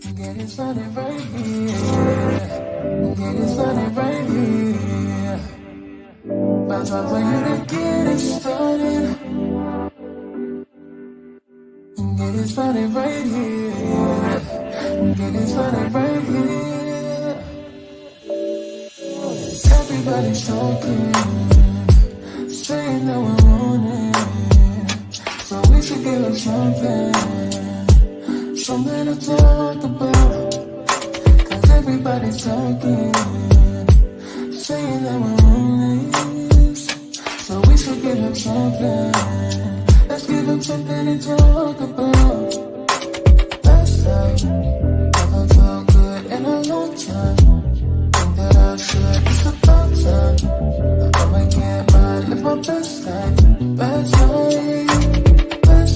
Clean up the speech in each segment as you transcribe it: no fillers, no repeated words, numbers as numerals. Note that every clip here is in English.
Get it started right here. Get it started right here. About time for you to get it started. Get it started right here. Get it started right here. Everybody's talking, saying that we're on it. So we should give them something to talk about. Cause everybody's talking, saying that we're on this. So we should give them something. Let's give them something to talk about. Last night, never felt good in a long time. Think that I should, it's about time. I'ma get mine, live my best life. Last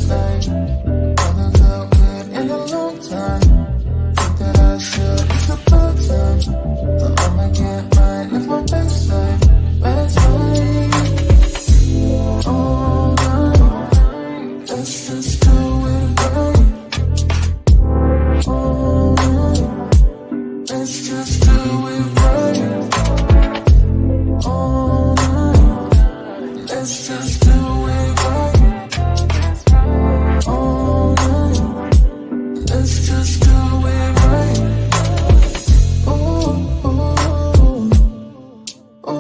night, never felt good in a long time. Think that I should, it's about time. I'ma get mine, live my best life. Last night, all night, let's just do it right. All night, let's just do it right. All night, let's just do it right. All night, let's just do it right. Ooh, ooh, ooh, ooh, ooh, ooh,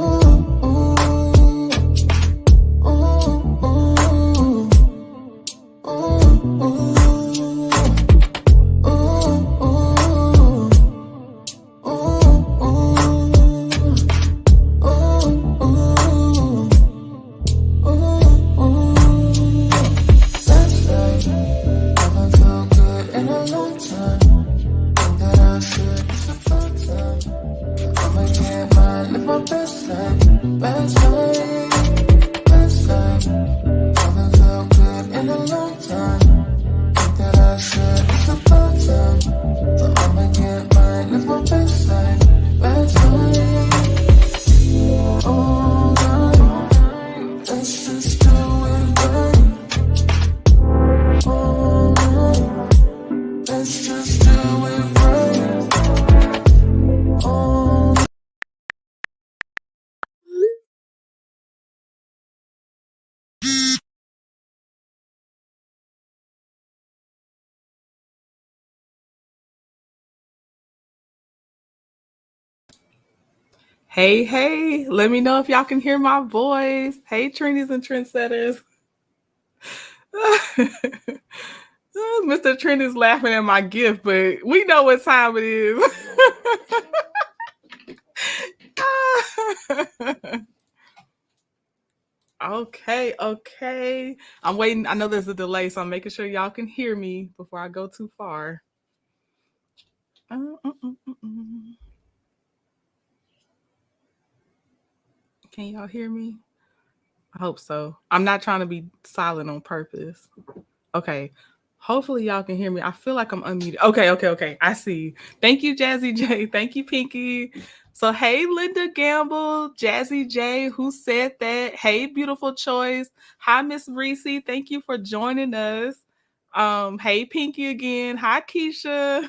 Last night, never felt good in a long time. Think that I should, it's about time. I'ma get mine, live my best life. Last night, never felt good in a long time. Think that I should, it's about time. I'ma get mine, live my best life. Last night, all night, let's just do it right. All night, let's just do it right. All night. Hey, let me know if y'all can hear my voice. Hey, Trinities and Trendsetters. Mr. Trent is laughing at my gift, but we know what time it is. Okay. I'm waiting. I know there's a delay, so I'm making sure y'all can hear me before I go too far. Can y'all hear me? I hope so. I'm not trying to be silent on purpose. Okay. Hopefully y'all can hear me. I feel like I'm unmuted. Okay. I see. Thank you, Jazzy J. Thank you, Pinky. So hey, Linda Gamble, Jazzy J, who said that? Hey, beautiful choice. Hi, Miss Reese. Thank you for joining us. Hey, Pinky again. Hi, Keisha.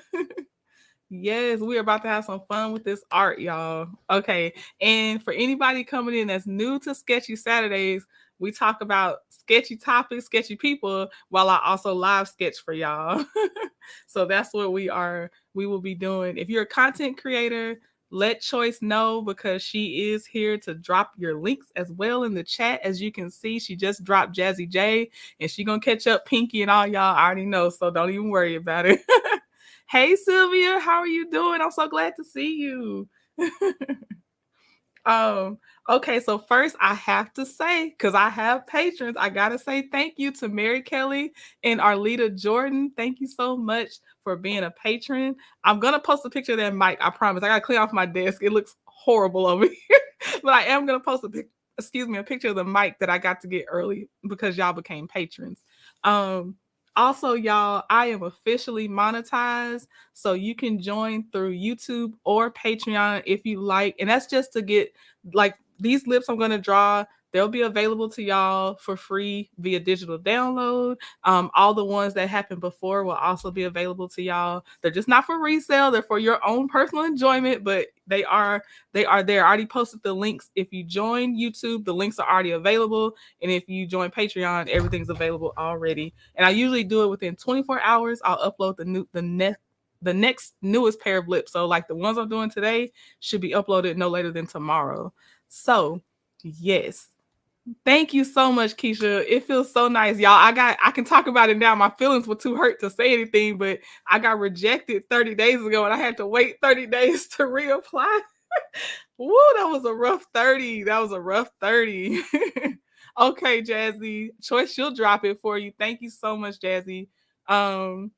Yes, we're about to have some fun with this art, y'all. Okay. And for anybody coming in that's new to Sketchy Saturdays, we talk about sketchy topics, sketchy people, while I also live sketch for y'all. So that's what we will be doing. If you're a content creator, let Choice know because she is here to drop your links as well in the chat. As you can see, she just dropped Jazzy J and she gonna catch up Pinky and all y'all. I already know, so don't even worry about it. Hey Sylvia, how are you doing? I'm so glad to see you. Okay, so first I have to say, because I have patrons, I gotta say thank you to Mary Kelly and Arlita Jordan. Thank you so much for being a patron. I'm gonna post a picture of that mic, I promise. I gotta clean off my desk. It looks horrible over here. But I am gonna post a picture of the mic that I got to get early because y'all became patrons. Also, y'all, I am officially monetized, so you can join through YouTube or Patreon if you like. And that's just to get like these lips I'm going to draw. they'll be available to y'all for free via digital download. All the ones that happened before will also be available to y'all. They're just not for resale; they're for your own personal enjoyment. But they are there. I already posted the links. If you join YouTube, the links are already available, and if you join Patreon, everything's available already. And I usually do it within 24 hours. I'll upload the next newest pair of lips. So like the ones I'm doing today should be uploaded no later than tomorrow. So yes. Thank you so much, Keisha. It feels so nice, y'all. I can talk about it now. My feelings were too hurt to say anything, but I got rejected 30 days ago and I had to wait 30 days to reapply. Woo, that was a rough 30. That was a rough 30. Okay, Jazzy. Choice, she'll drop it for you. Thank you so much, Jazzy. Um,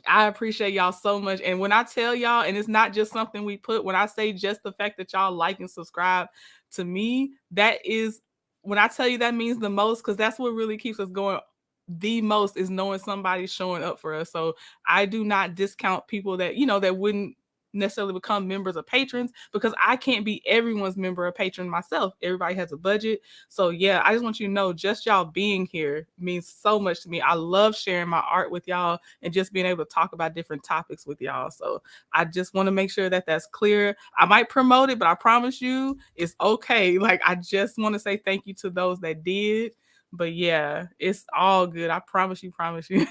I appreciate y'all so much. And when I tell y'all, and it's not just something we put, when I say just the fact that y'all like and subscribe, to me, that is, when I tell you that means the most, because that's what really keeps us going the most, is knowing somebody's showing up for us. So I do not discount people that, that wouldn't necessarily become members or patrons, because I can't be everyone's member or patron myself. Everybody has a budget. So yeah, I just want you to know, just y'all being here means so much to me. I love sharing my art with y'all and just being able to talk about different topics with y'all. So I just want to make sure that that's clear. I might promote it, but I promise you it's okay. Like, I just want to say thank you to those that did. But yeah, it's all good. I promise you, promise you.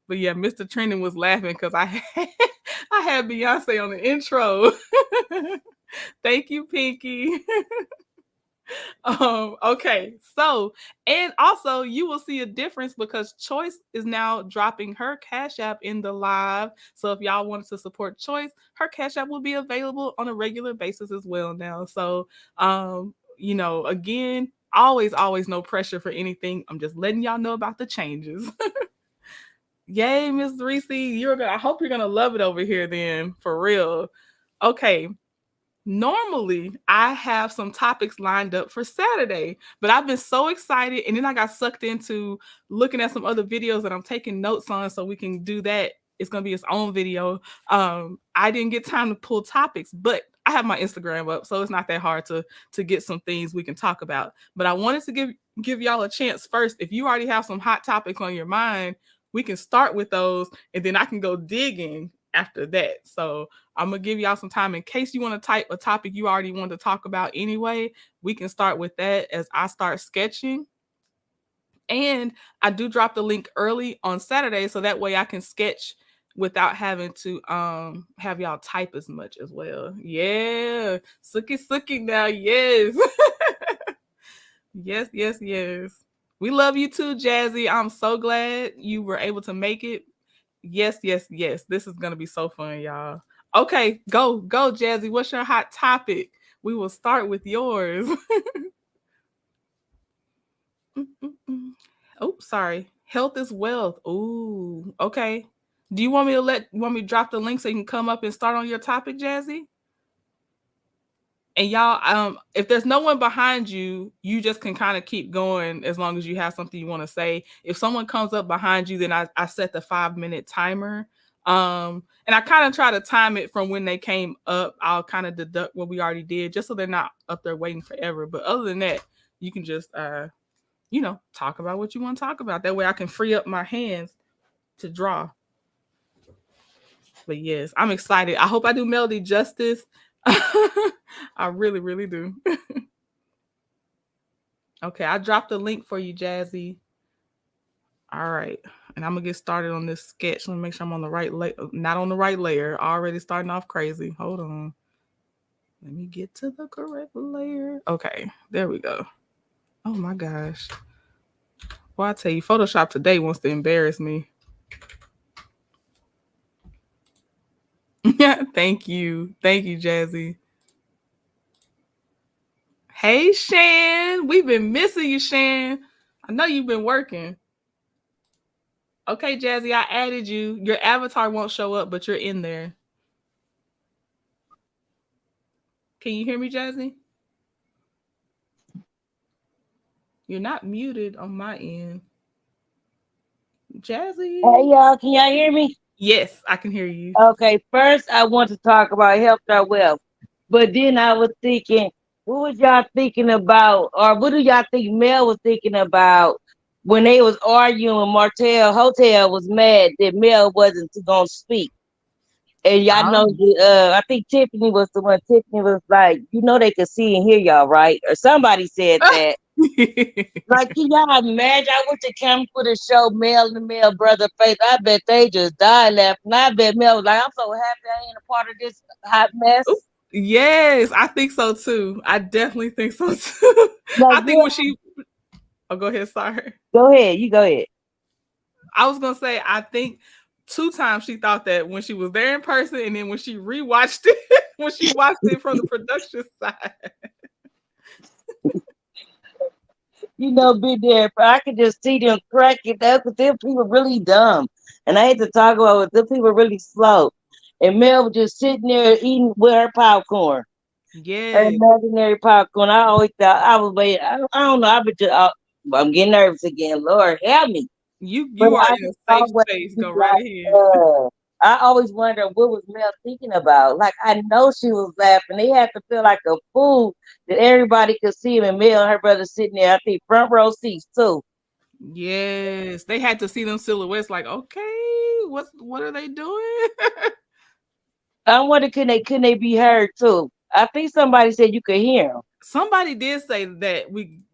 But yeah, Mr. Trending was laughing because I had Beyonce on the intro. Thank you, Pinky. Okay, so, and also you will see a difference because Choice is now dropping her Cash App in the live. So if y'all wanted to support Choice, her Cash App will be available on a regular basis as well now. So again, always no pressure for anything. I'm just letting y'all know about the changes. Yay, Miss Reese. I hope you're gonna love it over here then, for real. Okay. Normally, I have some topics lined up for Saturday, but I've been so excited, and then I got sucked into looking at some other videos that I'm taking notes on so we can do that. It's gonna be its own video. I didn't get time to pull topics, but I have my Instagram up, so it's not that hard to get some things we can talk about. But I wanted to give y'all a chance first. If you already have some hot topics on your mind, we can start with those, and then I can go digging after that. So I'm gonna give y'all some time in case you want to type a topic you already want to talk about anyway. We can start with that as I start sketching. And I do drop the link early on Saturday, so that way I can sketch without having to have y'all type as much as well. Yeah, suki now, yes. Yes. We love you too, Jazzy. I'm so glad you were able to make it. Yes. This is gonna be so fun, y'all. Okay, go, Jazzy. What's your hot topic? We will start with yours. Oh, sorry. Health is wealth. Ooh, okay. Do you want me to drop the link so you can come up and start on your topic, Jazzy? And y'all, if there's no one behind you, you just can kind of keep going as long as you have something you want to say. If someone comes up behind you, then I set the 5-minute timer. And I kind of try to time it from when they came up. I'll kind of deduct what we already did just so they're not up there waiting forever. But other than that, you can just talk about what you want to talk about. That way I can free up my hands to draw. But yes, I'm excited. I hope I do Melody justice. I really, really do. Okay, I dropped a link for you, Jazzy. All right. And I'm going to get started on this sketch. Let me make sure I'm on the right layer. Not on the right layer. Already starting off crazy. Hold on. Let me get to the correct layer. Okay, there we go. Oh my gosh. Well, I tell you, Photoshop today wants to embarrass me. Thank you, Jazzy. Hey, Shan. We've been missing you, Shan. I know you've been working. Okay, Jazzy, I added you. Your avatar won't show up, but you're in there. Can you hear me, Jazzy? You're not muted on my end. Jazzy? Hey y'all, can y'all hear me? Yes, I can hear you. Okay, first I want to talk about health or wealth, but then I was thinking, what was y'all thinking about, or what do y'all think Mel was thinking about when they was arguing? Martell Hotel was mad that Mel wasn't gonna speak. And y'all know, Um, I think Tiffany was the one. Tiffany was like, you know, they could see and hear y'all, right? Or somebody said that. Like, can y'all imagine? I wish the camera would have showed Mel and the Mel brother face. I bet they just died laughing. I bet Mel was like, I'm so happy I ain't a part of this hot Oop. mess. Yes, I think so too. I definitely think so too. Like, I think yeah, when she, oh, go ahead, sorry. go ahead. You go ahead. I was gonna say, I think two times she thought that when she was there in person, and then when she rewatched it, when she watched it from the production side. You know, be there. But I could just see them cracking up because them people really dumb. And I hate to talk about it, them people really slow. And Mel was just sitting there eating with her popcorn. Her Yes, imaginary popcorn. I always thought I was waiting. I don't know. I'm getting nervous again. Lord help me. But you are I in just a safe always space. be Go right like, ahead. I always wonder what was Mel thinking about. Like I know she was laughing. They had to feel like a fool that everybody could see him and Mel and her brother sitting there. I think front row seats too. Yes, they had to see them silhouettes. Like, okay, what are they doing? I wonder couldn't they be heard too? I think somebody said you could hear them. Somebody did say that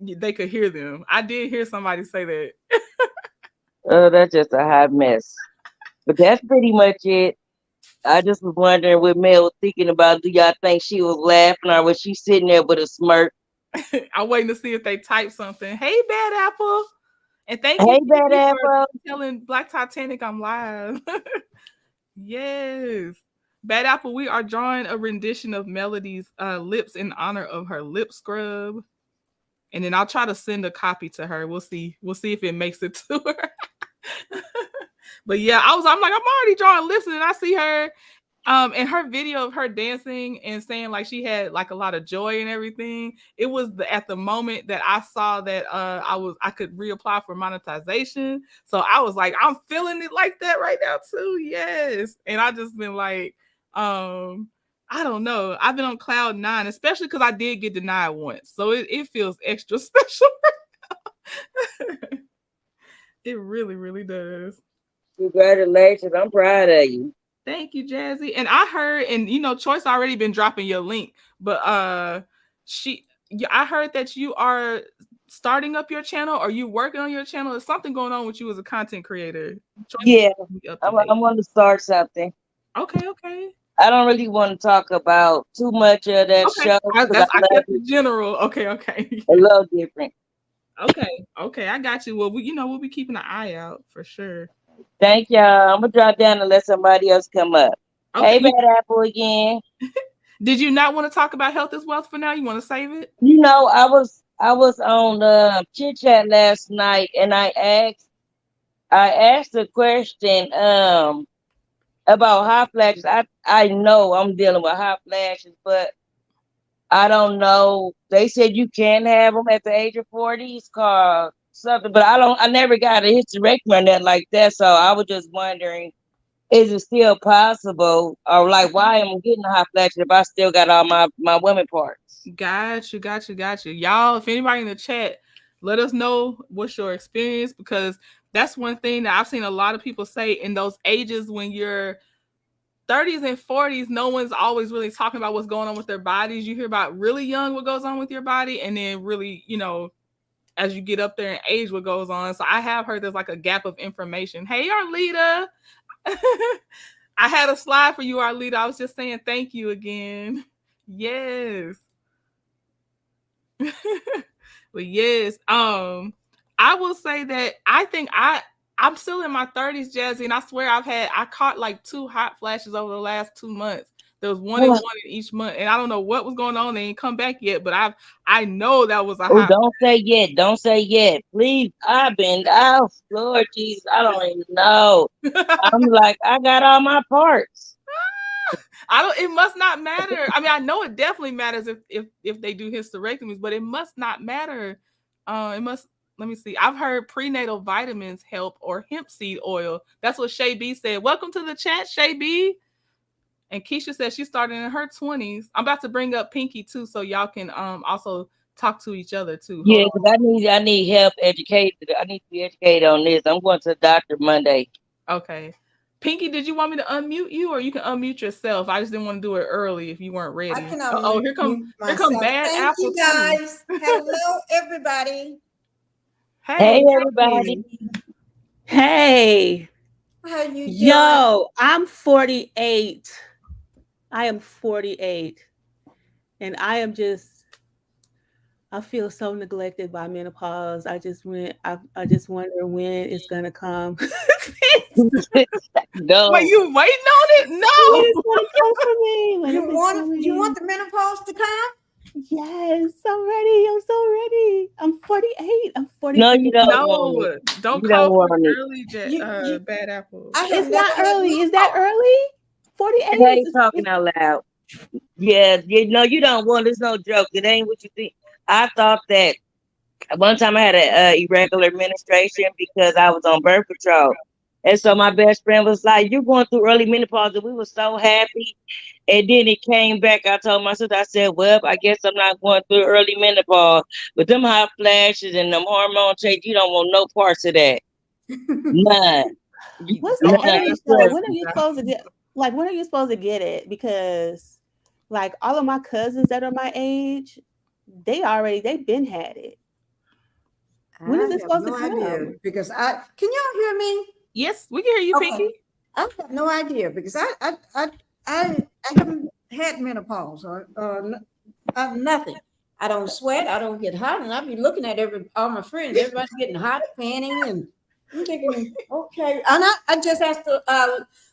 they could hear them. I did hear somebody say that. Oh, that's just a hot mess. But that's pretty much it. I just was wondering what Mel was thinking about. Do y'all think she was laughing or was she sitting there with a smirk? I'm waiting to see if they type something. Hey, Bad Apple. And thank you, Hey, Bad Kiki, for Apple. telling Black Titanic I'm live. Yes. Bad Apple, we are drawing a rendition of Melody's lips in honor of her lip scrub. And then I'll try to send a copy to her. We'll see. We'll see if it makes it to her. But yeah, I'm like, I'm already drawing lips, and then I see her in her video of her dancing and saying like she had like a lot of joy and everything. It was at the moment that I saw that I could reapply for monetization. So I was like, I'm feeling it like that right now too. Yes. And I just been like, I don't know. I've been on cloud nine, especially because I did get denied once. So it feels extra special. It really, really does. Congratulations. I'm proud of you. Thank you, Jazzy. And I heard, and Choice already been dropping your link, but I heard that you are starting up your channel, or you working on your channel. There's something going on with you as a content creator. Choice is Yeah, keeping me up to I'm date. going to start something. Okay, okay, I don't really want to talk about too much of that okay. show because I I love kept it it general. Okay, okay, a little different. okay, okay. I got you. Well, we'll be keeping an eye out for sure. Thank y'all. I'm going to drop down and let somebody else come up. Okay. Hey, Bad Apple again. Did you not want to talk about health as wealth for now? You want to save it? You know, I was on chit chat last night and I asked a question about hot flashes. I know I'm dealing with hot flashes, but I don't know. They said you can have them at the age of 40. It's called something, but I never got a hysterectomy or nothing like that. So I was just wondering, is it still possible? Or like, why am I getting a hot flash if I still got all my women parts? Got you, got you, got you. Y'all, if anybody in the chat, let us know what's your experience, because that's one thing that I've seen a lot of people say in those ages when you're 30s and 40s, no one's always really talking about what's going on with their bodies. You hear about really young what goes on with your body, and then really, as you get up there in age, what goes on. So I have heard there's like a gap of information. Hey, Arlita. I had a slide for you, Arlita. I was just saying thank you again. Yes. But yes, I will say that I think I'm still in my 30s, Jazzy, and I swear I caught like two hot flashes over the last 2 months. There was one in each month, and I don't know what was going on. They ain't come back yet, but I know that was a Oh, hot. don't say yet. Don't say yet. Please. I've been out. Lord Jesus, I don't even know. I'm like, I got all my parts. I don't. It must not matter. I mean, I know it definitely matters if they do hysterectomies, but it must not matter. It must. Let me see. I've heard prenatal vitamins help, or hemp seed oil. That's what Shay B said. Welcome to the chat, Shay B. And Keisha said she started in her 20s. I'm about to bring up Pinky too, so y'all can also talk to each other too. Hold Yeah, on. because I need help educated. I need to be educated on this. I'm going to the doctor Monday. Okay. Pinky, did you want me to unmute you, or you can unmute yourself? I just didn't want to do it early if you weren't ready. I can Oh, here come myself. Bad Thank Apple you too. guys. Hello, everybody. Hey, Hey, everybody. Hey, How you doing? yo, I'm 48. I am 48. And I feel so neglected by menopause. I just wonder when it's gonna come. No. Wait, you waiting on it? When No. it's gonna come for me. When You is it want coming? the menopause to come? Yes, I'm ready. I'm so ready. I'm 48. I'm No, 48. you don't want No, it. don't You call don't for want it. early, You Bad Apple. I have It's never not had early. Is that menopause. early? 48 I ain't is, talking out loud. Yeah, you know, you don't want. It's no joke. It ain't what you think. I thought that one time I had a irregular menstruation because I was on birth control, and so my best friend was like, "You're going through early menopause," and we were so happy. And then it came back. I told my sister, I said, "Well, I guess I'm not going through early menopause, but them hot flashes and them hormone change, you don't want no parts of that. None. What's the Don't None. age ask though? Sure. When are you supposed to get when are you supposed to get it? Because like all of my cousins that are my age, they've been had it. When is I it have supposed to no come? idea because can y'all hear me? Yes, we can hear you, Okay. Pinky. I have no idea because I haven't had menopause or nothing. I don't sweat. I don't get hot, and I be looking at all my friends. Everybody's getting hot, panting, and I'm thinking, okay. And I just asked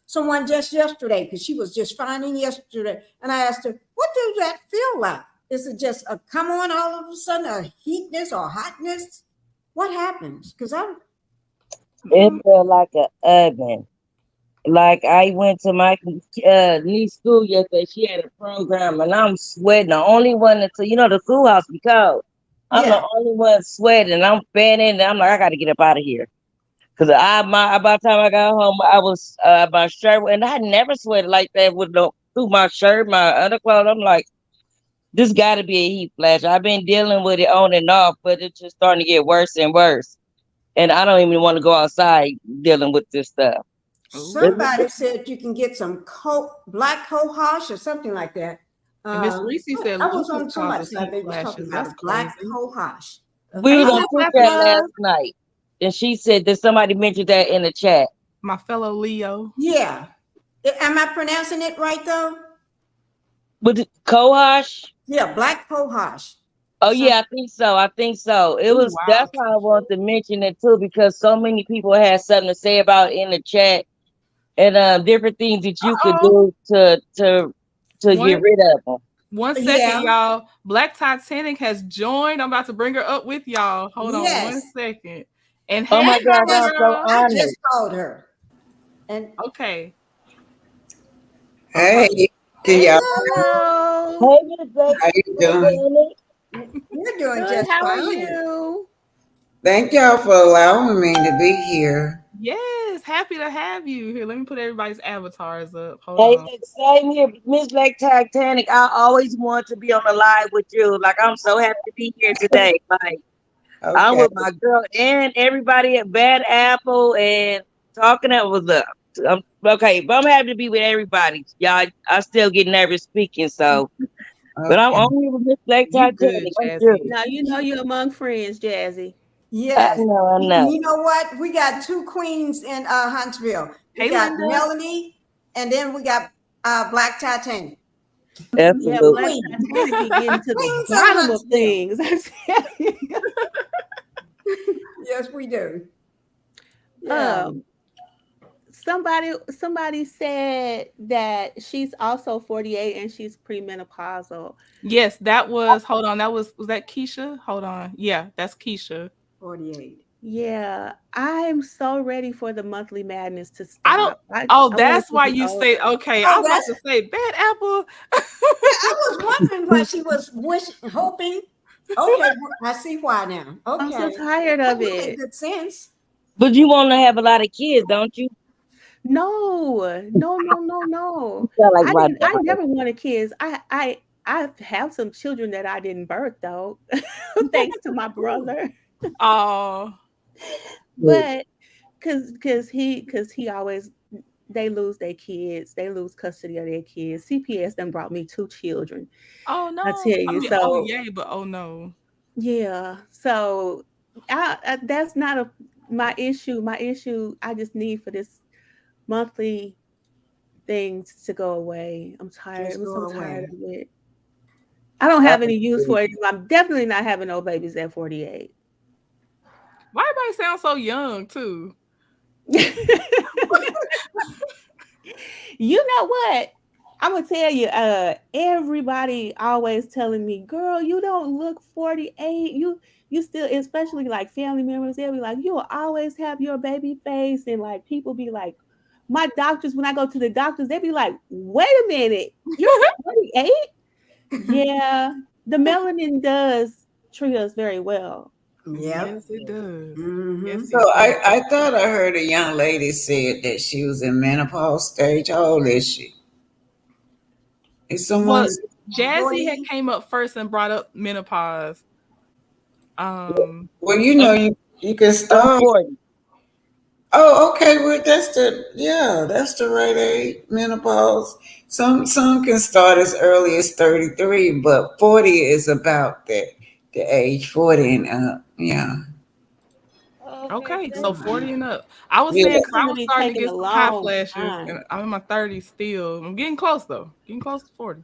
someone just yesterday because she was just finding yesterday, and I asked her, "What does that feel like? Is it just a come on all of a sudden, a heatness or hotness? What happens? Because It felt like an oven. Like I went to my niece school yesterday. She had a program, and I'm sweating. The only one until you know the schoolhouse be cold. I'm the yeah, only one sweating. I'm fanning, and I'm like, I got to get up out of here. Cause by the time I got home, I was my shirt, and I never sweated like that with through my shirt, my underclothes. I'm like, this got to be a heat flash. I've been dealing with it on and off, but it's just starting to get worse and worse. And I don't even want to go outside dealing with this stuff. somebody said you can get some black cohosh or something like that. And Miss Reese said I was lupus on somebody's causes live. heat They was talking flashes. about That's a black crazy. cohosh. We Hey, was on Miss group Happy chat Love, last night, and she said that somebody mentioned that in the chat. my fellow Leo. Yeah. Am I pronouncing it right though? With Kohash? Yeah, black cohosh. Oh yeah, I think so. I think so. It Ooh, was wow. that's how I wanted to mention it too, because so many people had something to say about it in the chat and different things that you could Uh-oh. do to get rid of them. 1 second, Yeah. y'all. Black Titanic has joined. I'm about to bring her up with y'all. Hold on Yes. 1 second. And Oh hey, my God, I'm so girl. I honored. just called her. And Okay. Hey, can y'all? Hello. Hey, Miss How you doing? Lady. you're doing Good. just How are fine. you? Thank y'all for allowing me to be here. Yes, happy to have you here. Let me put everybody's avatars up. Hold Hey, on. same here, Miss Black Titanic. I always want to be on the live with you. Like I'm so happy to be here today. Like I'm Okay. with my girl and everybody at Bad Apple and talking that was up. Okay, but I'm happy to be with everybody. Y'all, I still get nervous speaking, so but I'm Okay. only with Miss Black You good, Titanic. I'm Jazzy. good. Now you know you're among friends, Jazzy. I Yes. know, I know. You know what? We got two queens in Huntsville. We Hey, got Linda. Melanie, and then we got Black Titanic. Yeah, Absolutely. Black Titanic be getting to the Queens of bottom of Huntsville. things. Yes, we do. Yeah. Somebody said that she's also 48 and she's premenopausal. Yes, that was, hold on. Was that Keisha? Hold on. Yeah, that's Keisha. 48. Yeah, I'm so ready for the monthly madness to I don't, stop. oh, I want that's it to why be you say, over. okay. I Oh, was about to say, Bad Apple. I was wondering why she was hoping. Okay, I see why now. I'm so Okay. tired Well, of you make it. good sense. But you want to have a lot of kids, don't you? No. Sound like my I daughter. never wanted kids. I have some children that I didn't birth though, thanks to my brother. Oh, But cause he always they lose their kids, they lose custody of their kids. CPS done brought me 2 children. oh I no. tell I you. mean, oh So yay, but oh no. yeah. So that's not my issue. My issue, I just need for this monthly things to go away. I'm tired. Just I'm go so tired away. of it. I don't I have any use agree. for it. I'm definitely not having no babies at 48. Why everybody sound so young too? You know what? I'm gonna tell you, everybody always telling me, girl, you don't look 48. You still, especially like family members, they'll be like, you'll always have your baby face. And like people be like, my doctors, when I go to the doctors, they be like, wait a minute, you're 48? Yeah, the melanin does treat us very well. Yep. Yes, it does. Mm-hmm. Yes, So it does. I thought I heard a young lady said that she was in menopause stage. How old is she? Is someone? Well, Jazzy had 40. came up first and brought up menopause. Um, Well, you and know, you can I'm start. 40. Oh, okay. Well, that's the right age, menopause. Some can start as early as 33, but 40 is about the age 40 and up. Yeah, Okay, okay, so cool. 40 and up. I was yeah. saying It's because I gonna was be starting to taking get a some hot long flashes, and time. I'm in my 30s still. I'm getting close though. Getting close to 40.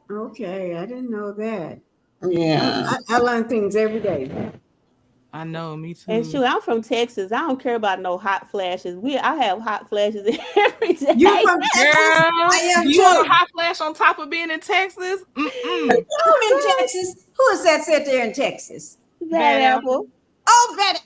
Okay, I didn't know that. Yeah. I learn things every day. I know, me And too. shoot, I'm from Texas. I don't care about no hot flashes. I have hot flashes every You day. from Texas? Girl, I do am you want a too. hot flash on top of being in Texas? Mm-mm. I'm in Texas. Who is that said there in Texas? Bad Bad apple. apple. Oh, better.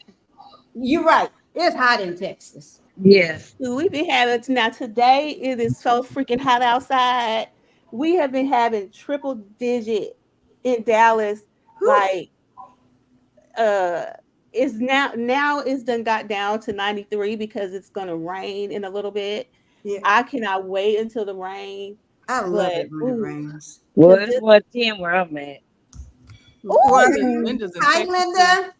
You're right. It's hot in Texas. Yes. Dude, we been having now today. It is so freaking hot outside. We have been having triple digit in Dallas. Whew. Like uh, it's now it's done got down to 93 because it's gonna rain in a little bit. Yeah, I cannot wait until the rain, I love but it when it ooh, rains. Well, because it's this 110 where I'm at. Well, ooh, Linda's in hi, Texas too. Linda.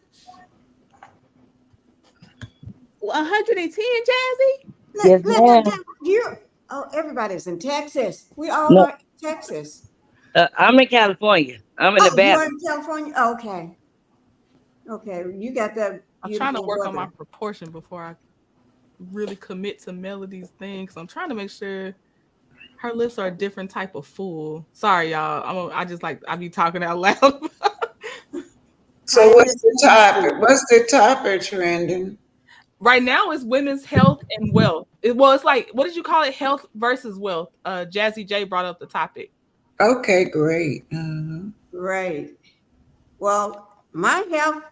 110, Jazzy. Yes, Linda, ma'am. you. Oh, everybody's in Texas. We all No, are in Texas. I'm in California. I'm in Oh, you are Nevada. in California? Okay. Okay. You got that I'm trying to beautiful work on my weather. proportion before I really commit to Melody's thing. So I'm trying to make sure her lips are a different type of full. Sorry, y'all. I just like I be talking out loud. So Hi, what's Miss the topic? Lucy. What's the topic trending? Right now it's women's health and wealth. Well, it's like what did you call it? Health versus wealth. Jazzy J brought up the topic. Okay, great. Right. Well, my health,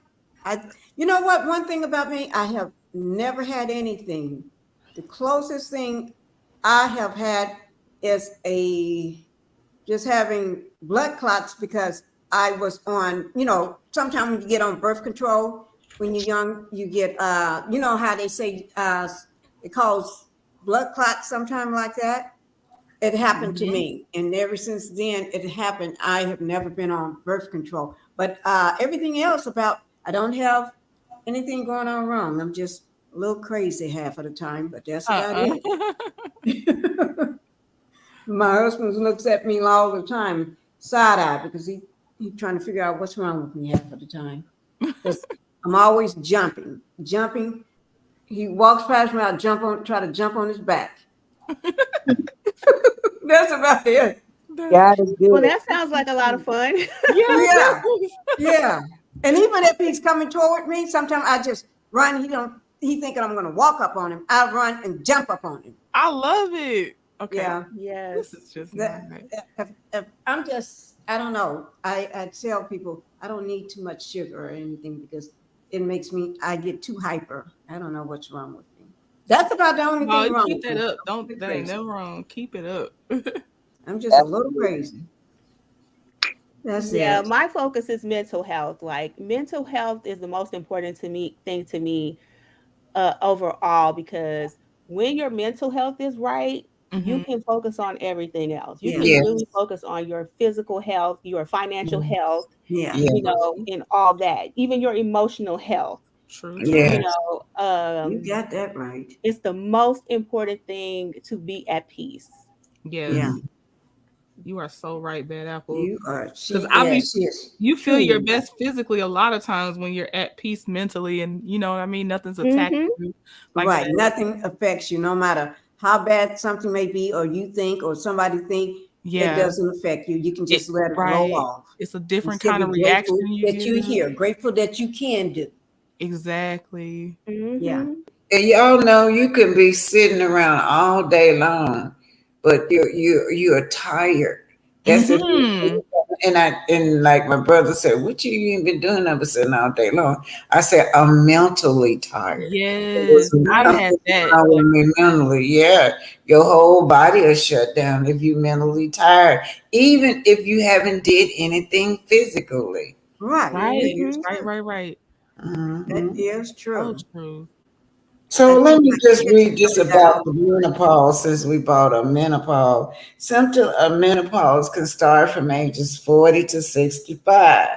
you know what? One thing about me, I have never had anything. The closest thing I have had is just having blood clots because I was on, sometimes when you get on birth control, when you're young, you get, you know how they say it calls blood clots sometime like that. It happened to Mm-hmm. me, and ever since then it happened. I have never been on birth control, but everything else about I don't have anything going on wrong. I'm just a little crazy half of the time, but that's about Uh-uh. it. My husband looks at me all the time, side eye, because he's trying to figure out what's wrong with me half of the time. Because I'm always jumping. He walks past me, I try to jump on his back. That's about it. That's God is cute. Well, good. that sounds like a lot of fun. Yeah, Yeah, it yeah. And even if he's coming toward me, sometimes I just run. He thinking I'm gonna walk up on him. I run and jump up on him. I love it. Okay. Yeah. This Yes. is just not That right. if I'm just I don't know. I tell people I don't need too much sugar or anything because it makes me I get too hyper. I don't know what's wrong with me. That's about the only No, thing you wrong keep with that me. up. I'm a Don't bit that ain't crazy. never wrong. Keep it up. I'm just a little Absolutely. crazy. That's Yeah, it. my focus is mental health. Like mental health is the most important to me thing to me overall because when your mental health is right, you Hmm. can focus on everything else. You Yeah. can Yes. really focus on your physical health, your financial Mm. health, Yeah. Yeah. and all that, even your emotional health. True, You true. Yes. know, You got that right. it's the most important thing to be at peace. Yes, Yeah. Mhm. you are so right, Bad Apple. You are. Because She. I Yeah. be She is you feel your truly best physically a lot of times when you're at peace mentally, and you know what I mean. Nothing's attacking Hmm. you like right. that. Nothing affects you, no matter how bad something may be, or you think, or somebody think. It Yeah, doesn't affect you. You can it just let it blow right. off It's a and different still kind be of grateful reaction you that you're give. here. Grateful that you can do. Exactly. Yeah. Hmm. And y'all know you can be sitting around all day long, but you're tired. That's it. Hmm. And like my brother said, what you even been doing ever sitting all day long? I said, I'm mentally tired. It was Yes, I've Mhm. had something that. wrong with me mentally. Yeah. Your whole body is shut down if you're mentally tired, even if you haven't did anything physically. Right. That Right, is Hmm. right, true. right, right. That Mhm. is So true. true. So I let think me my just kids read this probably got about all the the menopause since we brought up menopause. Symptom of menopause can start from ages 40 to 65.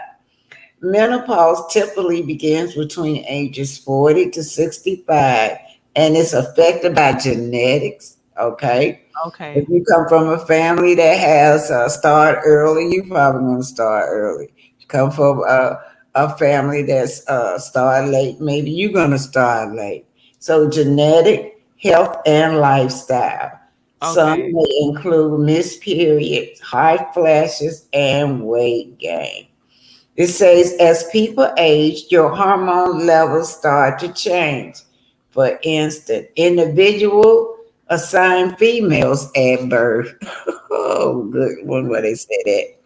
Menopause typically begins between ages 40 to 65 and is affected by genetics. Okay. If Okay. you come from a family that has start early, you probably going to start early. You come from a family that's start late, maybe you're going to start late. So genetic, health, and lifestyle. Some Okay. may include missed periods, high flashes, and weight gain. It says, as people age, your hormone levels start to change. For instance, individual assigned females at birth. Oh, good one where they say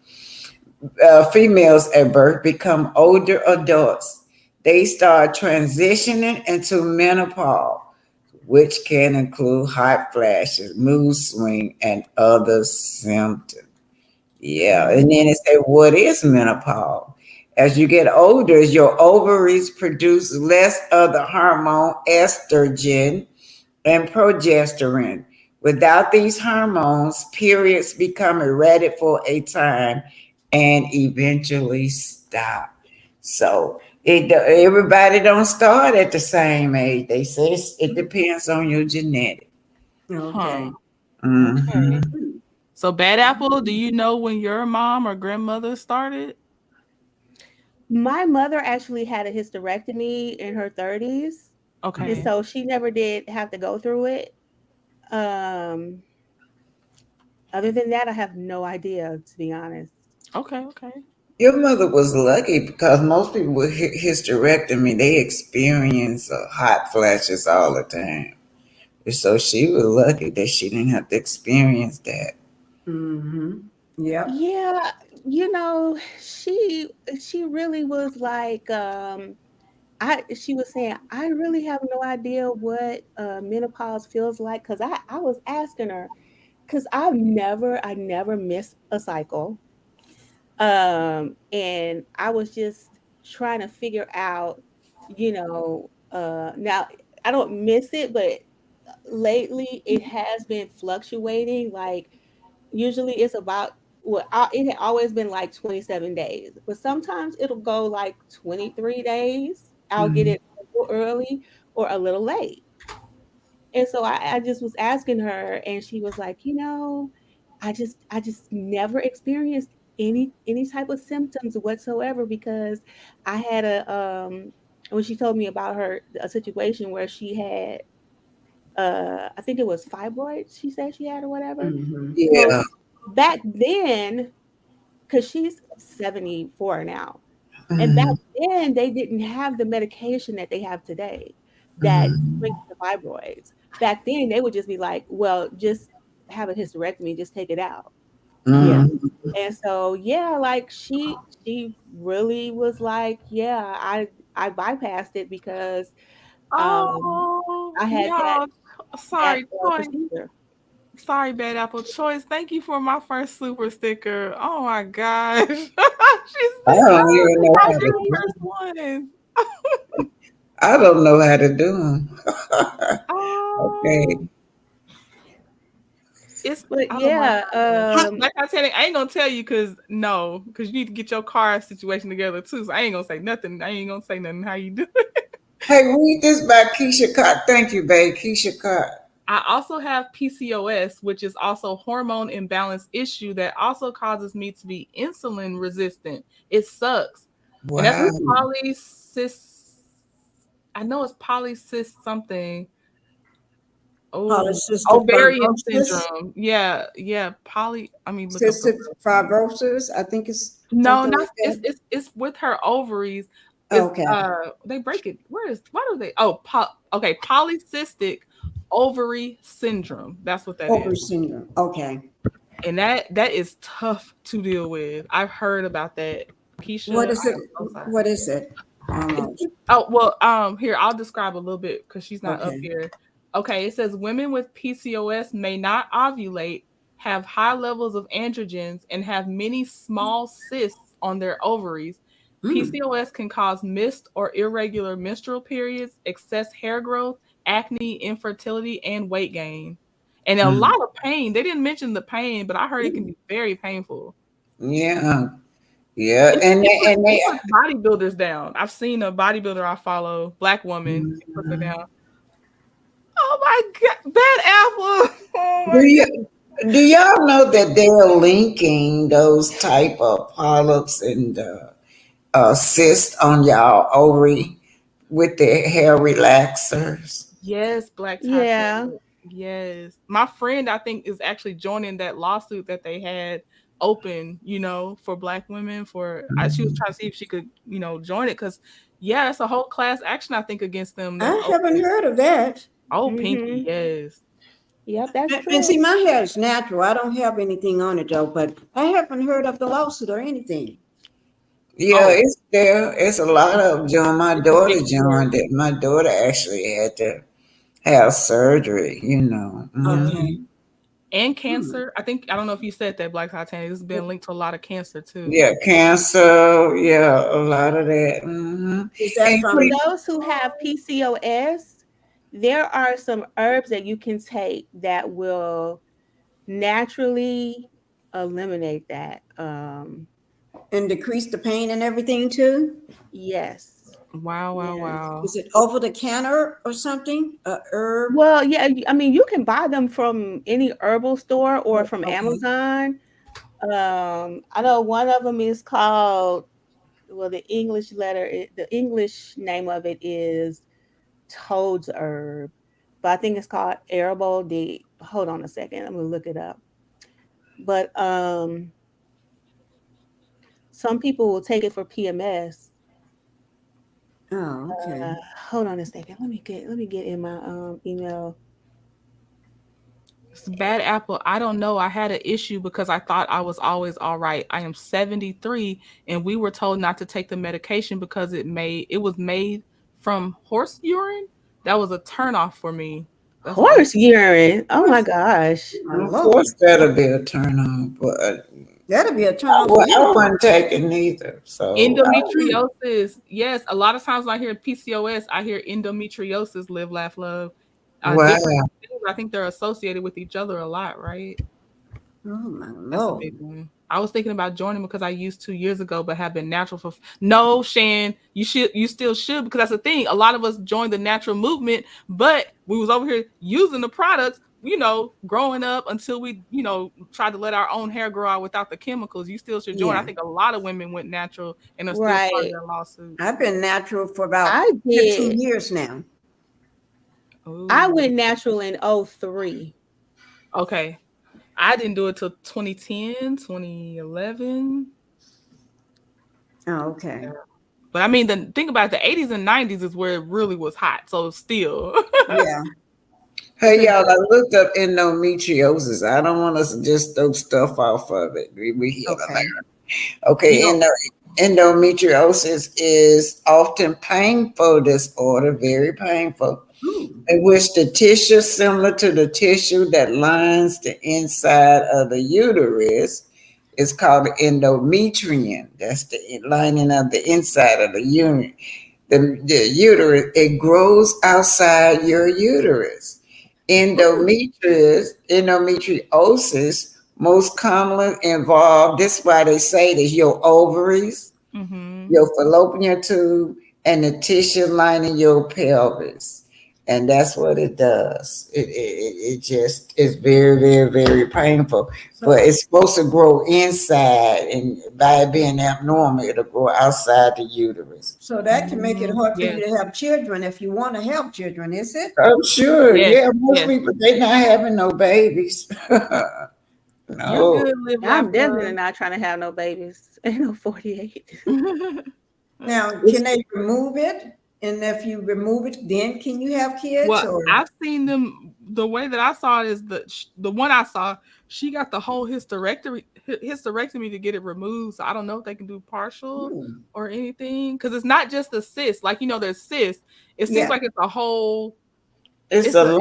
that. Females at birth become older adults. They start transitioning into menopause, which can include hot flashes, mood swing, and other symptoms. Yeah, and then it said, what is menopause? As you get older, your ovaries produce less of the hormone estrogen and progesterone. Without these hormones, periods become erratic for a time and eventually stop. So everybody don't start at the same age. They say it depends on your genetic. Huh. Okay. Okay. Hmm. So, Bad Apple, do you know when your mom or grandmother started? My mother actually had a hysterectomy in her 30s, and Okay. so she never did have to go through it. Um, Other than that, I have no idea, to be honest. Okay. Okay. Your mother was lucky because most people with hysterectomy, they experience hot flashes all the time. So she was lucky that she didn't have to experience that. Mm-hmm. Yep. Yeah, she really was like, I she was saying, I really have no idea what menopause feels like, because I was asking her, because I never missed a cycle. And I was just trying to figure out, now I don't miss it, but lately it has been fluctuating. Like usually it's about, it had always been like 27 days, but sometimes it'll go like 23 days. I'll get Mhm. it a little early or a little late. And so I just was asking her, and she was like, I just never experienced any type of symptoms whatsoever, because I had when she told me about a situation where she had, I think it was fibroids, she said she had or whatever. Mm-hmm. Well, Yeah. back then, because she's 74 now, and back Mhm. then they didn't have the medication that they have today that Mhm. treats the fibroids. Back then they would just be like, well, just have a hysterectomy, just take it out. Yeah. Mhm. And so yeah, like she really was like, yeah, I bypassed it because um Oh, I had y'all. that Sorry, Choice. procedure. Sorry, Bad Apple. Choice. Thank you for my first super sticker. Oh my gosh. I don't even know That how was to your do. first one. I don't know how to do them. Okay. It's But oh my yeah, God. Like I said, I ain't gonna tell you because you need to get your car situation together too. So I ain't gonna say nothing. I ain't gonna say nothing how you do it. Hey, read this by Keisha Cott. Thank you, babe. Keisha Cott. I also have PCOS, which is also hormone imbalance issue that also causes me to be insulin resistant. It sucks. And that's Wow. polycystic. I know it's polycystic something. Oh, Polycystic ovarian fibrosis, syndrome. Yeah, yeah. Look up the cystic word. fibrosis. I think it's No, something not like that. it's with her ovaries. It's Okay, they break it. Why do they okay, polycystic ovary syndrome. That's what that is. ovary syndrome. Okay, And that is tough to deal with. I've heard about that. what Keisha, is it? I am so sorry. What is it? Almost. Oh, well, here, I'll describe a little bit because she's not up Okay. here. Okay, it says women with PCOS may not ovulate, have high levels of androgens, and have many small cysts on their ovaries. PCOS can cause missed or irregular menstrual periods, excess hair growth, acne, infertility, and weight gain. And a lot of pain. They didn't mention the pain, but I heard it can be very painful. Yeah. Yeah. It, And it, they, puts, and it they puts bodybuilders down. I've seen a bodybuilder I follow, black woman, it puts her down. Oh my God, bad apple. Oh do my God. you do y'all know that they're linking those type of polyps and cysts on y'all ovary with their hair relaxers? Yes, black yeah, Titanic. Yes. My friend, I think, is actually joining that lawsuit that they had open, for black women she was trying to see if she could, join it because yeah, it's a whole class action, I think, against them that's I haven't open. heard of that. Oh, Pinky, mm-hmm. yes. Yep, that's And true. see, my hair is natural. I don't have anything on it though, but I haven't heard of the lawsuit or anything. Yeah, Oh, it's there. It's a lot of joined. My it's a daughter big deal. joined it. My daughter actually had to have surgery, Yeah. Okay. And Hmm. cancer. I don't know if you said that, Black Titanic. It's been linked to a lot of cancer too. Yeah, cancer. Yeah, a lot of that. Is that And For from? those who have PCOS, there are some herbs that you can take that will naturally eliminate that. And decrease the pain and everything too? Yes. Wow, wow, Yes. wow. Is it over the counter or something? A herb? Well, yeah, I mean, you can buy them from any herbal store or from Okay. Amazon. I know one of them is called, well, the English name of it is Toad's herb, but I think it's called Arable de. Hold on a second, I'm gonna look it up. But some people will take it for PMS. Oh, okay. Hold on a second. Let me get in my email. It's bad apple. I don't know. I had an issue because I thought I was always all right. I am 73 and we were told not to take the medication because it was made from horse urine. That was a turnoff for me. That's why Horse urine. Oh my gosh. My of Lord. course that'll be a turn on, but That'll be a turn on for I me. wasn't taking neither. So endometriosis. Yes, a lot of times when I hear PCOS, I hear endometriosis, live, laugh, love. wow. Different things. I think they're associated with each other a lot, right? Oh my That's a big Lord. one. I was thinking about joining because I used 2 years ago, but have been natural for no, Shan. You still should because that's the thing. A lot of us joined the natural movement, but we was over here using the products, growing up until we, tried to let our own hair grow out without the chemicals. You still should join. I Yeah. think a lot of women went natural and are still part of Right. their lawsuits. I've been natural for about I 15 did. years now. I Oh, went natural in '03. okay. I didn't do it till 2010, 2011. Oh, okay. But I mean, the thing about the 80s and 90s is where it really was hot. So still. Yeah. Hey y'all, I looked up endometriosis. I don't want us to just throw stuff off of it. We here to Okay. learn. Okay, You know, endometriosis is often painful disorder, very painful, Ooh. in which the tissue similar to the tissue that lines the inside of the uterus is called the endometrium. That's the lining of the inside of the uterus. The uterus, it grows outside your uterus. Endometriosis most commonly involved, this is why they say this, your ovaries, Mm-hmm. your fallopian tube, and the tissue lining your pelvis. And that's what it does. It just is very, very, very painful. But So, it's supposed to grow inside, and by it being abnormal, it'll grow outside the uterus. so that can make it hard for Yes. you to have children if you want to have children, is it? I'm sure. Yes. Yeah, most Yes. people, they not having no babies. You're No. good, Live I'm Laugh definitely Love. not trying to have no babies. Ain't no 48. Now, can they remove it? And if you remove it, then can you have kids? Well, Or I've seen them. The way that I saw it is the one I saw. She got the whole hysterectomy to get it removed. So I don't know if they can do partial or anything because it's not just a cyst. Like there's cysts. It seems Yeah. like it's a whole. It's It's the, a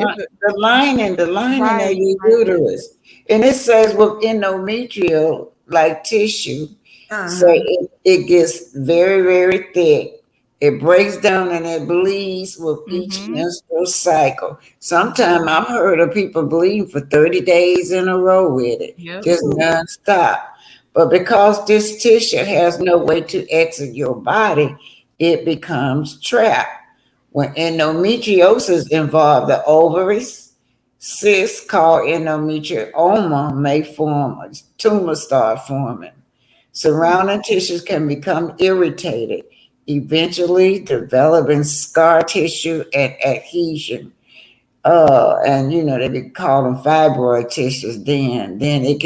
the lining of right, your right. uterus. And it says with endometrial, like tissue, so uh-huh. it gets very, very thick. It breaks down and it bleeds with each Mm-hmm. menstrual cycle. Sometimes I've heard of people bleeding for 30 days in a row with it, Yep. just nonstop. But because this tissue has no way to exit your body, it becomes trapped. When endometriosis involves the ovaries, cysts called endometrioma may form, a tumor start forming. Surrounding tissues can become irritated, eventually developing scar tissue and adhesion. And they be call them fibroid tissues. Then it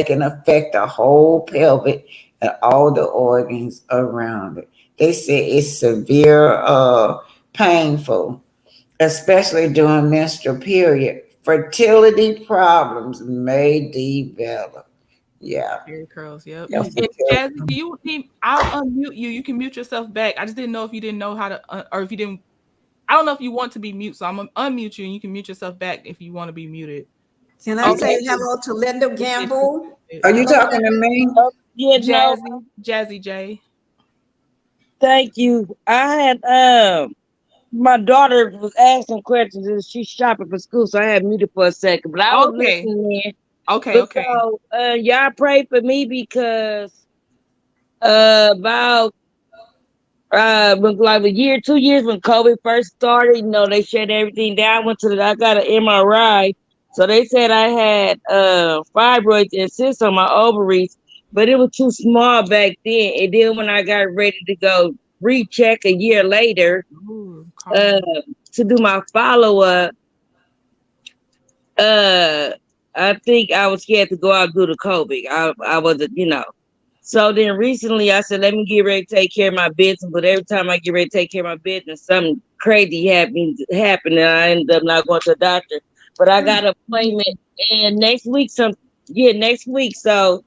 can affect the whole pelvic and all the organs around it. They say it's severe, painful, especially during menstrual period. Fertility problems may develop. Yeah. Hair curls. Yep. Yeah, And fertility. Jazzy, I'll unmute you. You can mute yourself back. I just didn't know if you didn't know how to, or if you didn't. I don't know if you want to be mute, so I'm gonna unmute you, and you can mute yourself back if you want to be muted. Can I Okay. say hello to Linda Gamble? Are you talking to me? Yeah, no, Jazzy J. thank you. I had my daughter was asking questions and she's shopping for school, so I had muted for a second. But I was Okay. listening in. Okay. But Okay. so y'all pray for me because about like a year, 2 years when COVID first started, they shut everything down. I got an MRI. So they said I had fibroids and cysts on my ovaries, but it was too small back then. And then when I got ready to go recheck a year later, Ooh, to do my follow-up, I think I was scared to go out due to COVID. I wasn't. So then recently I said, let me get ready to take care of my business. But every time I get ready to take care of my business, something crazy happened and I ended up not going to the doctor. But I got an appointment and next week. Next week. So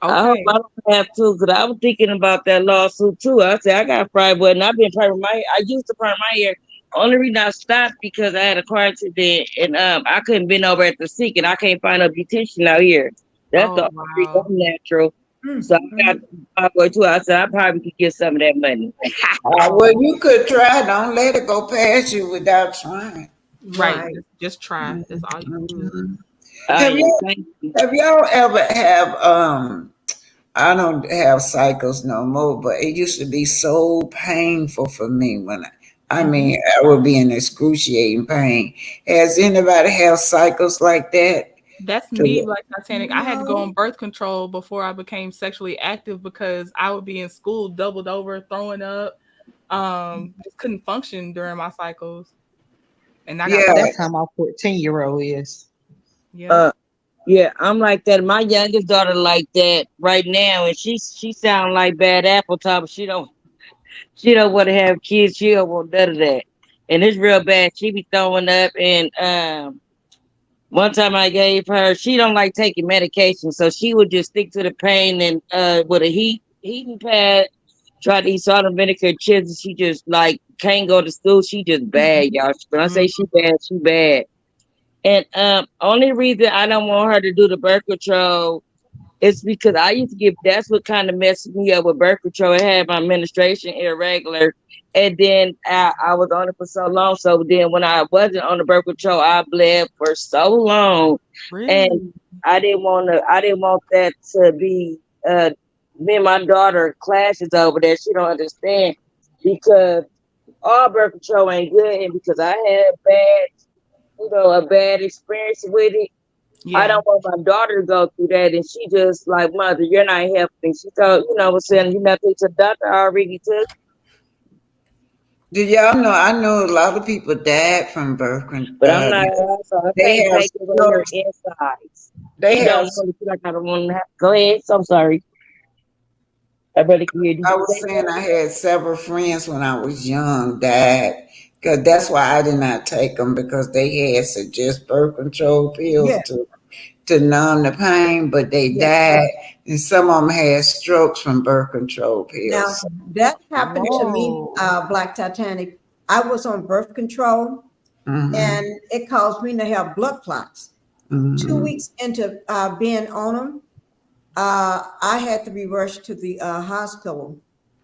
I hope Okay. I don't have to, because I was thinking about that lawsuit too. I said I got fibroid and I've been priming my hair. I used to prime my hair. Only reason I stopped because I had a car accident and I couldn't bend over at the sink and I can't find a beautician out here. That's the Oh only reason wow. I'm natural. So I got fibroid too. I said I probably could get some of that money. Well, you could try. Don't let it go past you without trying. Right. Just try. That's all you can do. Mhm. Yeah, Have thank you. y'all ever have I don't have cycles no more, but it used to be so painful for me when I mean I would be in excruciating pain. Has anybody have cycles like that? That's me, To- like Titanic. I had to go on birth control before I became sexually active because I would be in school doubled over, throwing up. Just couldn't function during my cycles. And I got Yeah. That's how my 14-year-old is. yeah. Yeah, I'm like that. My youngest daughter like that right now, and she sound like bad apple top. She don't want to have kids. She don't want none of that. And it's real bad. She be throwing up. And one time I gave her, she don't like taking medication, so she would just stick to the pain and with a heating pad. Try to eat salt and vinegar chips. And she just like can't go to school. She just bad, y'all. When I say she bad, she bad. And only reason I don't want her to do the birth control It's because I used to get, that's what kind of messed me up with birth control. I had my menstruation irregular. And then I was on it for so long. So then when I wasn't on the birth control, I bled for so long. And Really? I didn't want that to be, me and my daughter clashes over that. She don't understand because all birth control ain't good. And because I had a bad experience with it, I Yeah. don't want my daughter to go through that. And she just like, mother, you're not helping. She told, was saying, you know, to the doctor already took. Do y'all know? I know a lot of people died from birth control. But I'm not so I They can't have take away her strokes. insides. They She have. don't want to feel like I don't want to have. Go ahead. So I'm sorry. I better hear. Did I you was say saying I something? had several friends when I was young died because that's why I did not take them because they had suggest birth control pills Yeah, to numb the pain, but they yeah. died, and some of them had strokes from birth control Now pills. that happened to me, Whoa. Black Titanic. I was on birth control, Mm-hmm. and it caused me to have blood clots. 2 weeks Mm-hmm. into being on them, I had to be rushed to the hospital,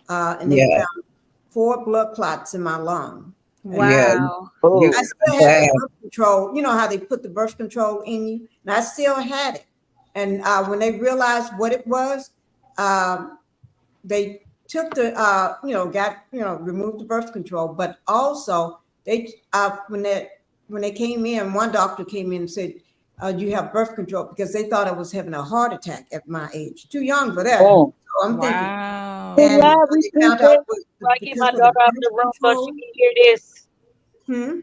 and they Yeah, found 4 blood clots in my lung. And yeah, Wow. you I Oh, still had the died. birth control. You know how they put the birth control in you, and I still had it. And when they realized what it was, um, they took the removed the birth control, but also they when they came in, one doctor came in and said, you have birth control, because they thought I was having a heart attack at my age, too young for that. oh. So I'm thinking, Can Wow. and y'all they found out repeat it was so I get because my of the daughter out the birth room so she control. can hear this? Hmm?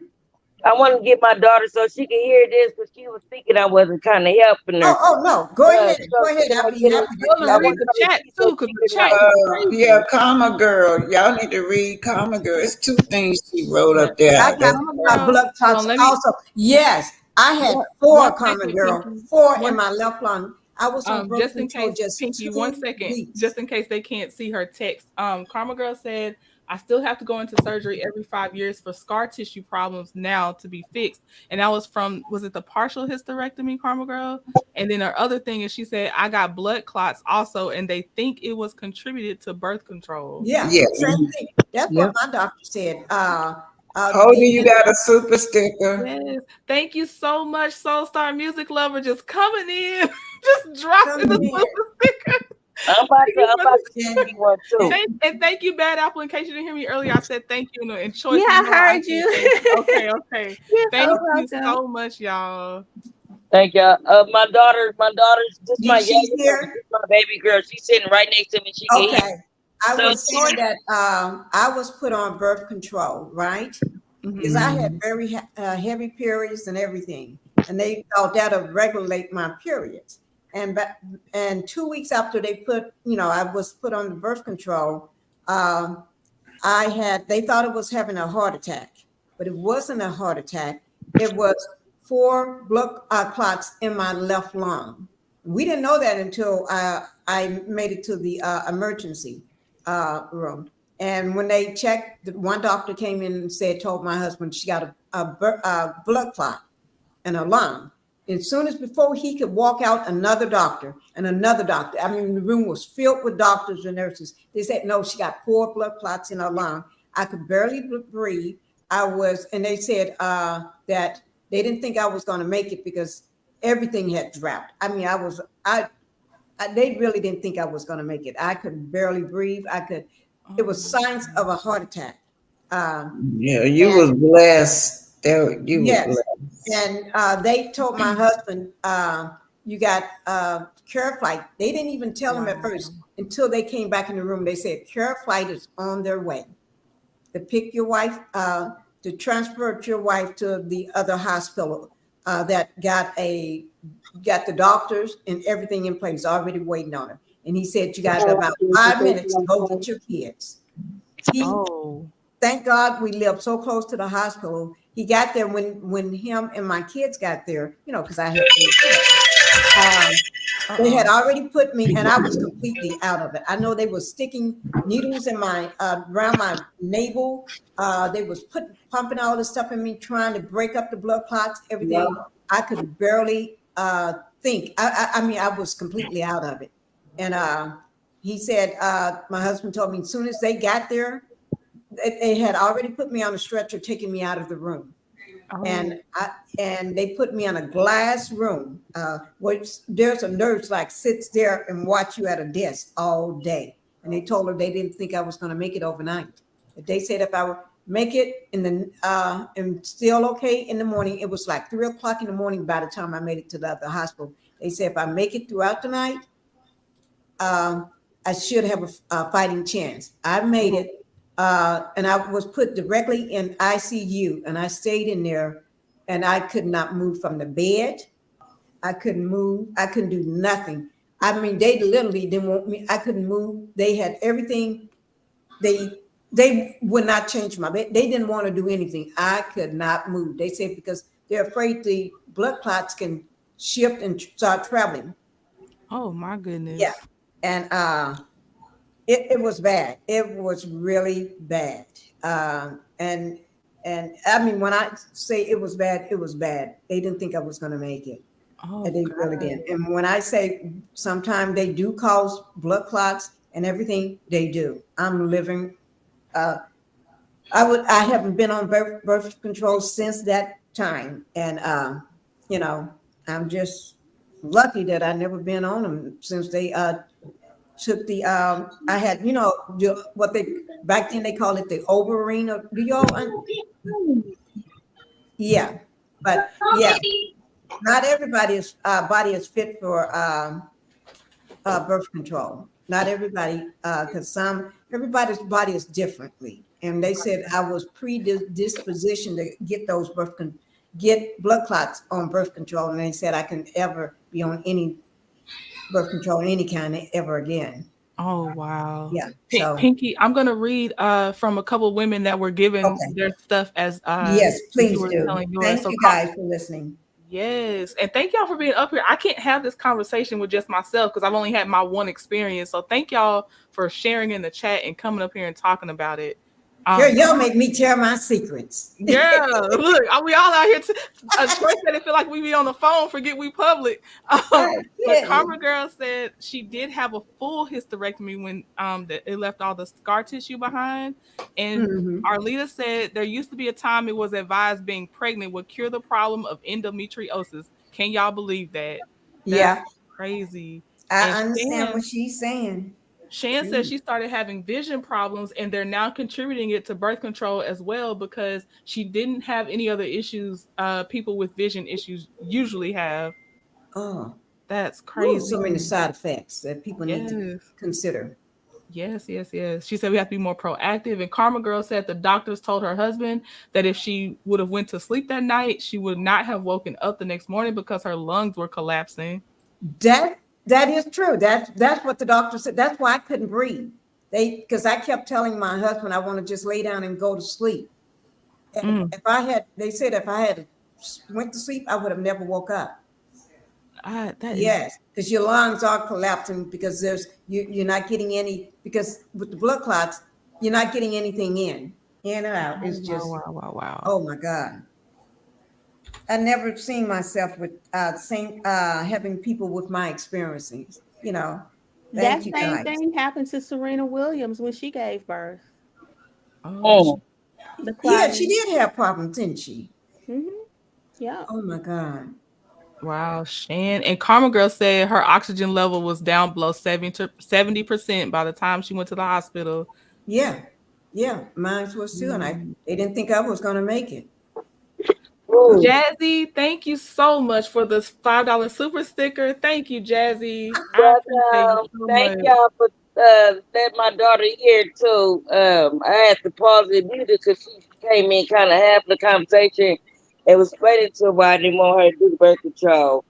I want to get my daughter so she can hear this because she was thinking I wasn't kind of helping her. Oh, no, go ahead, So go ahead. can I I'll be get her? happy to Tell her I to read want hear. the her to chat repeat so too, because she the can chat know. is Yeah, crazy. Karma Girl. Y'all need to read Karma Girl. It's two things she wrote Yeah. up I there. got That's Mama girl. blood Hold clots on, let me also. Yes, I had one 4 common second, girl, Pinky. 4 in One my left lung. I was on birth just in control case, just Pinky, 2 weeks. just in case they can't see her text. Karma Girl said, I still have to go into surgery every 5 years for scar tissue problems now to be fixed. And that was from, was it the partial hysterectomy, Karma Girl? And then her other thing is she said, I got blood clots also, and they think it was contributed to birth control. Yeah, yeah. same thing. That's what Yep. my doctor said. Holder, you got a super sticker. Yes. Thank you so much, Soul Star Music Lover, just coming in, just dropping the coming in, super sticker. Thank you I'm for about to the send and, you one too. thank you, Bad Apple. In case you didn't hear me earlier, I said thank you. And Yeah, Choice and I Law, I heard said you. thank you. Okay, okay. You're Thank so you welcome. so much, y'all. Thank y'all. My daughter's just my she's youngest daughter, here. just my baby girl. She's sitting right next to me. She can hear. Okay, I So was saying Choice, that I was put on birth control, right? Because Hmm. I had Mm-hmm. very heavy periods and everything, and they thought that'll regulate my periods. And 2 weeks after they put, I was put on the birth control. Um, they thought it was having a heart attack, but it wasn't a heart attack. It was 4 blood clots in my left lung. We didn't know that until I made it to the emergency room. And when they checked, one doctor came in and told my husband she got a blood clot in her lung. As soon as before he could walk out, another doctor and another doctor. I mean, the room was filled with doctors and nurses. They said, no, she got 4 blood clots in her lung. I could barely breathe. And they said that they didn't think I was going to make it because everything had dropped. I mean, they really didn't think I was going to make it. I could barely breathe. It Oh was my signs of a gosh. heart attack. Um, Yeah, you and was blessed. There, you was yes, blessed. and they told my husband, "You got care flight." They didn't even tell him at Wow. first until they came back in the room. They said care flight is on their way to pick your wife, to transfer your wife to the other hospital that got the doctors and everything in place, already waiting on her. And he said, "You got about 5 minutes. Go get your kids." He Oh. Thank God we lived so close to the hospital. He got there when him and my kids got there, because I had 3 kids. Um, they had Uh-oh. already put me, and I was completely out of it. I know they were sticking needles in my around my navel. They was pumping all this stuff in me, trying to break up the blood clots, everything. I could barely think. I mean, I was completely out of it. And he said, my husband told me as soon as they got there, they had already put me on a stretcher, taking me out of the room. Oh, And they put me in a glass room, which there's a nurse like sits there and watch you at a desk all day. And they told her they didn't think I was going to make it overnight. But they said if I would make it in the and still okay in the morning, it was like 3 o'clock in the morning by the time I made it to the hospital. They said if I make it throughout the night, I should have a fighting chance. I made it, and I was put directly in ICU, and I stayed in there, and I could not move from the bed. I couldn't move. I couldn't do nothing. I mean, they literally didn't want me. I couldn't move. They had everything. They would not change my bed. They didn't want to do anything. I could not move. They said because they're afraid the blood clots can shift and start traveling. oh my goodness. Yeah, and it was bad. It was really bad. And I mean, when I say it was bad, it was bad. They didn't think I was going to make it. Oh And they really God. did. And when I say sometimes they do cause blood clots and everything, they do. I'm living. I haven't been on birth control since that time, and you know, I'm just lucky that I never been on them since they took the I had what they back then they call it the ovarine. Do y'all yeah, but yeah, not everybody's body is fit for birth control. Not everybody, because everybody's body is differently. And they said I was predispositioned to get get blood clots on birth control, and they said I can ever be on any birth control, any kind ever again. Oh wow. Yeah. So Pinky, I'm gonna read from a couple of women that were given okay, their stuff as yes, you please were do. telling yours. Thank So you guys for listening. yes, and thank y'all for being up here. I can't have this conversation with just myself because I've only had my one experience. So thank y'all for sharing in the chat and coming up here and talking about it. Girl, y'all make me tell my secrets. Girl, look, we all out here. Troy said it feel like we be on the phone, forget we public. But Karma Girl said she did have a full hysterectomy when it left all the scar tissue behind. And Arlita said there used to be a time it was advised being pregnant would cure the problem of endometriosis. Can y'all believe that? That's Yeah, crazy. I And understand what she's saying. Shan says she started having vision problems and they're now contributing it to birth control as well because she didn't have any other issues people with vision issues usually have. Oh, That's ooh, crazy. so many side effects that people need to Yes. consider. Yes. She said we have to be more proactive. And Karma Girl said the doctors told her husband that if she would have went to sleep that night, she would not have woken up the next morning because her lungs were collapsing. That is true. That's what the doctor said. That's why I couldn't breathe. Because I kept telling my husband I want to just lay down and go to sleep. And they said if I had went to sleep, I would have never woke up. Yes, because your lungs are collapsing because you're not getting any, because with the blood clots, you're not getting anything in and out. It's just Wow. Oh my God. I never seen myself with having people with my experiences. That Thank you same guys. thing happened to Serena Williams when she gave birth. Oh, The Yeah, she clotting. did have problems, didn't she? Yeah. Oh my God. Wow, Shan. And Karma Girl said her oxygen level was down below 70% by the time she went to the hospital. Yeah, mine was too, and they didn't think I was gonna make it. Jazzy, thank you so much for this $5 super sticker. Thank you, Jazzy. I appreciate you so thank much. y'all for letting my daughter hear too. I had to pause the music because she came in kind of half the conversation. It was explaining to her why I didn't want her to do the birth control.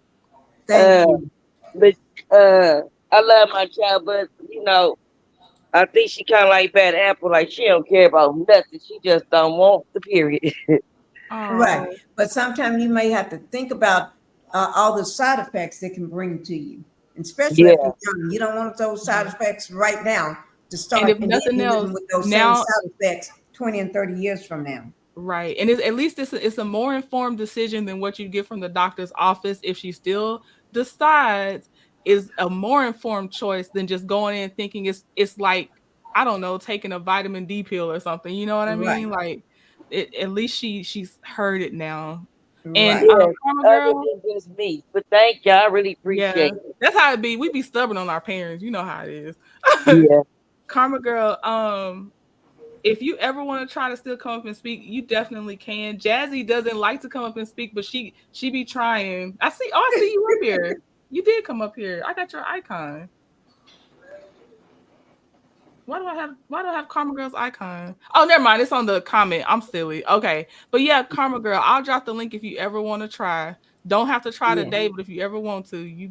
Thank you. But I love my child, but I think she kind of like bad apple. Like she don't care about nothing. She just don't want the period. Right, but sometimes you may have to think about all the side effects they can bring to you, especially if Yeah. you're young. You don't want those side effects right now to And start, if and then nothing you're living else, with those same now side effects 20 and 30 years from now. right. And at least it's a more informed decision than what you get from the doctor's office if she still decides is a more informed choice than just going in thinking it's like, I don't know, taking a vitamin D pill or something. You know what I Right. mean? Like at least she's heard it now. And Right. Yes, Karma other girl, than just me. But thank you. I really yeah, appreciate it. that's how it be. We be stubborn on our parents. You know how it is. Yeah. Karma girl, if you ever want to try to still come up and speak, you definitely can. Jazzy doesn't like to come up and speak, but she be trying. I see you up here. You did come up here. I got your icon. Why do I have Karma Girl's icon? Oh, never mind. It's on the comment. I'm silly. Okay. But yeah, Karma Girl, I'll drop the link if you ever want to try. Don't have to try Yeah. today, but if you ever want to,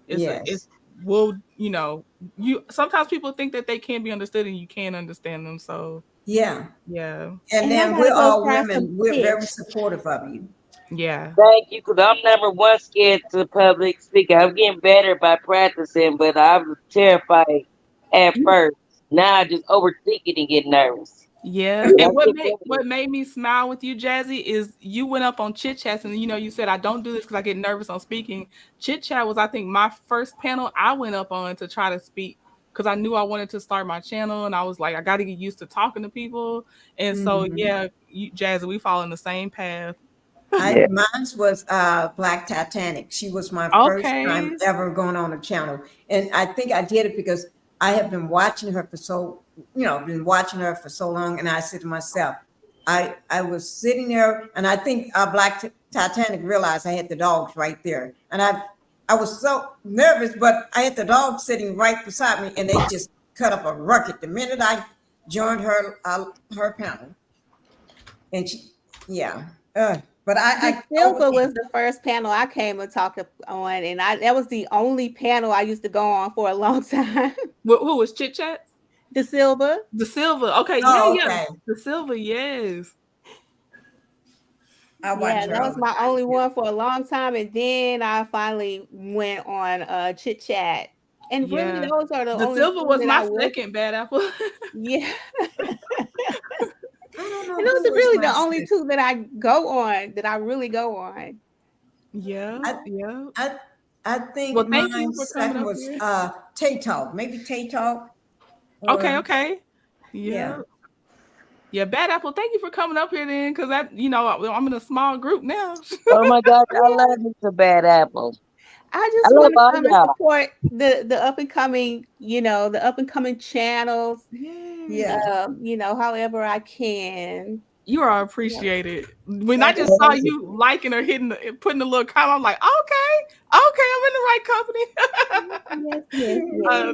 it's Yes. will, you sometimes people think that they can't be understood and you can't understand them. So Yeah. yeah. And And I then gotta we're go all try some women. We're very fish. supportive of you. Yeah. Thank you, because I'm number one scared to public speaking. I'm getting better by practicing, but I was terrified at first. Now I just overthink it and get nervous. Yeah, But I and what get made better. what made me smile with you, Jazzy, is you went up on Chit Chats and you said I don't do this because I get nervous on speaking. Chit Chat was, I think, my first panel I went up on to try to speak because I knew I wanted to start my channel and I was like, I got to get used to talking to people. And so Mhm. yeah, Jazzy, we fall in the same path. Yeah. Mine's was Black Titanic. She was my first time Okay. ever going on a channel, and I think I did it because I have been watching her for so long, and I said to myself, I was sitting there, and I think Titanic realized I had the dogs right there, and I was so nervous, but I had the dogs sitting right beside me, and they just cut up a ruckus the minute I joined her panel, and yeah. But The I silver overcame. was the first panel I came and talked on, and that was the only panel I used to go on for a long time. Who was Chit Chat? The silver. The Silver. Okay, yeah, Oh, yeah. okay. The Silver, yes. I watch Yeah, her that all was the my time. only one for a long time, and then I finally went on Chit Chat. And really, Yeah. those are the The only Silver two was that my I will. second bad apple. Yeah, and I don't know those who are was really my the only sister. two that I go on, that I really go on. Yeah, I, yeah. I I Well, think thank you mine for coming second up was here. Tay Talk. Maybe Tay Talk Okay, or okay. yeah. Yeah. Yeah, Bad Apple, thank you for coming up here then, because I'm in a small group now. Oh my gosh, I love me some bad apples. I I just love want to all come and y'all. support the up and coming, the up and coming channels, Yes. Yeah. however I can. You are Yeah. appreciated. When I Thank just you. saw Thank you. you liking or putting a little comment, I'm like, okay, I'm in the right company. Yes, yes, yes. uh,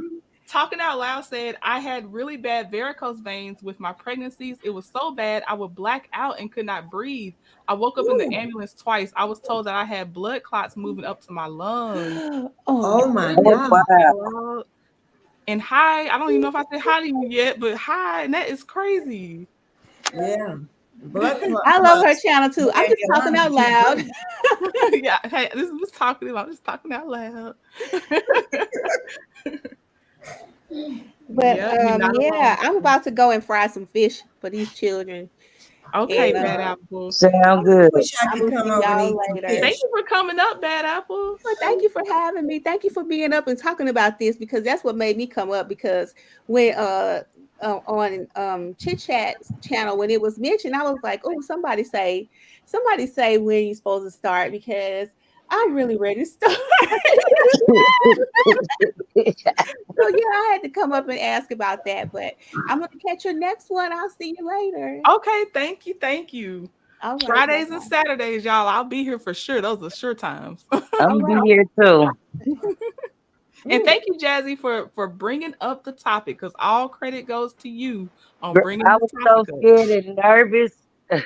Talking Out Loud said, I had really bad varicose veins with my pregnancies. It was so bad, I would black out and could not breathe. I woke up in the Ooh. ambulance twice. I was told that I had blood clots moving up to my lungs. Oh, Oh my Oh God. wow. And hi, I don't even know if I said hi to you yet, but hi, and that is crazy. Yeah. I love her Clots. channel too. I'm And just your talking lungs out you can't loud. breathe. Yeah, hey, this is talking about just talking out loud. But Yeah, you're not yeah, alone. I'm about to go and fry some fish for these children. Okay, And Bad Apple. Sound I good. wish I I'm could gonna come see over and y'all eat some later. Thank fish. you for coming up, Bad Apple. Well, thank you for having me. Thank you for being up and talking about this, because that's what made me come up. Because when on Chit Chat's channel, when it was mentioned, I was like, oh, somebody say when you're supposed to start, because I'm really ready to start. So yeah, I had to come up and ask about that. But I'm gonna catch your next one. I'll see you later. Okay, thank you, thank you. All right, Fridays and bye-bye. Saturdays, y'all. I'll be here for sure. Those are sure times. All I'm gonna right. be here too. And Ooh. thank you, Jazzy, for bringing up the topic, because all credit goes to you on Girl, bringing I this was so topic up. scared and nervous. And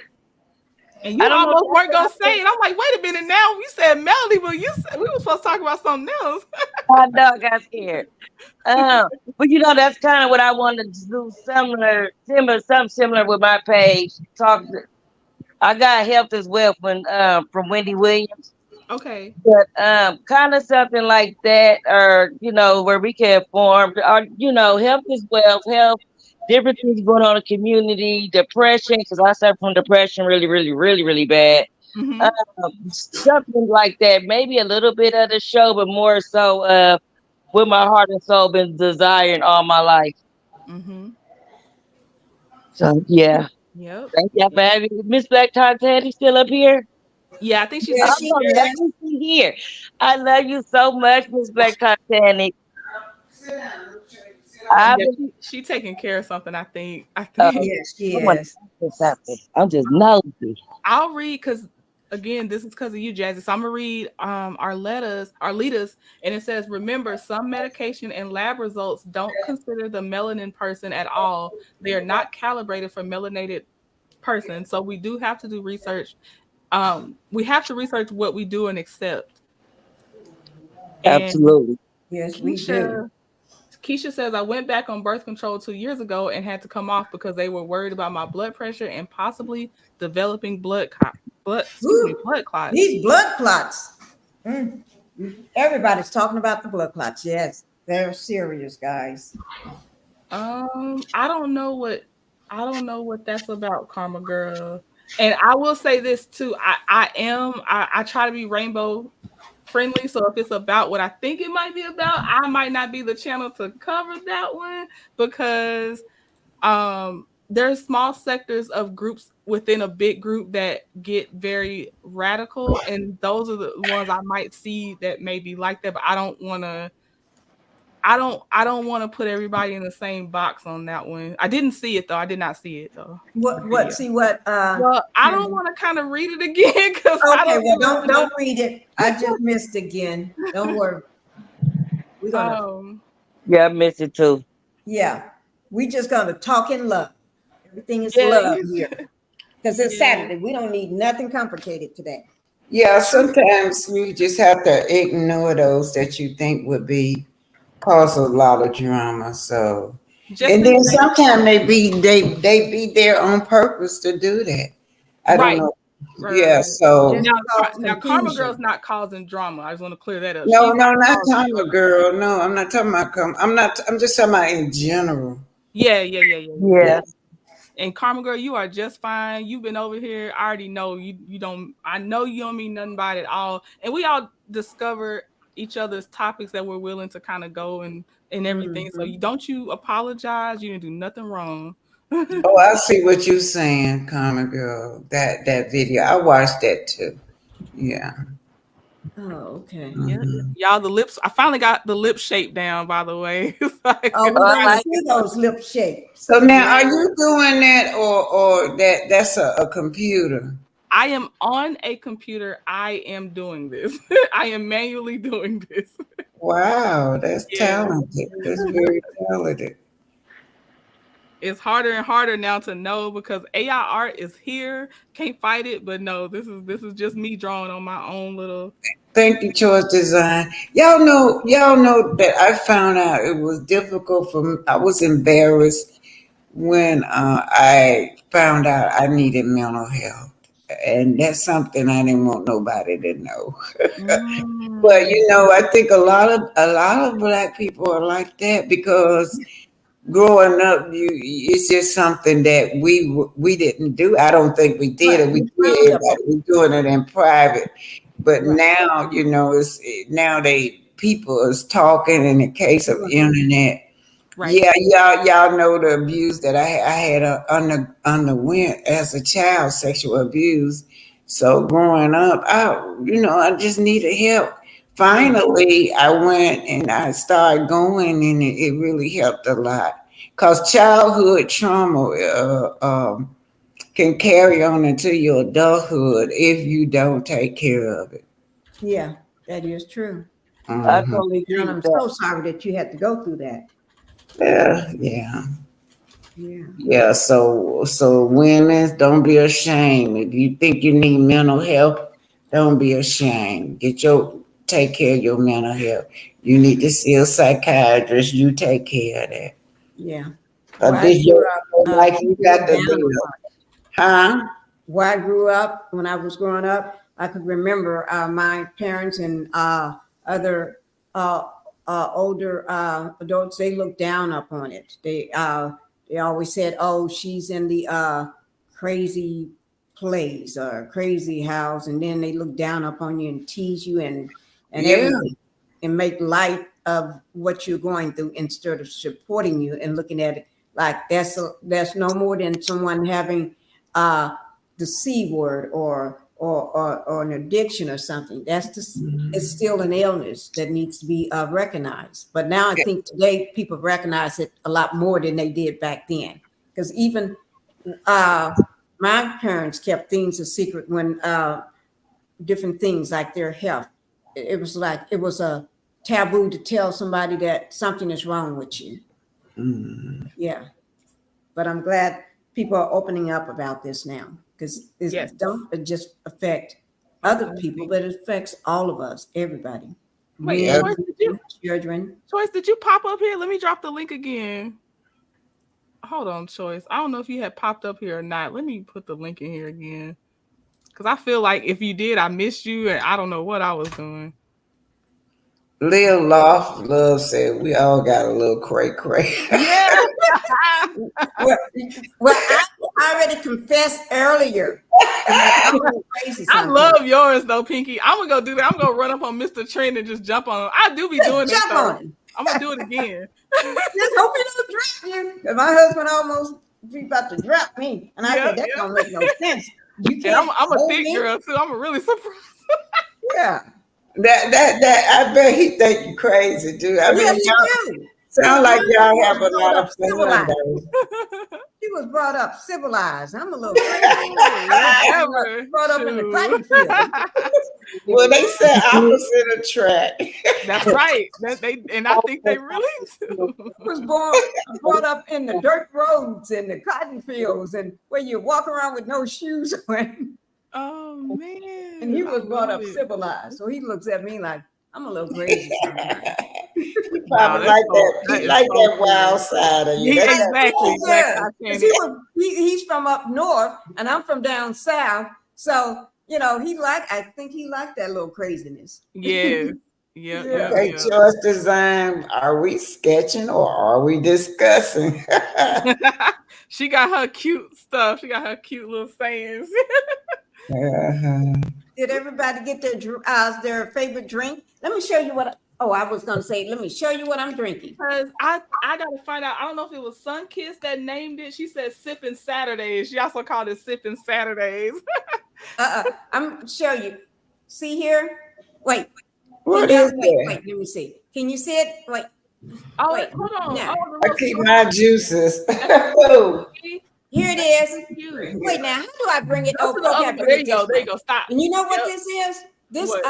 I you don't know if almost that's weren't what gonna I say it. I'm like, wait a minute now. We said Melody, but you said we were supposed to talk about something else. I know I got scared. But that's kind of what I wanted to do, something similar with my page. I got help as well from Wendy Williams. Okay. But kind of something like that, or where we can form, or health is wealth, health, different things going on in the community, depression, because I suffer from depression really, really, really, really bad. Mm-hmm. Something like that. Maybe a little bit of the show, but more so what my heart and soul been desiring all my life. Mm-hmm. So yeah. Yep. Thank you for Yep. having me. Miss Black Titanic still up here? Yeah, I think she's Yes, still she Oh, here. let is. me see here. I love you so much, Miss Black Titanic. I've Yeah, been she taking care of something, I think. I uh, think. Yes, she I want is. to say something. I'm just nosy. I'll read because again, this is because of you, Jazzy. So I'm gonna read our leaders, and it says, remember, some medication and lab results don't consider the melanin person at all. They are not calibrated for melanated person. So we do have to do research. We have to research what we do and accept. And Absolutely. Yes, we do. Keisha says, I went back on birth control 2 years ago and had to come off because they were worried about my blood pressure and possibly developing Woo, blood clots. these blood clots. Mm. Everybody's talking about the blood clots. Yes, they're serious, guys. I don't know what that's about, Karma Girl. And I will say this too. I try to be rainbow friendly. So if it's about what I think it might be about, I might not be the channel to cover that one because there's small sectors of groups within a big group that get very radical, and those are the ones I might see that may be like that, but I don't want to put everybody in the same box on that one. I didn't see it though. I did not see it though. The What video. see what Well, I don't Candy? want to kind of read it again because I Okay, don't well even want don't read it. I just missed again. Don't worry. We're to. gonna Yeah, I miss it too. yeah, we just gonna talk in love. Everything is Yeah, love here. Because it's yeah. Saturday. We don't need nothing complicated today. Yeah, sometimes you just have to ignore those that you think would be cause a lot of drama. So, Just and in then case. sometimes they be there on purpose to do that. I don't Right. know. Right, right, Yeah. right. So Just Now, to cause now, Karma Girl's confusion. not causing drama. I just want to clear that up. no, She's no, not not causing talking drama. about girl. No, I'm not talking about come. I'm not. I'm just talking about in general. Yeah, yeah, yeah, yeah, yeah, yeah. Yeah. And Karma Girl, you are just fine. You've been over here. I already know you don't. I know you don't mean nothing by it at all. And we all discover each other's topics that we're willing to kind of go and everything. So Mhm. you apologize. You didn't do nothing wrong. Oh, I see what you're saying, comic girl. That video, I watched that too. Yeah. Oh, okay. Yeah, Mhm. y'all. The lips. I finally got the lip shape down. By the way, it's like Oh, it's we Oh, want I to trying like to. see it. those lip shapes. So now, are Yeah. you doing that, or that's a computer? I am on a computer. I am doing this. I am manually doing this. Wow, that's Yeah. talented. That's very talented. It's harder and harder now to know because AI art is here. Can't fight it, but no, this is just me drawing on my own little. Thank you, Choice Design. Y'all know that I found out it was difficult for me. I was embarrassed when I found out I needed mental health, and that's something I didn't want nobody to know. But Mm, I think a lot of black people are like that because growing up, it's just something that we didn't do. I don't think we did Right. it. We We did frowned upon. everybody was doing it in private. But Right. now, it's now people is talking in the case of Right. internet. right. Yeah, y'all know the abuse that I had underwent as a child, sexual abuse. So growing up, I just needed help. Yeah. Finally, I went and I started going, and it really helped a lot. Cause childhood trauma can carry on into your adulthood if you don't take care of it. Yeah. That is true. I Hmm. totally agree And with I'm that. so sorry that you had to go through that. Yeah, yeah. Yeah. Yeah, so women, don't be ashamed. If you think you need mental health, don't be ashamed. Take care of your mental health. You need to see a psychiatrist. You take care of that. Yeah. Well, 'Cause I this grew your up life. being You got looked to down live, upon. huh? Where I grew up, when I was growing up, I could remember my parents and other uh, older adults. They looked down upon it. They always said, "Oh, she's in the crazy place or a crazy house, and then they look down upon you and tease you and Yeah. everything, and make light of what you're going through instead of supporting you and looking at it like that's no more than someone having the C word or an addiction or something. It's still an illness that needs to be recognized. But now I think today people recognize it a lot more than they did back then, because even my parents kept things a secret when different things like their health. It was like it was a taboo to tell somebody that something is wrong with you. Yeah, but I'm glad people are opening up about this now, because it Yes. don't just affect other people, but it affects all of us, everybody. Wait, Men, children. Choice, did you pop up here? Let me drop the link again. Hold on, Choice. I don't know if you had popped up here or not. Let me put the link in here again. Because I feel like if you did, I missed you and I don't know what I was doing. Lil Love said we all got a little cray cray. Yeah. Well, I already confessed earlier. I'm a little crazy I sometimes. love yours though, Pinky. I'm gonna go do that. I'm gonna run up on Mr. Trend and just jump on him. I do be doing that. Jump on him. I'm gonna do it again. Just hope he don't drop you. 'Cause my husband almost be about to drop me, and I said that don't make no sense. You And can't. I'm a hold thick me. girl too. I'm really surprised. Yeah. That I bet he think you crazy, dude. I mean, Yeah, you y'all do. sound like y'all He have a was lot of civilized. fun. He was brought up civilized. I'm a little crazy. Whatever. Brought up in the Shoot. cotton field. Well, they said opposite attract. That's right. And I think they really do. Was brought up in the dirt roads and the cotton fields, and where you walk around with no shoes on. Oh man. And he was I brought love up it. civilized, so he looks at me like I'm a little crazy sometimes. He Wow, probably that's like so- that. that He is like so that cool. wild side of you. Yeah, That's exactly. Yeah, Exactly. 'cause he's from up north, and I'm from down south. So I think he liked that little craziness. Yes. Yep, Yeah. okay, yep, choice design. Are we sketching or are we discussing? yep. She got her cute stuff. She got her cute little sayings. Uh-huh. Did everybody get their favorite drink? Let me show you what. I was gonna say, let me show you what I'm drinking. Because I gotta find out. I don't know if it was Sunkiss that named it. She said Sipping Saturdays. She also called it Sipping Saturdays. I'm show you. See here? Wait. What Can y'all- is that? Wait, let me see. Can you see it? Wait. Oh, Wait, hold on. now. Oh, I keep my juices. Oh, Here it is. cute. Wait, now how do I bring it? Go to the Okay, I other- bring there it you go. this There you way. go. Stop. And you know what Yep. this is? This What?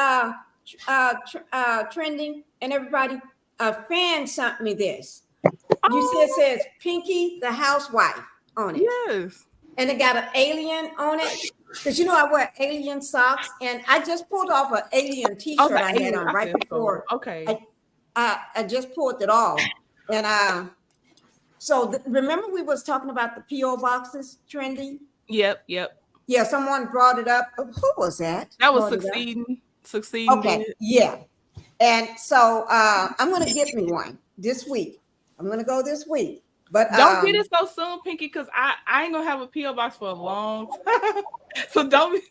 trending, and everybody, a fan sent me this. Oh, You see it says Pinky the housewife on it. yes. And it got an alien on it. Because I wear alien socks, and I just pulled off an alien t-shirt the I had alien. on I right said so. before. Okay. I just pulled it off. And so remember we was talking about the P.O. boxes trending? Yep. Yeah, someone brought it up. Who was that? That was Brought it up? succeeding. Okay, did it. yeah. And so I'm gonna get me one this week. I'm gonna go this week. But Don't get it so soon, Pinky, because I ain't gonna have a PO box for a long time. So don't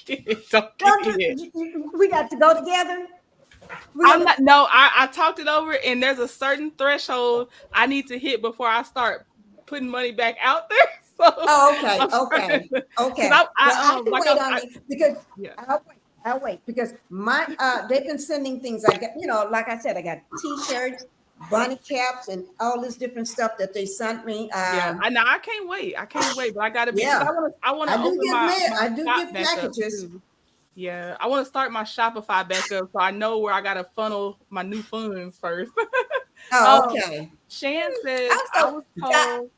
get it. Don't get it. We got to go together. I talked it over, and there's a certain threshold I need to hit before I start putting money back out there. So Okay. I can wait on it because I'll wait because they've been sending things. I got, like I said, I got T-shirts, bunny caps, and all this different stuff that they sent me. I can't wait. But I gotta be. Yeah. I want to open I do shop get back up, packages. too. Yeah, I want to start my Shopify back up so I know where I gotta funnel my new funds first. Okay. Shan says I was told.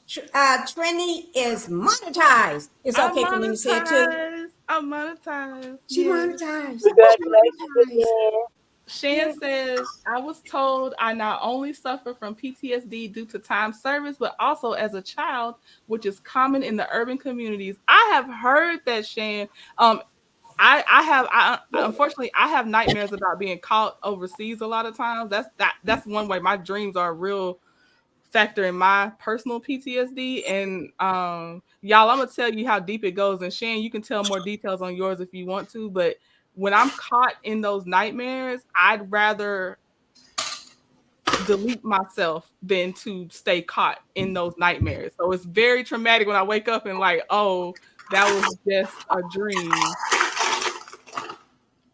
Trendy is monetized. It's okay for me to say it too. I'm monetized. She Yeah. monetized. Shan says, I was told I not only suffer from PTSD due to time service, but also as a child, which is common in the urban communities. I have heard that, Shan. Unfortunately I have nightmares about being caught overseas a lot of times. That's one way my dreams are real factor in my personal PTSD. And y'all, I'm gonna tell you how deep it goes. And Shan, you can tell more details on yours if you want to. But when I'm caught in those nightmares, I'd rather delete myself than to stay caught in those nightmares. So it's very traumatic when I wake up and like, oh, that was just a dream.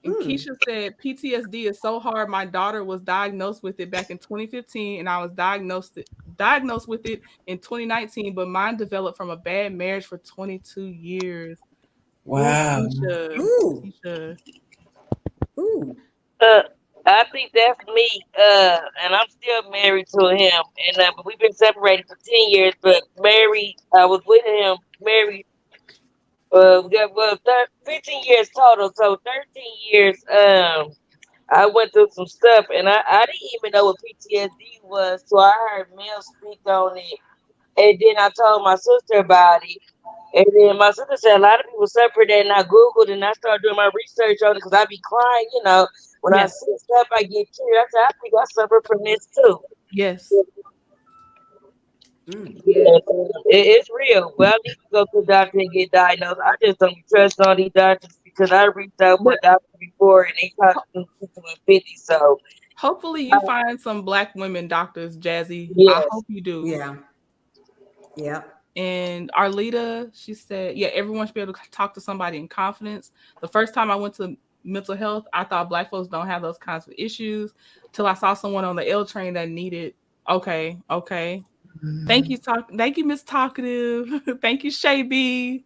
And Keisha said PTSD is so hard. My daughter was diagnosed with it back in 2015, and I was diagnosed with it in 2019. But mine developed from a bad marriage for 22 years. Ooh, Wow. Keisha, Ooh, Keisha. ooh. Uh, I think that's me. And I'm still married to him, and but we've been separated for 10 years, but married. I was with him, married. We got 15 years total, so 13 years. I went through some stuff, and I didn't even know what PTSD was, so I heard Mel speak on it, and then I told my sister about it. And then my sister said a lot of people suffer that, and I Googled and I started doing my research on it because I be crying, when I Yes, see stuff, I get tears. I said, I think I suffer from this too. yes, yes. And, it's real. Well, I need to go to the doctor and get diagnosed. I just don't trust all these doctors because I reached out to a But doctor before and they talked to me to 50. So, hopefully uh, you find some Black women doctors, Jazzy. I yes. hope you do. Yeah, yeah. And Arlita, she said, yeah, everyone should be able to talk to somebody in confidence. The first time I went to mental health, I thought Black folks don't have those kinds of issues till I saw someone on the L train that needed. Okay, okay. Thank you, Miss Talkative. Thank you, Shay B.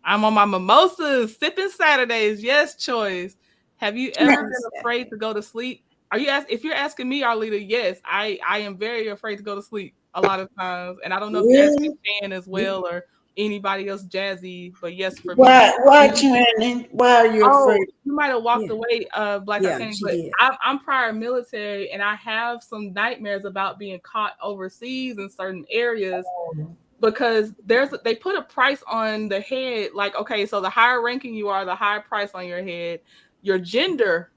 I'm on my mimosas, sipping Saturdays. Yes, choice. Have you ever been afraid to go to sleep? If you're asking me, Arlita, yes, I am very afraid to go to sleep a lot of times. And I don't know if you're asking Really? Shan as well or anybody else, Jazzy, but yes, for me. Why training? Why are you Oh, afraid? you might have walked Yeah, away, Black yeah, Titanic, she but did. I'm prior military and I have some nightmares about being caught overseas in certain areas because they put a price on the head. Like, okay, so the higher ranking you are, the higher price on your head. Your gender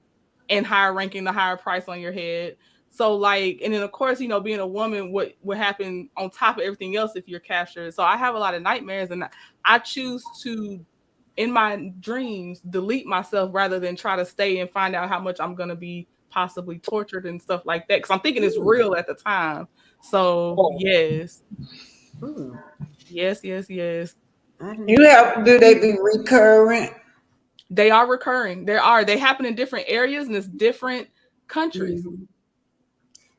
and higher ranking, the higher price on your head. So like, and then of course, being a woman, what would happen on top of everything else if you're captured. So I have a lot of nightmares, and I choose to, in my dreams, delete myself rather than try to stay and find out how much I'm gonna be possibly tortured and stuff like that. Because I'm thinking it's Ooh, real at the time. So yes, ooh. yes, yes, yes. I You didn't. have do they be recurrent? They are recurring. They happen in different areas and it's different countries. Mhm.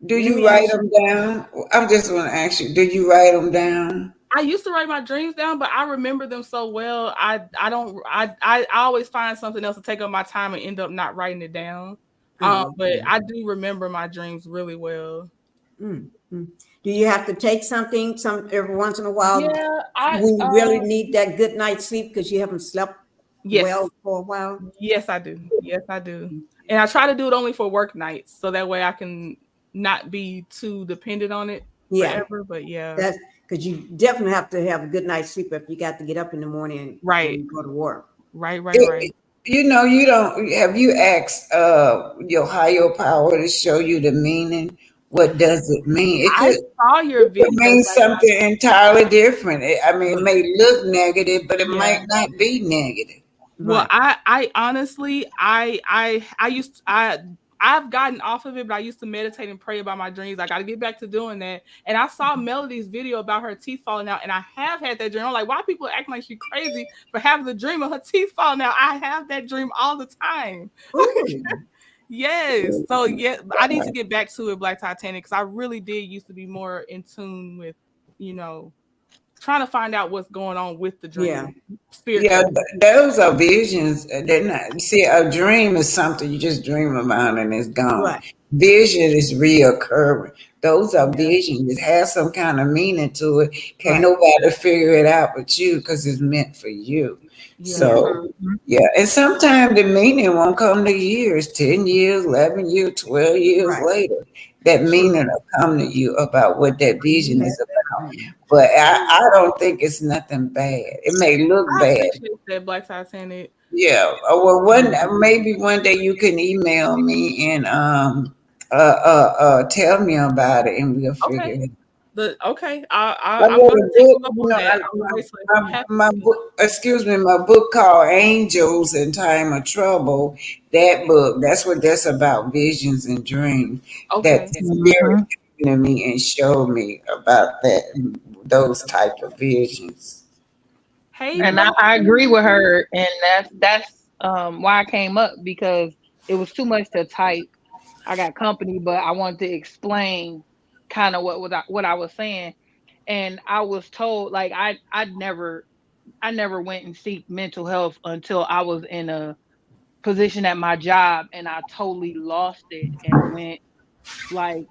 Do Let you me write ask them you. down? I'm just want to ask you. Do you write them down? I used to write my dreams down, but I remember them so well. I don't I always find something else to take up my time and end up not writing it down. Oh, But okay. I do remember my dreams really well. Mm, mm. Do you have to take something some every once in a while Yeah, I when you really need that good night's sleep because you haven't slept well yes. for a while? Yes, I do. Yes, I do. And I try to do it only for work nights so that way I can not be too dependent on it Yeah, forever. But yeah. that's because you definitely have to have a good night's sleep if you got to get up in the morning Right. and go to work. Right, right, right. It, you don't have you asked your higher power to show you the meaning? What does it mean? It I could saw your video. mean something entirely different. I mean, it Right, may look negative, but it Yeah. might not be negative. Well, right. I honestly, I used I've gotten off of it, but I used to meditate and pray about my dreams. I got to get back to doing that. And I saw Melody's video about her teeth falling out, and I have had that dream. I'm like, why people acting like she's crazy for having the dream of her teeth falling out? I have that dream all the time. Ooh, Yes. So yeah, I need to get back to it, Black Titanic, because I really did used to be more in tune with, you know, trying to find out what's going on with the yeah, dream Yeah, spiritually. those are visions. They're not. See, a dream is something you just dream about and it's gone. right. Vision is reoccurring. Those are Yeah, visions. It has some kind of meaning to it. Can't right. nobody figure it out but you because it's meant for you. Yeah. Yeah, So, yeah. And sometimes the meaning won't come to years, 10 years, 11 years, 12 years right. later. That True. meaning will come to you about what that You vision had is that about. dream. But I don't think it's nothing bad. It may look I bad. appreciate that, Black Titanic. Yeah. Well, maybe one day you can email me and tell me about it and we'll figure Okay. it. Okay, I I'm wrote gonna a take book, you up you on know, that. I'm basically happy. my book, excuse me, my book called Angels in Time of Trouble. That book, that's what that's about, visions and dreams. That Okay. spirit Mhm. came to me and showed me about that, those type of visions. Hey, And brother. I agree with her, and that's why I came up because it was too much to type. I got company, but I wanted to explain kind of what I was saying, and I was told like I never went and seek mental health until I was in a position at my job, and I totally lost it and went like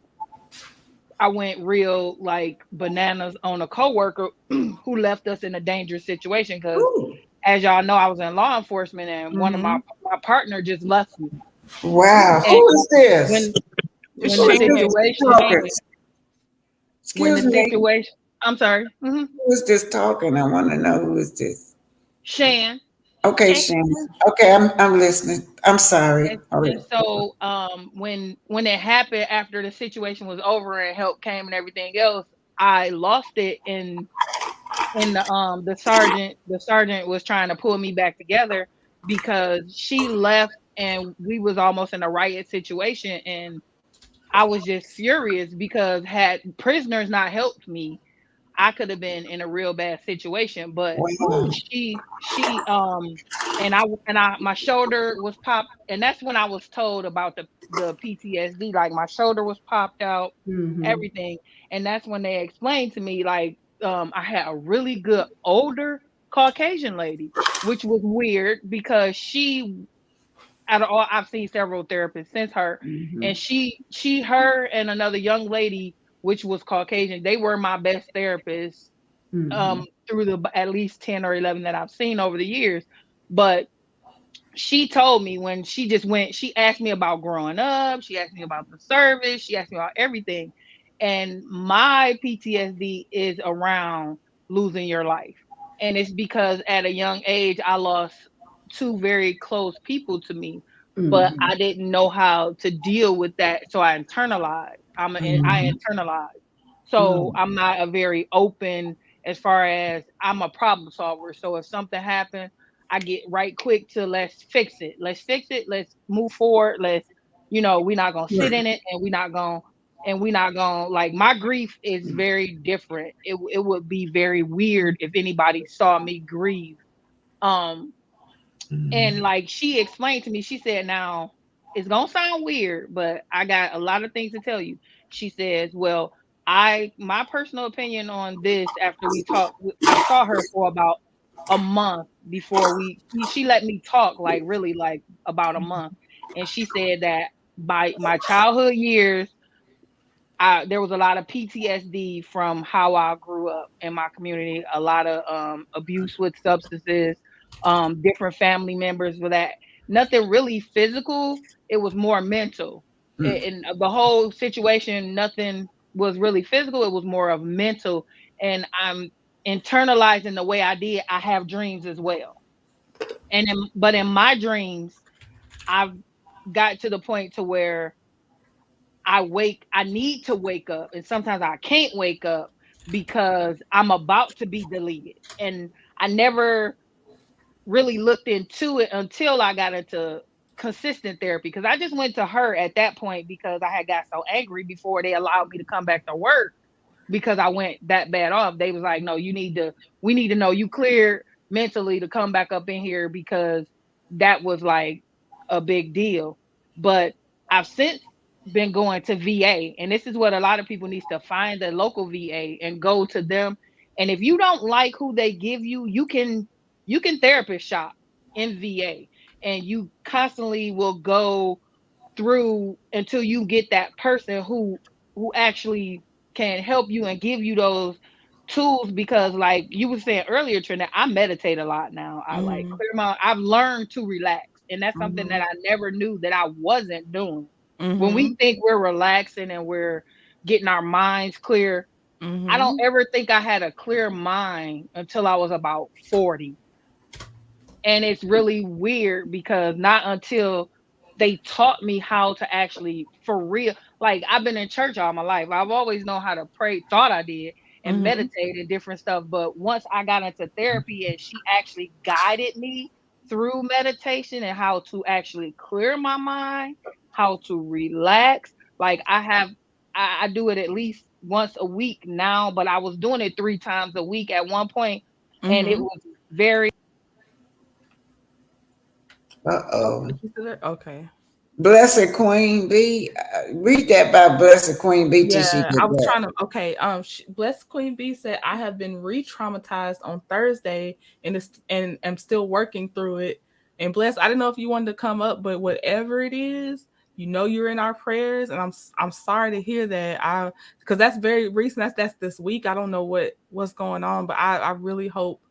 I went real like bananas on a coworker who left us in a dangerous situation because Ooh. as y'all know, I was in law enforcement and one of Mm-hmm. my partner just left me. Wow, And who is this? when It's when Who the is Shan. this situation talking? when the Excuse me, situation I'm sorry. who is this talking? I want to know who is this. Shan. Okay, Shannon. Okay, I'm listening. I'm sorry. All right. And so when it happened after the situation was over and help came and everything else, I lost it and the sergeant was trying to pull me back together because she left and we was almost in a riot situation and I was just furious because had prisoners not helped me, I could have been in a real bad situation. But Wow. she and I my shoulder was popped, and that's when I was told about the PTSD. Like my shoulder was popped out, Mm-hmm. everything, and that's when they explained to me like I had a really good older Caucasian lady, which was weird because she out of all I've seen several therapists since her, Mm-hmm. and her and another young lady, which was Caucasian, they were my best therapists Mm-hmm. through the at least 10 or 11 that I've seen over the years. But she told me when she just went, she asked me about growing up, she asked me about the service, she asked me about everything. And my PTSD is around losing your life. And it's because at a young age, I lost two very close people to me, but Mm-hmm. I didn't know how to deal with that. So I internalized. I Mm-hmm. internalized. So I'm not a very open as far as I'm a problem solver. So if something happens, I get right quick to let's fix it. Let's fix it. Let's move forward. We're not gonna sit Right. in it and we're not gonna like my grief is very different. It would be very weird if anybody saw me grieve. Um and like she explained to me, she said, now it's gonna sound weird, but I got a lot of things to tell you. She says, well, my personal opinion on this after we talked, I saw her for about a month before she let me talk like really like about a month. And she said that by my childhood years, there was a lot of PTSD from how I grew up in my community, a lot of abuse with substances, different family members with that. Nothing really physical, it was more mental. In the whole situation, nothing was really physical, it was more of mental. And I'm internalizing the way I did. I have dreams as well. But in my dreams, I've got to the point to where I need to wake up, and sometimes I can't wake up because I'm about to be deleted. And I never really looked into it until I got into consistent therapy because I just went to her at that point because I had got so angry before they allowed me to come back to work because I went that bad off. They was like, no, we need to know you cleared mentally to come back up in here because that was like a big deal. But I've since been going to VA, and this is what a lot of people needs to find the local VA and go to them. And if you don't like who they give you, you can therapist shop in VA, and you constantly will go through until you get that person who actually can help you and give you those tools because like you were saying earlier, Trina, I meditate a lot now. I like Mm-hmm. I've learned to relax. And that's something Mm-hmm. that I never knew that I wasn't doing. When we Mm-hmm. think we're relaxing and we're getting our minds clear, I don't Mm-hmm. ever think I had a clear mind until I was about 40. And it's really weird because not until they taught me how to actually for real. Like I've been in church all my life. I've always known how to pray, thought I did, and Mhm. meditate and different stuff. But once I got into therapy and she actually guided me through meditation and how to actually clear my mind, how to relax. Like I do it at least once a week now, but I was doing it 3 times a week at one point, and it Mhm. was very Oh, Uh-oh. is she still there? Okay. Blessed Queen B. Read that by Blessed Queen B till she Yeah, I get was back. trying to. Okay, Blessed Queen B said I have been re-traumatized on Thursday, and am still working through it. And Bless, I didn't know if you wanted to come up, but whatever it is, you're in our prayers, and I'm sorry to hear that. Because that's very recent. That's this week. I don't know what's going on, but I really hope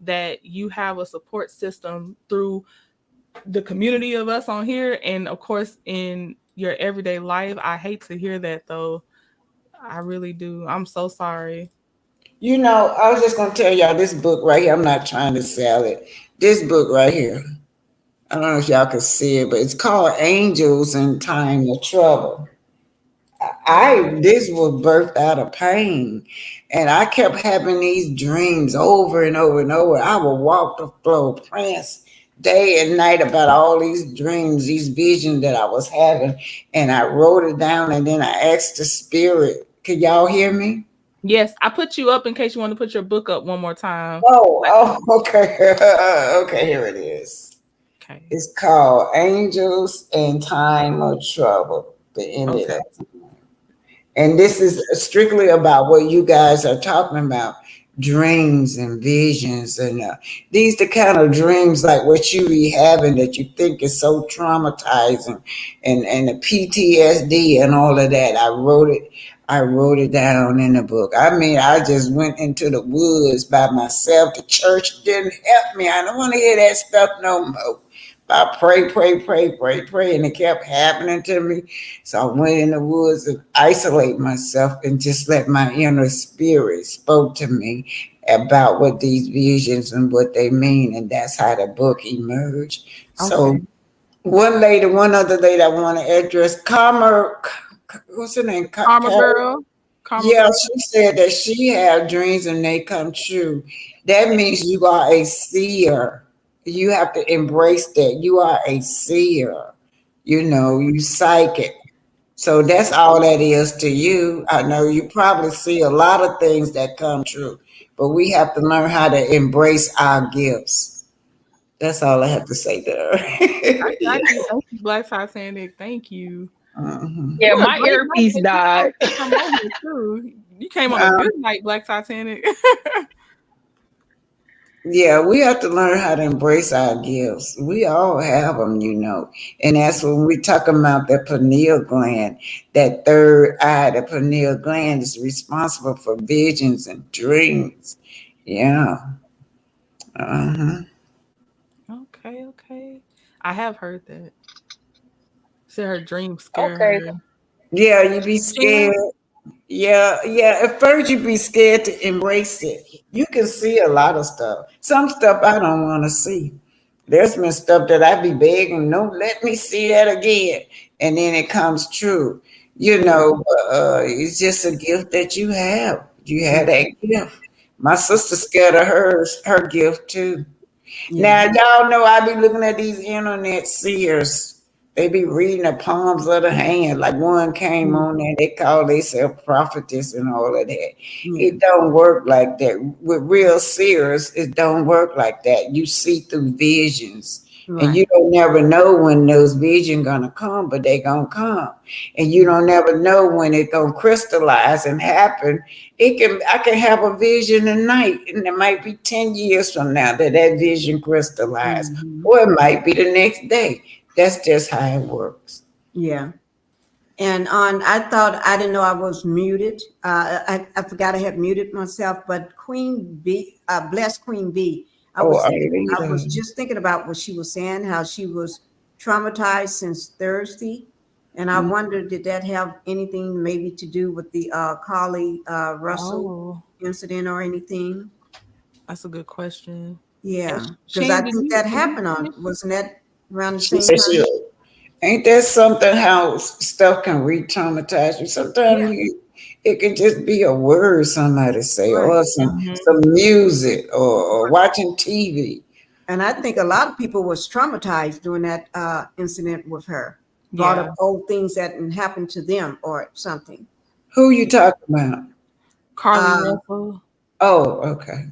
that you have a support system through the community of us on here, and of course in your everyday life. I hate to hear that though. I really do. I'm so sorry. I was just gonna tell y'all this book right here. I'm not trying to sell it. This book right here. I don't know if y'all can see it, but it's called Angels in Time of Trouble. This was birthed out of pain, and I kept having these dreams over and over and over. I would walk the floor, prance day and night about all these dreams, these visions that I was having, and I wrote it down. And then I asked the spirit, "Can y'all hear me?" Yes, I put you up in case you want to put your book up one more time. Okay, okay. Here it is. Okay. It's called Angels in Time of Trouble. The end of Okay. that. And this is strictly about what you guys are talking about, dreams and visions. And these the kind of dreams like what you be having that you think is so traumatizing, and the PTSD and all of that. I wrote it down in the book. I mean, I just went into the woods by myself. The church didn't help me. I don't want to hear that stuff no more. I pray, and it kept happening to me. So I went in the woods and isolate myself and just let my inner spirit spoke to me about what these visions and what they mean. And that's how the book emerged. So Okay. one other lady I want to address, Karma, what's her name? Karma girl. Karma Yeah, girl. she said that she had dreams and they come true. That means you are a seer. You have to embrace that. You are a seer. You psychic. So that's all that is to you. I know you probably see a lot of things that come true, but we have to learn how to embrace our gifts. That's all I have to say I there. got Yeah. you. Thank you, Black Titanic. Thank you. Mhm. yeah, You a my great night earpiece that you chose died. to come on here too. You came on a Um, good night, Black Titanic. Yeah, we have to learn how to embrace our gifts. We all have them. And that's when we talk about the pineal gland, that third eye. The pineal gland is responsible for visions and dreams. Yeah. Uh-huh. Okay, okay. I have heard that. Said her dreams scare Okay. her. Yeah, you be Share? scared. Yeah, yeah. At first, you be scared to embrace it. You can see a lot of stuff. Some stuff I don't want to see. There's been stuff that I be begging, no, let me see that again, and then it comes true. Yeah. It's just a gift that you have. You Yeah. had that gift. My sister scared of her gift too. Yeah. Now y'all know I be looking at these internet seers. They be reading the palms of the hand. Like one came Mm, on there, they call themselves prophetess and all of that. yeah. It don't work like that. With real seers, it don't work like that. You see through visions. And Right. you don't never know when those visions gonna come, but they gonna come. And you Mm, don't never know when it gonna crystallize and happen. I can have a vision at night, and it might be 10 years from now that vision crystallized, mhm. or it might be the next day. That's just how it works. Yeah. And I thought I didn't know I was muted. I forgot I had muted myself. But Queen B, bless Queen B. Oh, I was Alita. just thinking about what she was saying, how she was traumatized since Thursday, and I Mm. wondered did that have anything maybe to do with the Carly Russell Oh, incident or anything? that's a good question. Yeah, because I Shan, did think you that did you happened on finish? wasn't that around the She same said time? Ain't that something how stuff can re-traumatize you? Sometimes Yeah, it can just be a word somebody say, right. or Mhm. some music, or watching TV. And I think a lot of people was traumatized during that incident with her. Brought Yeah. up old things that happened to them or something. Who you talking about? Carly Uh, Russell. Oh, okay.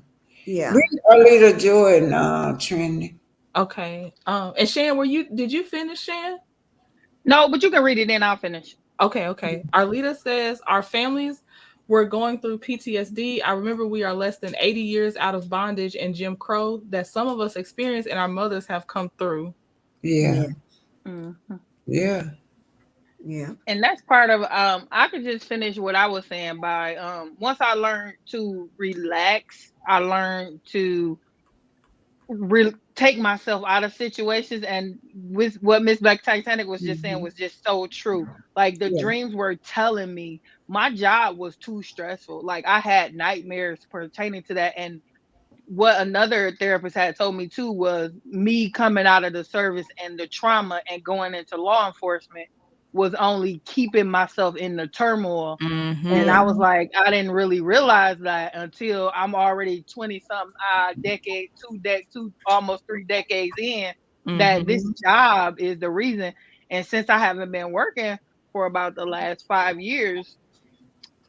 yeah. Read Arlita Jordan, Trinity. Okay. And Shan, did you finish, Shan? No, but you can read it, then I'll finish. Okay, okay. Arlita says our families were going through PTSD. I remember we are less than 80 years out of bondage and Jim Crow that some of us experienced and our mothers have come through. Yeah, Yeah. Mhm. yeah. Yeah. And that's part of I could just finish what I was saying by once I learned to relax, I learned to take myself out of situations, and with what Miss Black Titanic was just saying Mhm. was just so true. Like the Yeah. dreams were telling me my job was too stressful. Like I had nightmares pertaining to that. And what another therapist had told me too was me coming out of the service and the trauma and going into law enforcement was only keeping myself in the turmoil. And I Yeah. was like, I didn't really realize that until I'm already 20 something decade, two, almost 3 decades in, that this Mm-hmm. job is the reason. And since I haven't been working for about the last 5 years,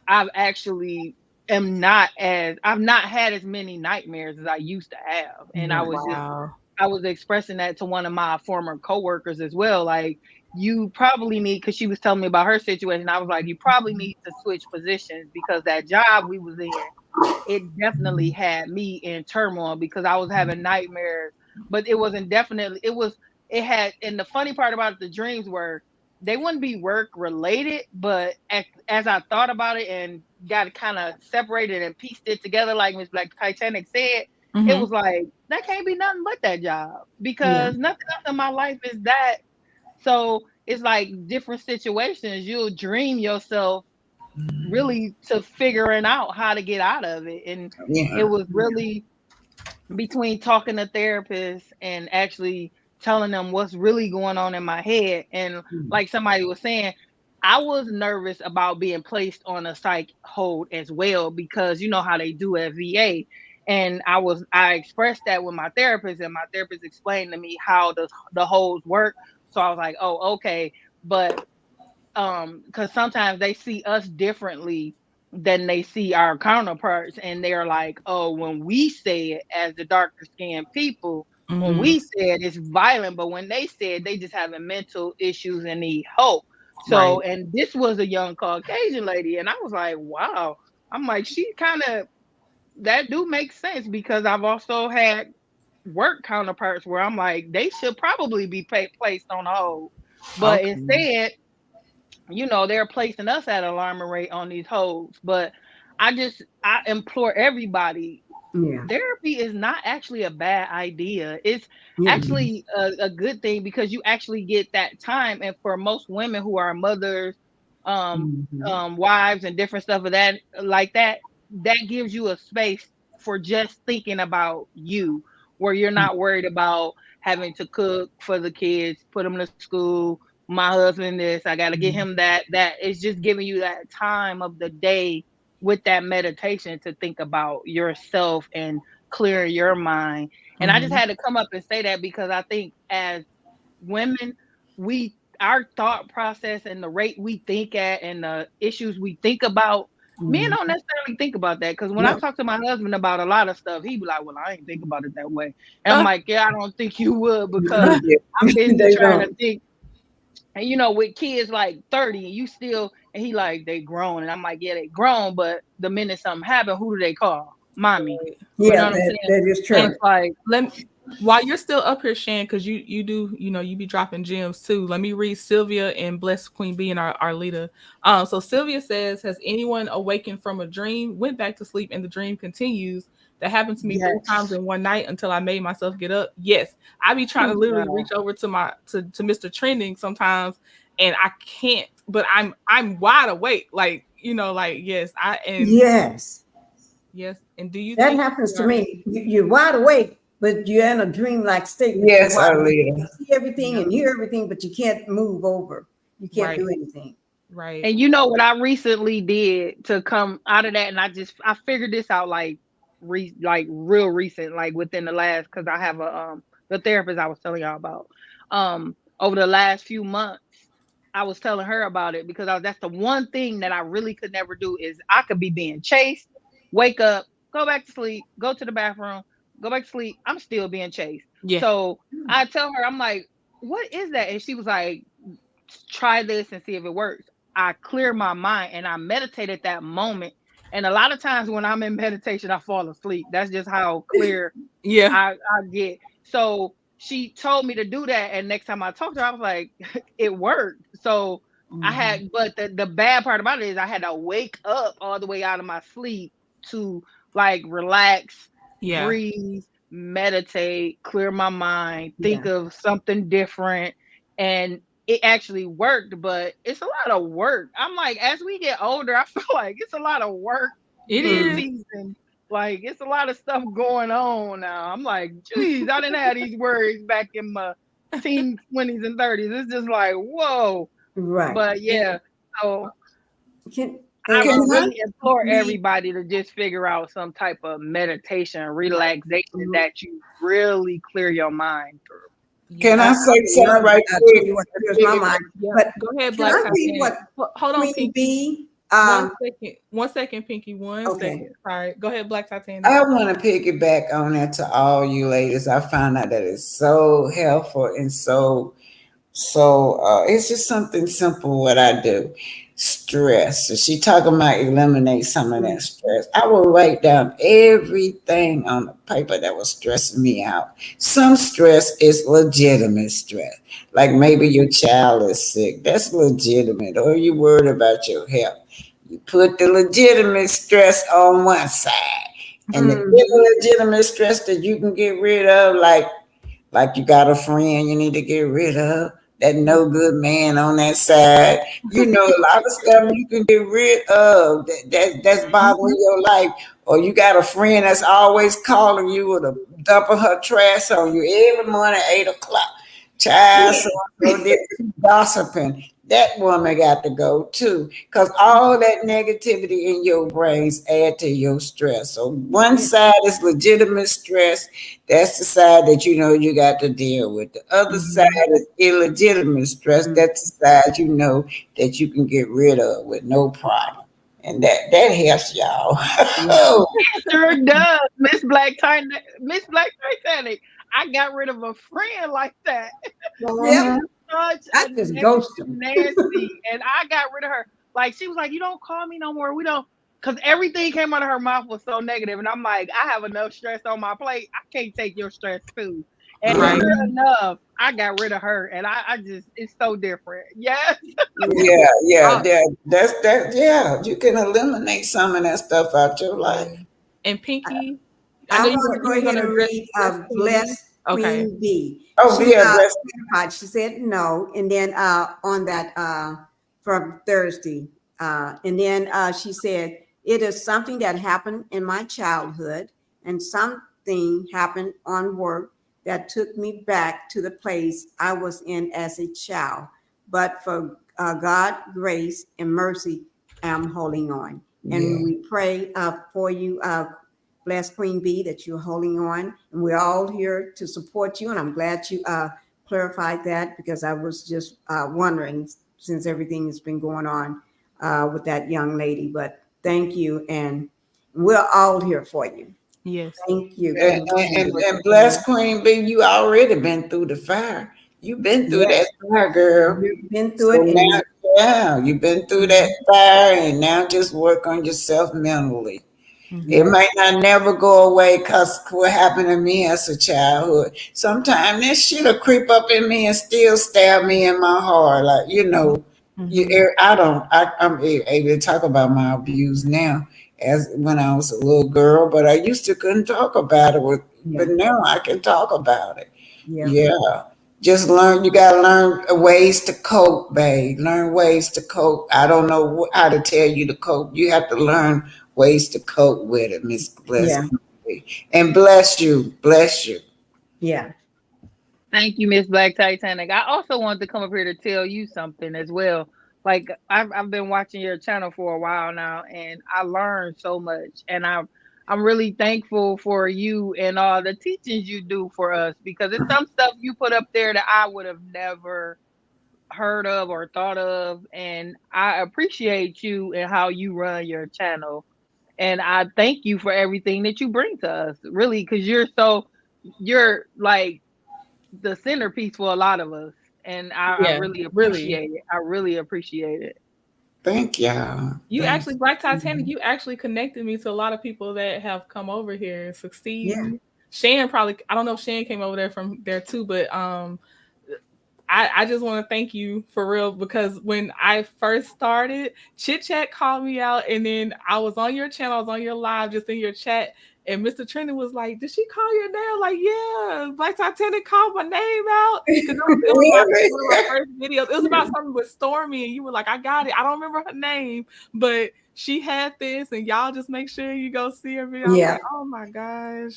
I've actually I've not had as many nightmares as I used to have. And Right. Wow. I was expressing that to one of my former coworkers as well. Like, you probably need, because she was telling me about her situation. I was like, you probably need to switch positions because that job we was in, it definitely had me in turmoil because I was having nightmares, but it wasn't definitely, it had, and the funny part about the dreams were they wouldn't be work related, but as I thought about it and got kind of separated and pieced it together, like Miss Black Titanic said, it Mm-hmm. was like, that can't be nothing but that job Yeah. because nothing else in my life is that. So it's like different situations, you'll dream yourself really to figuring out how to get out of it. And it Yeah. was really between talking to therapists and actually telling them what's really going on in my head. And Mm. like somebody was saying, I was nervous about being placed on a psych hold as well because you know how they do at VA. And I expressed that with my therapist, and my therapist explained to me how the holds work. So I was like, oh, okay. But because sometimes they see us differently than they see our counterparts, and they're like, oh, when we say it as the darker skinned people, when Mm-hmm. we say it, it's violent, but when they say it, they just having mental issues and need hope. So, Right. and this was a young Caucasian lady, and I was like, wow. I'm like, she kind of, that do make sense because I've also had work counterparts where I'm like, they should probably be placed on hold, but Okay. instead, they're placing us at alarming rate on these holds. But I implore everybody, Yeah. therapy is not actually a bad idea. It's Yeah. actually a good thing because you actually get that time. And for most women who are mothers, um, Mhm. wives, and different stuff of that, like that, that gives you a space for just thinking about you, where you're not worried about having to cook for the kids, put them to school. My husband this, I got to get him that. That it's just giving you that time of the day with that meditation to think about yourself and clear your mind. And I just Mm-hmm. had to come up and say that because I think as women, our thought process and the rate we think at and the issues we think about, men Mhm. don't necessarily think about that. Because when I No. talk to my husband about a lot of stuff, he be like, well, I ain't think about it that way. And I'm Uh, like, yeah, I don't think you would because Yeah. I'm busy They trying to don't. think. And with kids like 30 and you still, and he like, they grown. And I'm like, yeah, they grown, but the minute something happen, who do they call? Mommy. right. You Yeah, know what I'm that saying? that is So And true. it's like, let while you're still up here, Shan, because you do, you be dropping gems too. Let me read Sylvia and Bless Queen B and our leader. So Sylvia says, has anyone awakened from a dream, went back to sleep, and the dream continues? That happened to me 3 times yes. in one night until I made myself get up. Yes. I be trying to Oh, literally God. reach over to to Mr. Trending sometimes and I can't, but I'm wide awake. Like, like yes, I and Yes. yes. And do you That think happens we to are me. You're wide awake but you're in a dreamlike state, but Yes, Arlita. see everything and hear everything, but you can't move over. You can't Right. do anything. Right. And you know what I recently did to come out of that, and I figured this out like like real recent, like within the last, because I have a the therapist I was telling y'all about over the last few months. I was telling her about it because that's the one thing that I really could never do is I could be being chased, wake up, go back to sleep, go to the bathroom, go back to sleep. I'm still being chased. Yeah. So I tell her, I'm like, what is that? And she was like, try this and see if it works. I clear my mind and I meditate at that moment. And a lot of times when I'm in meditation, I fall asleep. That's just how clear Yeah. I get. So she told me to do that. And next time I talked to her, I was like, it worked. So I Mhm. had, but the bad part about it is I had to wake up all the way out of my sleep to like relax, Yeah. breathe, meditate, clear my mind, think Yeah. of something different. And it actually worked, but it's a lot of work. I'm like, as we get older, I feel like it's a lot of work It being is. Mhm. seasoned. Like it's a lot of stuff going on now. I'm like, geez, I didn't have these worries back in my teens, 20s, and 30s. It's just like, whoa. Right. But And yeah, so can I Can would and I? really implore we everybody to just figure out some type of meditation, relaxation mhm. that you really clear your mind through. Can Yeah. I I say would something love right to tell quick? you what To clears my piggyback? mind. Yeah. But Go ahead, can Black I read Titanic. what Hold on, Queen Pinky. B? One second. 1 second, Pinky. One Okay. second. Sorry. Go ahead, Black Titanic. I want to piggyback on that to all you ladies. I found out that it's so helpful and it's just something simple what I do. Stress. So she talking about eliminate some of that Mm, stress. I will write down everything on the paper that was stressing me out. Some stress is legitimate stress. Like maybe your child is sick. That's legitimate. Or you worried about your health. You put the legitimate stress on one side. And the mhm. illegitimate stress that you can get rid of, like you got a friend you need to get rid of, that no good man on that side. You know, a lot of stuff you can get rid of that's bothering your life. Or you got a friend that's always calling you with a dumping her trash on you every morning at 8 o'clock. Child, Yeah. so did gossiping. That woman got to go too, because all that negativity in your brains add to your stress. So one Yeah. side is legitimate stress, that's the side that you know you got to deal with. The other side Mhm. is illegitimate stress. Mm. That's the side you know that you can get rid of with no problem. And that helps y'all. Yeah. Oh, Sure does, Miss Black Titanic. I got rid of a friend like that. Yeah. mhm. Such I a just negative ghost them. Nancy, and I got rid of her. Like she was like, "You don't call me no more. We don't," because everything came out of her mouth was so negative, and I'm like, I have enough stress on my plate. I can't take your stress too. And Right. sure Mhm. enough, I got rid of her, and I just it's so different. Yes, Yeah. Yeah, yeah, Uh, yeah. That's that. Yeah, you can eliminate some of that stuff out your yeah. life. And Pinky, I I know want to go you were ahead gonna and address read Bless Queen Bless B. Okay. Queen B. Oh, She yeah, bless. clarified. She said no, and then on that from Thursday, and then she said it is something that happened in my childhood, and something happened on work that took me back to the place I was in as a child. But for God, grace, and mercy, I'm holding on. Yeah. And we pray for you, bless Queen B, that you're holding on. And we're all here to support you. And I'm glad you clarified that because I was just wondering since everything has been going on with that young lady. But thank you. And we're all here for you. Yes. Thank you, And, Queen and, B. and bless Queen B, you already been through the fire. You've been through that Yes, fire, girl. you've been through So it. now, And yeah, you've been through that Mhm. fire, and now just work on yourself mentally. It Mhm. yes, might not never go away because what happened to me as a childhood. Sometimes that shit'll creep up in me and still stab me in my heart. Like, Mhm. I'm able to talk about my abuse now as when I was a little girl, but I used to couldn't talk about it yeah, but now I can talk about it. yeah, Yeah. Just learn, you got to learn ways to cope, babe. Learn ways to cope. I don't know how to tell you to cope. You have to learn ways to cope with it, Miss Bless. yeah. And bless you. Bless you. Yeah. Thank you, Miss Black Titanic. I also wanted to come up here to tell you something as well. Like I've been watching your channel for a while now, and I learned so much. And I'm really thankful for you and all the teachings you do for us, because it's some stuff you put up there that I would have never heard of or thought of. And I appreciate you and how you run your channel. And I thank you for everything that you bring to us, really, because you're like the centerpiece for a lot of us. And I Yeah, really really. appreciate it. I really appreciate it. Thank y'all. You Thank actually, Black Titanic, you actually connected me to a lot of people that have come over here and Yeah. succeeding. Shan probably, I don't know if Shan came over there from there too, but I just want to thank you for real, because when I first started, Chit Chat called me out, and then I was on your channel, I was on your live, just in your chat, and Mr. Trenton was like, "Did she call your name?" I'm like, yeah, Black Titanic called my name out, because it was my, Really? one of my first videos. It was about something with Stormy, and you were like, "I got it." I don't remember her name, but she had this, and y'all just make sure you go see her video. I was Yeah. like, "Oh my gosh!"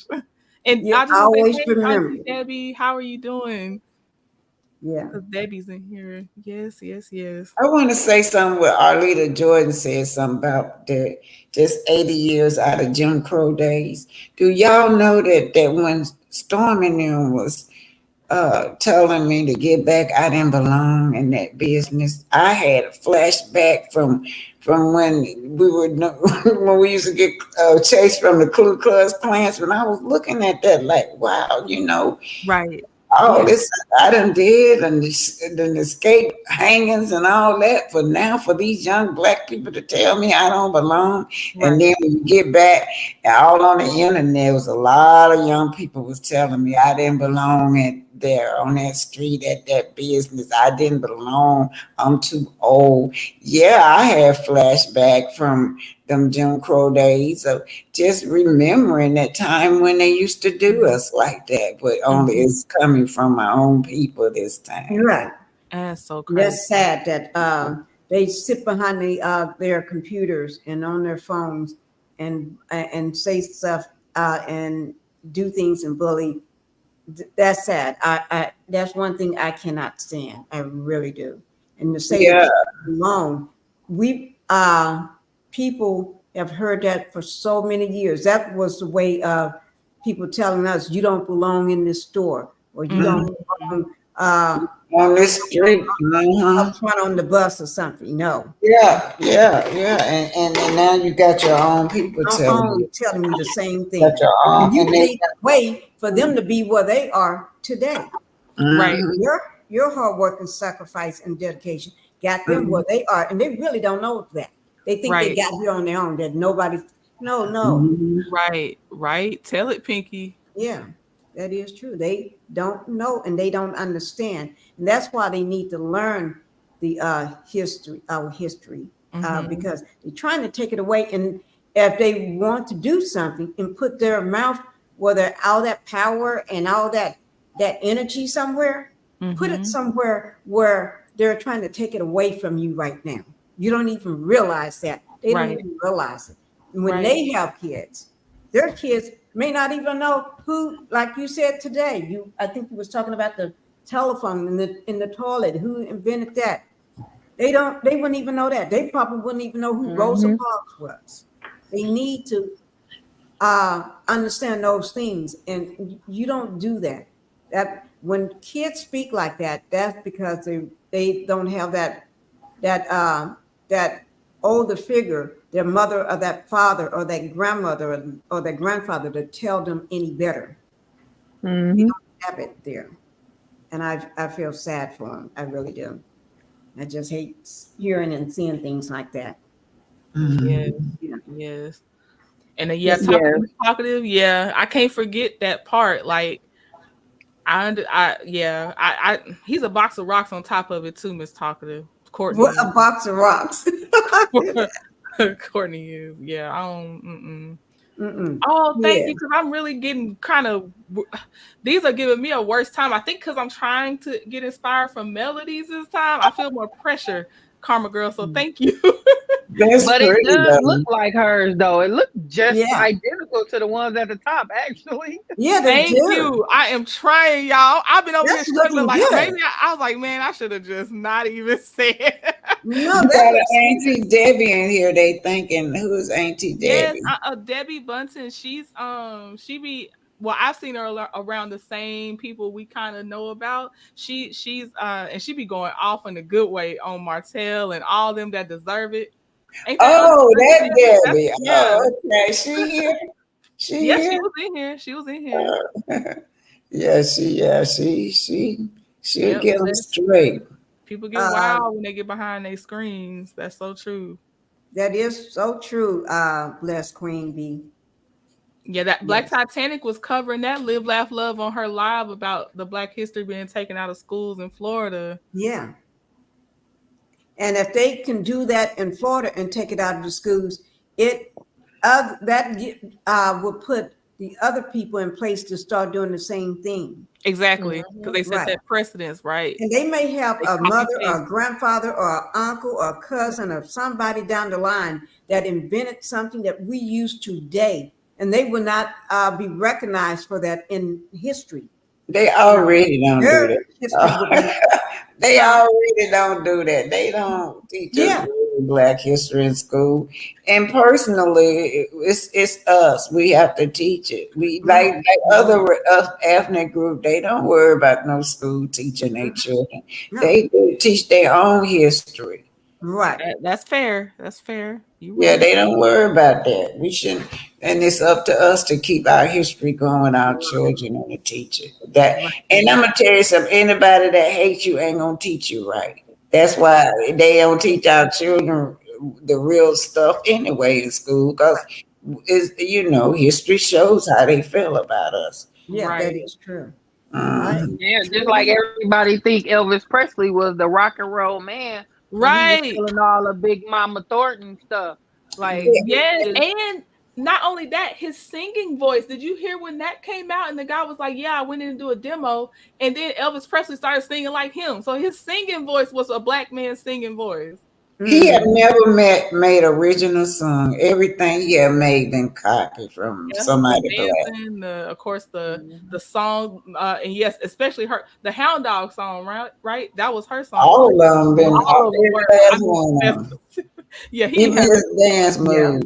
And Yeah. I just I want to say, always "Hey, remember. Auntie Debbie, how are you doing?" Yeah. Because Debbie's in here. Yes, yes, yes. I want to say something what Arlita Jordan said something about the just 80 years out of Jim Crow days. Do y'all know that when Storm and them was telling me to get back, I didn't belong in that business. I had a flashback from when we were when we used to get chased from the Ku Klux Klans. When I was looking at that, like, wow, Right. all Yeah. this I done did and then escape hangings and all that for now for these young black people to tell me I don't belong. And Right. then when you get back, all on the internet was a lot of young people was telling me I didn't belong there on that street at that business. I didn't belong. I'm too old. Yeah, I have flashback from them Jim Crow days of just remembering that time when they used to do us like that, but only it's coming from my own people this You're time. right. That's so crazy. That's sad that they sit behind their computers and on their phones and say stuff and do things and bully. That's sad. That's one thing I cannot stand. I really do. And to say that Yeah, you belong, we people have heard that for so many years. That was the way of people telling us you don't belong in this store or you don't mhm. belong On this street. up Uh-huh. front on the bus or something. No, Yeah. And now you got your own people telling you. telling you the same Got thing. your own, And you and they. paved the way for them to be where they are today. Right. Mhm, Your hard work and sacrifice and dedication got them mhm, where they are, and they really don't know that. They think they Right. got here on their own. That nobody. No. mhm. Right. Right. Tell it, Pinky. Yeah, that is true. They don't know and they don't understand, and that's why they need to learn the our history, Mm-hmm. because they're trying to take it away. And if they want to do something and put their mouth, whether all that power and all that energy somewhere, put it Mm-hmm. somewhere where they're trying to take it away from you right now. You don't even realize that. They don't Right. even realize it. When Right. they have kids, their kids may not even know who, like you said today. I think you was talking about the telephone in the toilet. Who invented that? They wouldn't even know that. They probably wouldn't even know who Rosa Hmm. Parks was. They need to understand those things, and you don't do that. That when kids speak like that, that's because they don't have that older figure, their mother or that father or that grandmother or that grandfather to tell them any better. They Hmm. don't have it there, and I feel sad for them. I really do. I just hate hearing and seeing things like that. Yes. Yeah. Yes. And then, yeah, Yes. talkative, Yes. talkative. Yeah, I can't forget that part. Like, yeah, he's a box of rocks on top of it too, Miss Talkative. What Courtney a box of rocks. is. Courtney is. Yeah, I don't. Mm-mm. Mm-mm. Oh, thank Yeah. you, because I'm really getting kind of. These are giving me a worse time. I think because I'm trying to get inspired from melodies this time. I feel more pressure, Karma Girl. So thank you. That's But it pretty does look though. like hers though. It looks just Yeah. identical to the ones at the top, actually. Yeah, they Thank do. you. I am trying, y'all. I've been over here That's struggling. looking Like good. maybe I was like, man, I should have just not even said. No, You that got looks an Auntie Debbie in here. They thinking, who's Auntie Yes, Debbie? Debbie Bunton. She be well. I've seen her around the same people we kind of know about. She's and she be going off in a good way on Martell and all them that deserve it. Ain't that Oh, Auntie that Debbie? Debbie. Yeah, Oh, okay. She here. She yeah. She here. was in here. She was in here. She'll Yep. get them Bless. straight. People get uh wild when they get behind their screens. That's so true. that is so true, bless Queen Bee. Yeah, that Black Yes. Titanic was covering that Live, Laugh, Love on her live about the Black history being taken out of schools in Florida. Yeah. And if they can do that in Florida and take it out of the schools, it would put the other people in place to start doing the same thing. Exactly, because they set Right. that precedence, right? And they may have They a copy mother paste. or a grandfather or an uncle or a cousin or somebody down the line that invented something that we use today, and they will not be recognized for that in history. They already don't do Their that. history would be, They huh? already don't do that. They don't teach us Yeah, really Black history in school. And personally, it's us. We have to teach it. We like other ethnic group. They don't worry about no school teaching their children. no, They do teach their own history. right. That's fair. That's fair. You Yeah, right. they don't worry about that. We shouldn't, and it's up to us to keep our history going, our children, and to teach it. That, Right. and I'm gonna tell you something. Anybody that hates you ain't gonna teach you right. That's why they don't teach our children the real stuff anyway in school, because history shows how they feel about us. Yeah, that Right. is true. Right. Mhm. Yeah, just like everybody think Elvis Presley was the rock and roll man when he was Right. killing all the Big Mama Thornton stuff. Like Yes, it's and not only that, his singing voice. Did you hear when that came out? And the guy was like, "Yeah, I went in to do a demo," and then Elvis Presley started singing like him. So his singing voice was a black man's singing voice. He had Mhm. never made original song. Everything he had made been copied from Yeah, somebody the black. dancing, of course, the song, and yes, especially the Hound Dog song, right? Right, that was her song. All of them been All of them every were. I last mean, one of them. yeah, he Even had. his dance Yeah. move.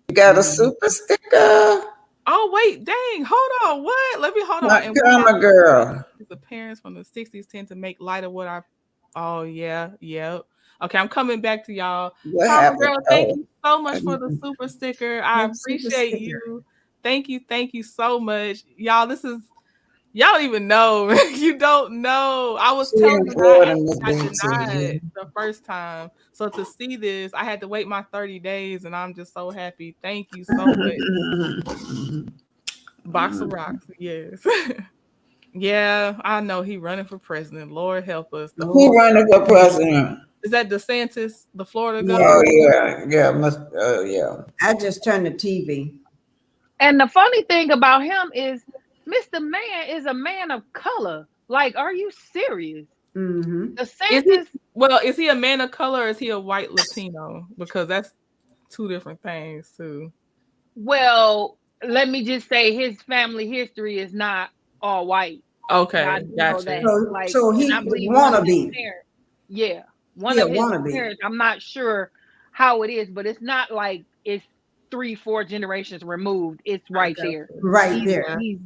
You got a Mhm. super sticker. Oh wait, dang! Hold on, what? Let me hold on. And we Come, girl. the parents from the 60s tend to make light of what I. Oh yeah, yeah. Okay, I'm coming back to y'all. What Karma happened? girl, thank Oh, you so much for the super sticker. I Yeah, super appreciate sticker. you. Thank you so much. Y'all, y'all don't even know. You don't know. I was she telling in them that I Florida, actually Miss got BT. denied the first time. So to see this, I had to wait my 30 days and I'm just so happy. Thank you so much. Box of rocks, yes. Yeah, I know he running for president. Lord help us. The Who running for president? Is that DeSantis, the Florida Oh governor? Yeah. yeah. I just turned the TV. and the funny thing about him is Mr. Man is a man of color. Like, are you serious? Mm-hmm. Is he DeSantis, is he a man of color or is he a white Latino? Because that's two different things too. well, let me just say his family history is not all white. I Okay, do know gotcha. that. So, Like, so and he I believe one of his wannabe. parents, yeah, one He a of his wannabe. parents, I'm not sure how it is, but it's not like it's 3, 4 generations removed. It's I right got there. you. Right He's there. he's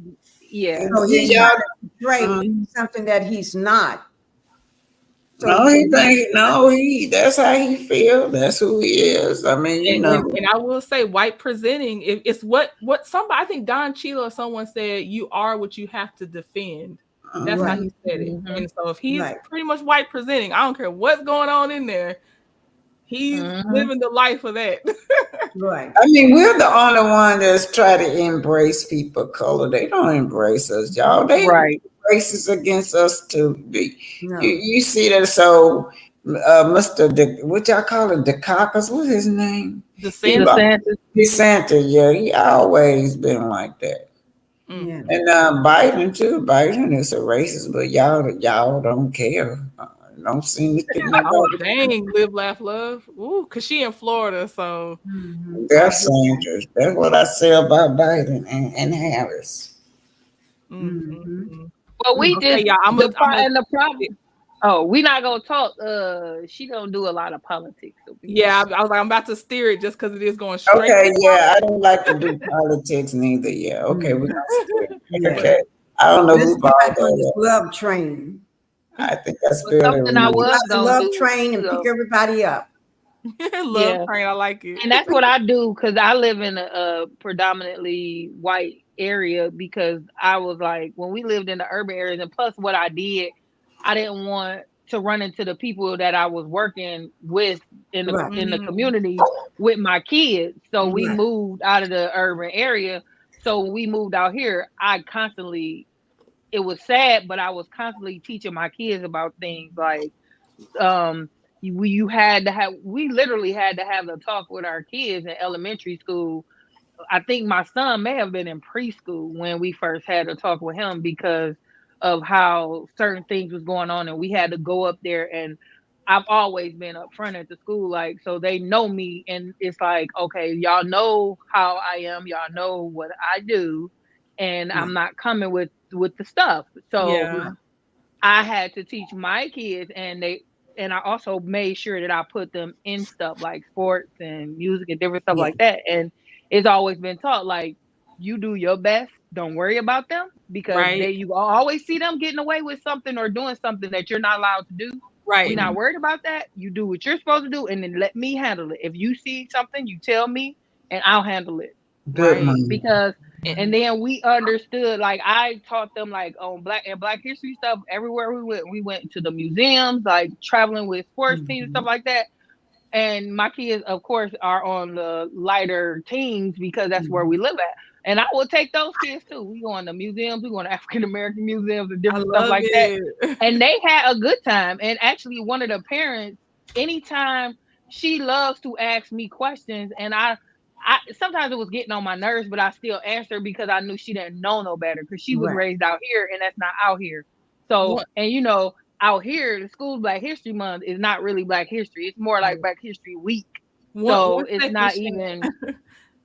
yeah. So he's Y'all, trying to portray something that he's not. So no, he think no, that's how he feel. That's who he is. I mean, And I will say, white presenting. If it's what somebody, I think Don Cheadle or someone said, you are what you have to defend. That's how right, he said it. Mhm. And so if he's right, pretty much white presenting, I don't care what's going on in there. He's Mhm. living the life of that. right. I mean, we're the only one that's try to embrace people of color. They don't embrace us, y'all. They Right. racist against us too. No. You see that? So, Mr. What y'all call it? DeCaucus? What's his name? He DeSantis. DeSantis. DeSantis. Yeah, he always been like that. Mm. Yeah. And Biden too. Biden is a racist, but y'all don't care. don't see anything Oh about it. dang, live, laugh, love. Ooh, cause she in Florida, so They're I get. strangers. That's what I say about Biden and Harris. But we Okay, just y'all. the problem. Oh, we not gonna talk. She don't do a lot of politics. So Yeah, I was like, I'm about to steer it just because it is going straight. Okay, yeah, I don't like to do politics neither. Yeah, okay, we're gonna steer. Yeah. Okay, I don't know Let's who get brought back on this that up. love train. I think that's but fairly something I reasonable. was Ride the gonna love do. train and pick everybody up. Love Yeah. train. I like it. And that's what I do because I live in a predominantly white area because I was like, when we lived in the urban areas, and plus what I did, I didn't want to run into the people that I was working with Right. in the Mm, community with my kids. So we Right. moved out of the urban area. So when we moved out here, it was sad, but I was constantly teaching my kids about things like um you had to have we literally had to have a talk with our kids in elementary school. I think my son may have been in preschool when we first had a talk with him because of how certain things was going on, and we had to go up there. And I've always been up front at the school, like, so they know me, and it's like, okay, y'all know how I am, y'all know what I do, and Right. I'm not coming with the stuff. So yeah. I had to teach my kids, and I also made sure that I put them in stuff like sports and music and different stuff Yeah. like that. And it's always been taught like you do your best, don't worry about them because Right. you always see them getting away with something or doing something that you're not allowed to do. We're Right. not worried about that. You do what you're supposed to do, and then let me handle it. If you see something, you tell me, and I'll handle it Good Right. money. because And- and then we understood, like I taught them like on black history stuff everywhere we went to the museums, like traveling with sports teams and stuff like that. And my kids of course are on the lighter teams because that's where we live at, and I will take those kids too. We go on the museums, we go on African American museums and I different stuff love like that, it. and they had a good time. And actually one of the parents, anytime, she loves to ask me questions, and I sometimes it was getting on my nerves, but I still answered because I knew she didn't know no better because she was Right. raised out here and that's not out here. So, One, and out here the school's Black History Month is not really Black History, it's more like Black History Week. So one it's second, not Shan. even.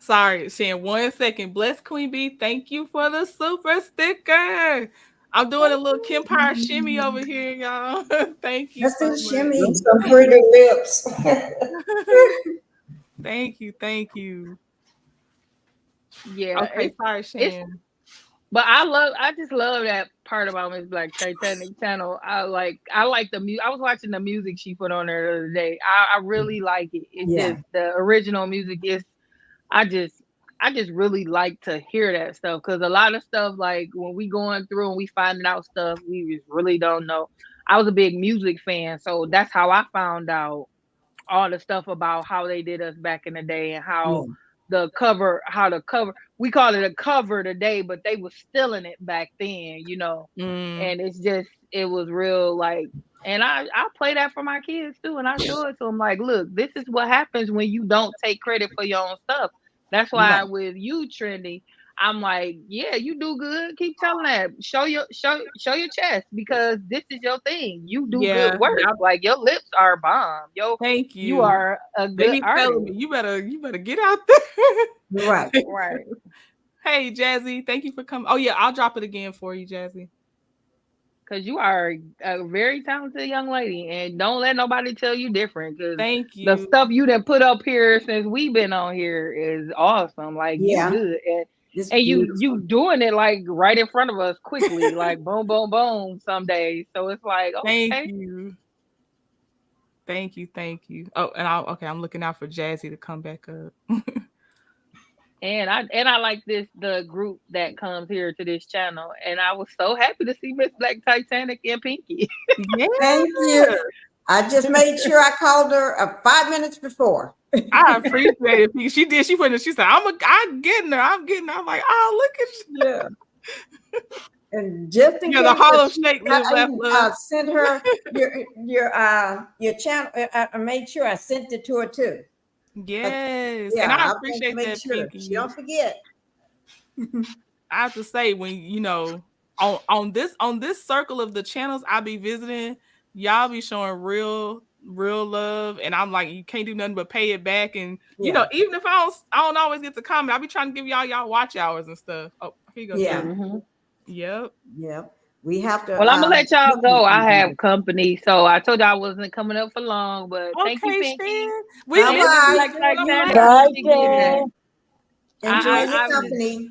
Sorry, Shan. 1 second. Bless Queen Bee. Thank you for the super sticker. I'm doing a little Kempire shimmy over here, y'all. Thank you Let's do so the much. Them shimmy. some pretty lips. Thank you. Thank you. Yeah, Okay, sorry, it's Shan. but I just love that part about Miss Black Titanic channel. I like the music. I was watching the music she put on there the other day. I really like it. It's Yeah. just the original music is I just I just really like to hear that stuff because a lot of stuff like when we going through and we finding out stuff we just really don't know. I was a big music fan, so that's how I found out all the stuff about how they did us back in the day and Yeah. how the cover, we call it a cover today, but they was stealing it back then, Mm, and it was real like, and I play that for my kids too, and I show it to them like, look, this is what happens when you don't take credit for your own stuff. That's why Right. with you, Trendy, I'm like, yeah, you do good. Keep telling that. Show your chest because this is your thing. You do good yeah. work. Y'all, Like your lips are bomb. thank You you. are a They good be telling artist. me you better get out there. Right. Right. Hey, Jazzy, thank you for coming. Oh yeah, I'll drop it again for you, Jazzy. Because you are a very talented young lady, and don't let nobody tell you different. Because Thank the you. stuff you done put up here since we've been on here is awesome. Like you Yeah. good, It's and you beautiful. doing it like right in front of us quickly, like boom, boom, boom. Some days, so it's like Thank okay. you. Thank you. Thank you. Oh, and I'm looking out for Jazzy to come back up. And I like the group that comes here to this channel, and I was so happy to see Miss Black Titanic and Pinky. Yeah. Thank you. I just made sure I called her 5 minutes before. I appreciate it. Because she did. She said, I'm getting her. I'm getting her. I'm like, oh, look at you. Yeah. And just in Yeah, the case, Harlem Shake, live, I laugh, even, love. sent her your channel. I made sure I sent it to her too. Yes. Yeah, And I I want to appreciate make that, sure she Pinky. don't forget. I have to say, when on this circle of the channels I be visiting, y'all be showing real love, and I'm like, you can't do nothing but pay it back. And you know, even if I don't always get to comment, I be trying to give y'all watch hours and stuff. Oh, here you go. Yeah. Mhm. Yep. Yep. We have to. Well, I'm gonna let y'all go. I have company, so I told y'all I wasn't coming up for long. But thank you, Okay, Pinky. Shan. We Bye miss bye. you, Like Shan. I'm Sandy glad Bye, said, she get that. Jen. Enjoy your I company.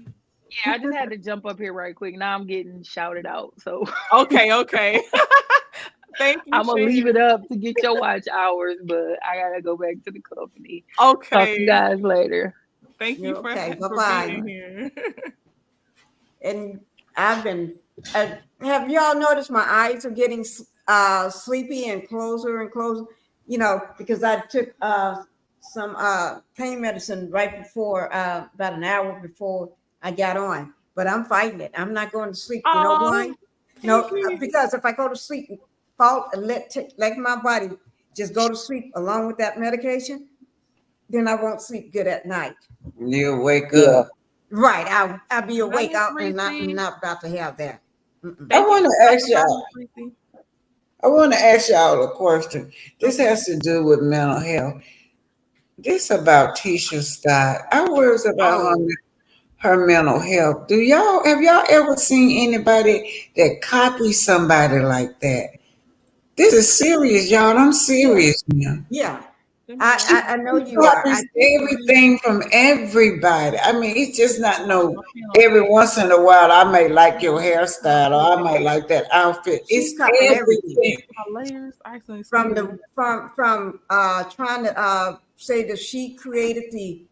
yeah, I just had to jump up here right quick. Now I'm getting shouted out, so Okay. Thank you, I'm gonna leave it Shan. up to get your watch hours, but I gotta go back to the company. Talk to Okay. you guys later. Thank you You're okay. for Bye-bye. being here. And I've been. Have y'all noticed my eyes are getting sleepy and closer and closer? You know, because I took some pain medicine right before, about an hour before I got on. But I'm fighting it. I'm not going to sleep. You know why? Oh, No, Pinky. because if I go to sleep, let my body just go to sleep along with that medication, then I won't sleep good at night. You wake up. Right, I'll be awake Miss out and Reese. not about to have that. I Thank you want for to ask stopping by, y'all. Miss Reese. I want to ask y'all a question. This has to do with mental health. This about Tisha Scott. I worries about her mental health. Have y'all ever seen anybody that copies somebody like that? This is serious, y'all. I'm serious now. Yeah, She I know you are. copies everything from everybody. I mean, it's just not no. Every once in a while, I may like your hairstyle, or I might like that outfit. She's It's copying everything. everything. My layers, actually, From trying to say that she created the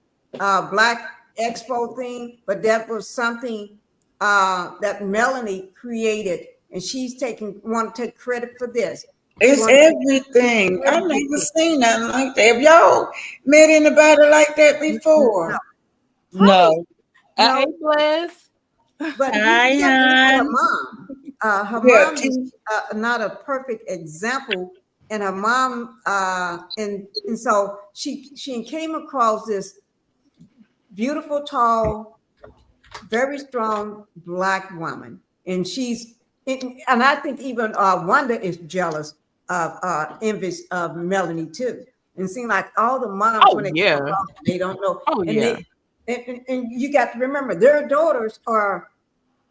Black Expo thing, but that was something that Melanie created, and she's want to take credit for this. She It's wants everything. I never everything. seen nothing like that. Have y'all met anybody like that before? No. No, Hey, Bless. but Hi, you got to look at her hon. mom. Her Yeah, mom is not a perfect example, and her mom, and so she came across this beautiful, tall, very strong Black woman, and and I think even Wanda is jealous of, envious of Melanie too. And it seems like all the moms Oh, when they come yeah. across, they don't know, Oh, and yeah. and you got to remember their daughters are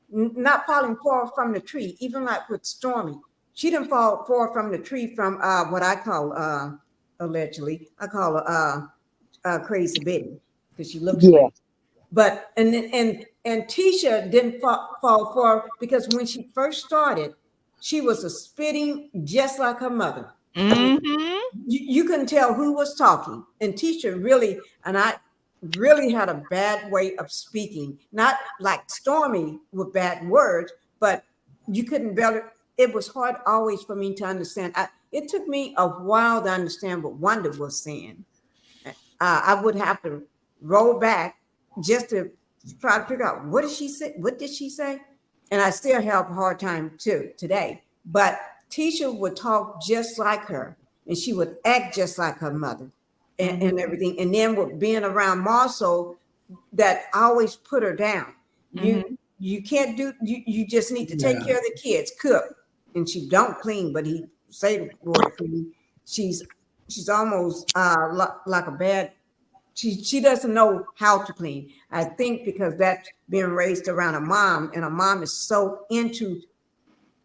not falling far from the tree, even like with Stormy. She didn't fall far from the tree from what I call allegedly, I call her Crazy Betty because she looks Yeah. crazy. But and Tisha didn't fall far because when she first started, she was a spitting just like her mother. I mean, Mm-hmm. you couldn't tell who was talking. And Tisha really, and I really had a bad way of speaking, not like Stormy with bad words, but you couldn't better. It was hard always for me to understand. It took me a while to understand what Wanda was saying. I would have to roll back just to try to figure out what did she say? What did she say? And I still have a hard time too today. But Tisha would talk just like her, and she would act just like her mother, and everything. And then with being around Marceau, that always put her down. You can't do. You just need to take yeah. care of the kids, cook, and she don't clean, but he say the word clean. She's almost like a bad. She doesn't know how to clean. I think because that's being raised around a mom, and a mom is so into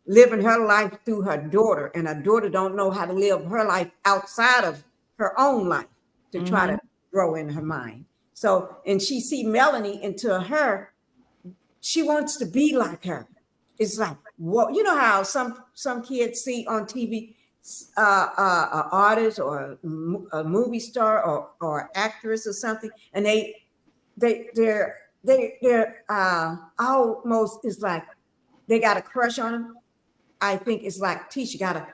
living her life through her daughter, and her daughter don't know how to live her life outside of her own life to try to grow in her mind. So, and she see Melanie, and to her, she wants to be like her. It's like, what, you know how some kids see on TV an artist or a movie star or actress or something, and they're almost, is like they got a crush on them. I think it's like Tisha got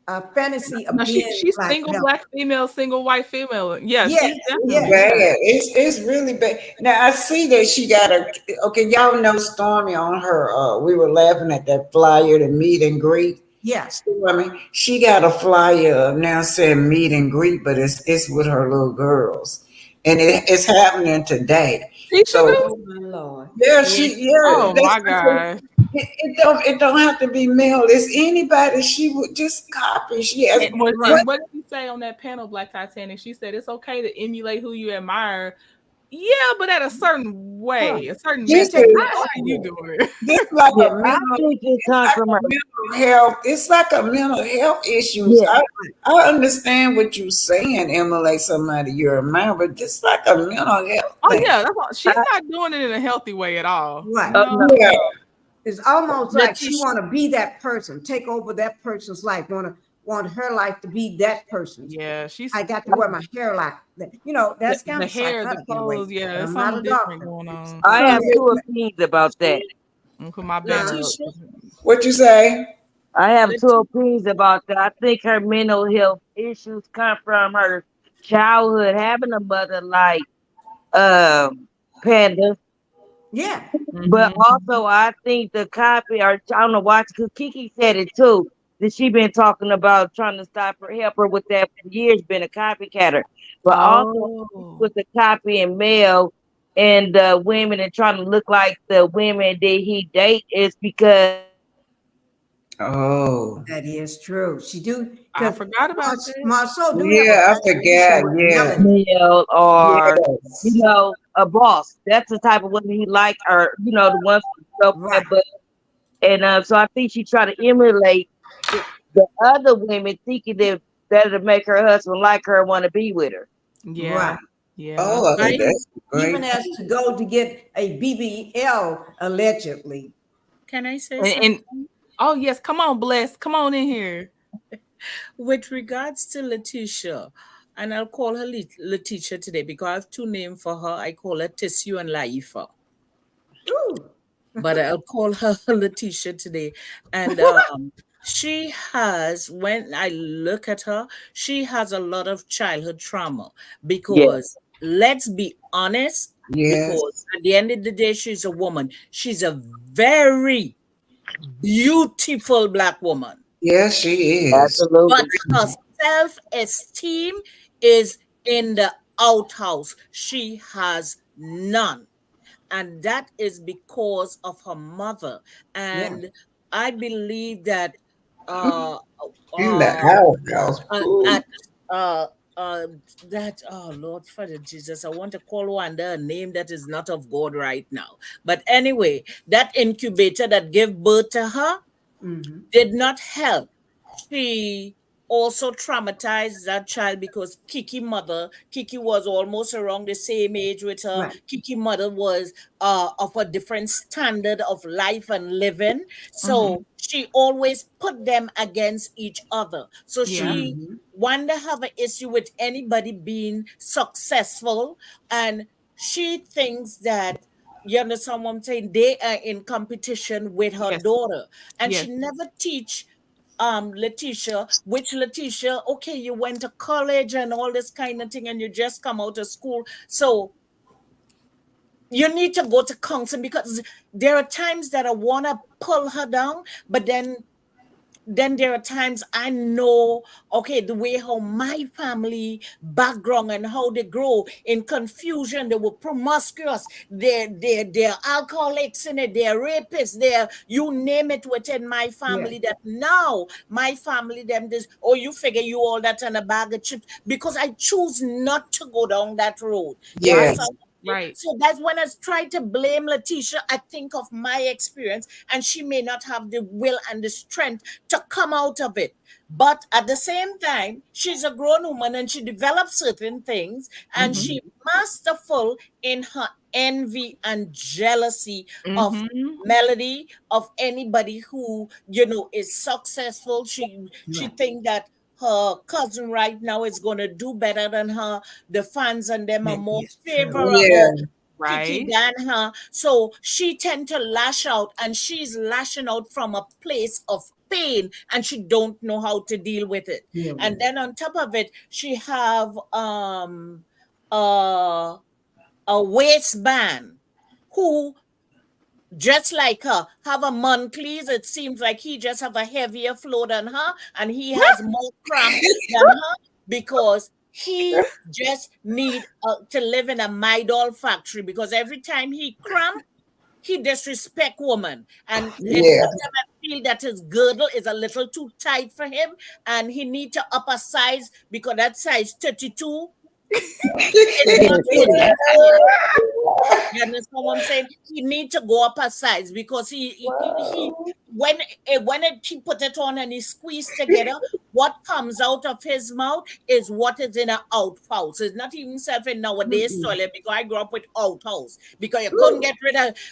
a fantasy of No, being she's like single Mel. Black female, single white female. Yeah, Yes, she's definitely yes. Bad. that. It's really bad. Now I see that she got a okay. Y'all know Stormy on her. We were laughing at that flyer, the meet and greet. Yeah. Stormy, she got a flyer now saying meet and greet, but it's with her little girls, and it's happening today. Tisha So do? Oh my Lord. yeah, Yeah. yeah, Oh my gosh. it don't have to be male. It's anybody. She would just copy. She has what? And what did you say on that panel, Black Titanic? She said it's okay to emulate who you admire. Yeah, but at a certain way, a certain This method. is How you doing it? this like Yeah, a I mental. think it It's comes like from a her. mental health. It's like a mental health issues. Yeah, I understand what you're saying, emulate somebody you're admire, but just like a mental health Oh thing. yeah, that's all. She's I, not doing it in a healthy way at all. Right. No. no, Yeah, It's almost like she Letitia, want to be that person, take over that person's life, want her life to be that person's. Yeah, she's I got to wear my hair like that. That's kind the of hair, the psychotic in a way. clothes. Yeah, But there's I'm not something a different doctor. going on. I some have two opinions about that. I'm gonna put my banner up. Letitia, what you say? I have two Letitia. opinions about that. I think her mental health issues come from her childhood having a mother like Panda. Yeah. But Mm-hmm. also, I think the copy, or I don't know why, because Kiki said it too, that she been talking about trying to stop her, help her with that for years, been a copycatter. But also Oh. with the copy and male and women and trying to look like the women that he date is because Oh, That is true. She do I because forgot about that. Marceau do have a yeah, I fascination forgot. with Yeah, melody. male or yes. a boss. That's the type of women he like, or the ones with so Right. bad. But and so I think she tried to emulate the other women, thinking that that'll make her husband like her and want to be with her. Yeah. Right. Yeah. Oh, Right. that's Even great. as to go to get a BBL allegedly. Can I say And something? oh yes, come on, Bless. Come on in here. With regards to Letitia, and I'll call her Letitia today because I have two names for her. I call her Tissue and Laifa, Ooh. but I'll call her Letitia today. And she has, when I look at her, she has a lot of childhood trauma Yeah, because let's be honest, Yes, because at the end of the day, she's a woman. She's a very beautiful black woman, yes, she is. but absolutely. her self-esteem is in the outhouse. She has none. And that is because of her mother. Yeah. And I believe that uh In the uh outhouse. Ooh. at uh that, oh Lord, Father Jesus, I want to call Wanda a name that is not of God right now. But anyway, that incubator that gave birth to her Mm-hmm. did not help. She also traumatized that child because Kiki was almost around the same age with her. Right. Kiki mother was of a different standard of life and living. Mm-hmm. So she always put them against each other. So Yeah. she Mm-hmm. Wanda have an issue with anybody being successful, and she thinks that, you understand what I'm saying, they are in competition with her Yes. daughter, and Yes. she never teach Letitia, which Letitia, okay, you went to college and all this kind of thing, and you just come out of school, so you need to go to counseling, because there are times that I want to pull her down, but then there are times I know, okay, the way how my family background and how they grow in confusion, they were promiscuous, they're alcoholics in it, they're rapists, they're, you name it, within my Yeah. family, that now my family, them this, oh, you figure you all that on a bag of chips, because I choose not to go down that road. You Right. understand? Yes. Right. So that's when I try to blame Letitia. I think of my experience, and she may not have the will and the strength to come out of it. But at the same time, she's a grown woman and she develops certain things, and Mm-hmm. she masterful in her envy and jealousy of Mm-hmm. Melody, of anybody who is successful. She Right. think that her cousin right now is going to do better than her. The fans and them are That more is true. Yeah. favorable Kiki Right. than her. So she tend to lash out, and she's lashing out from a place of pain, and she don't know how to deal with it. Deal And with it. then on top of it, she have uh a waistband who, just like her, have a monthlies. It seems like he just have a heavier flow than her, and he has more cramp than her, because he just need to live in a Midol factory, because every time he cramp, he disrespect woman, and Yeah. sometimes I feel that his girdle is a little too tight for him, and he need to up a size because that size 32 is not working for him. You understand what I'm saying? He need to go up a size because he he put it on and he squeezed together, what comes out of his mouth is what is in an outhouse. It's not even self in nowadays toilet because I grew up with outhouse because you couldn't get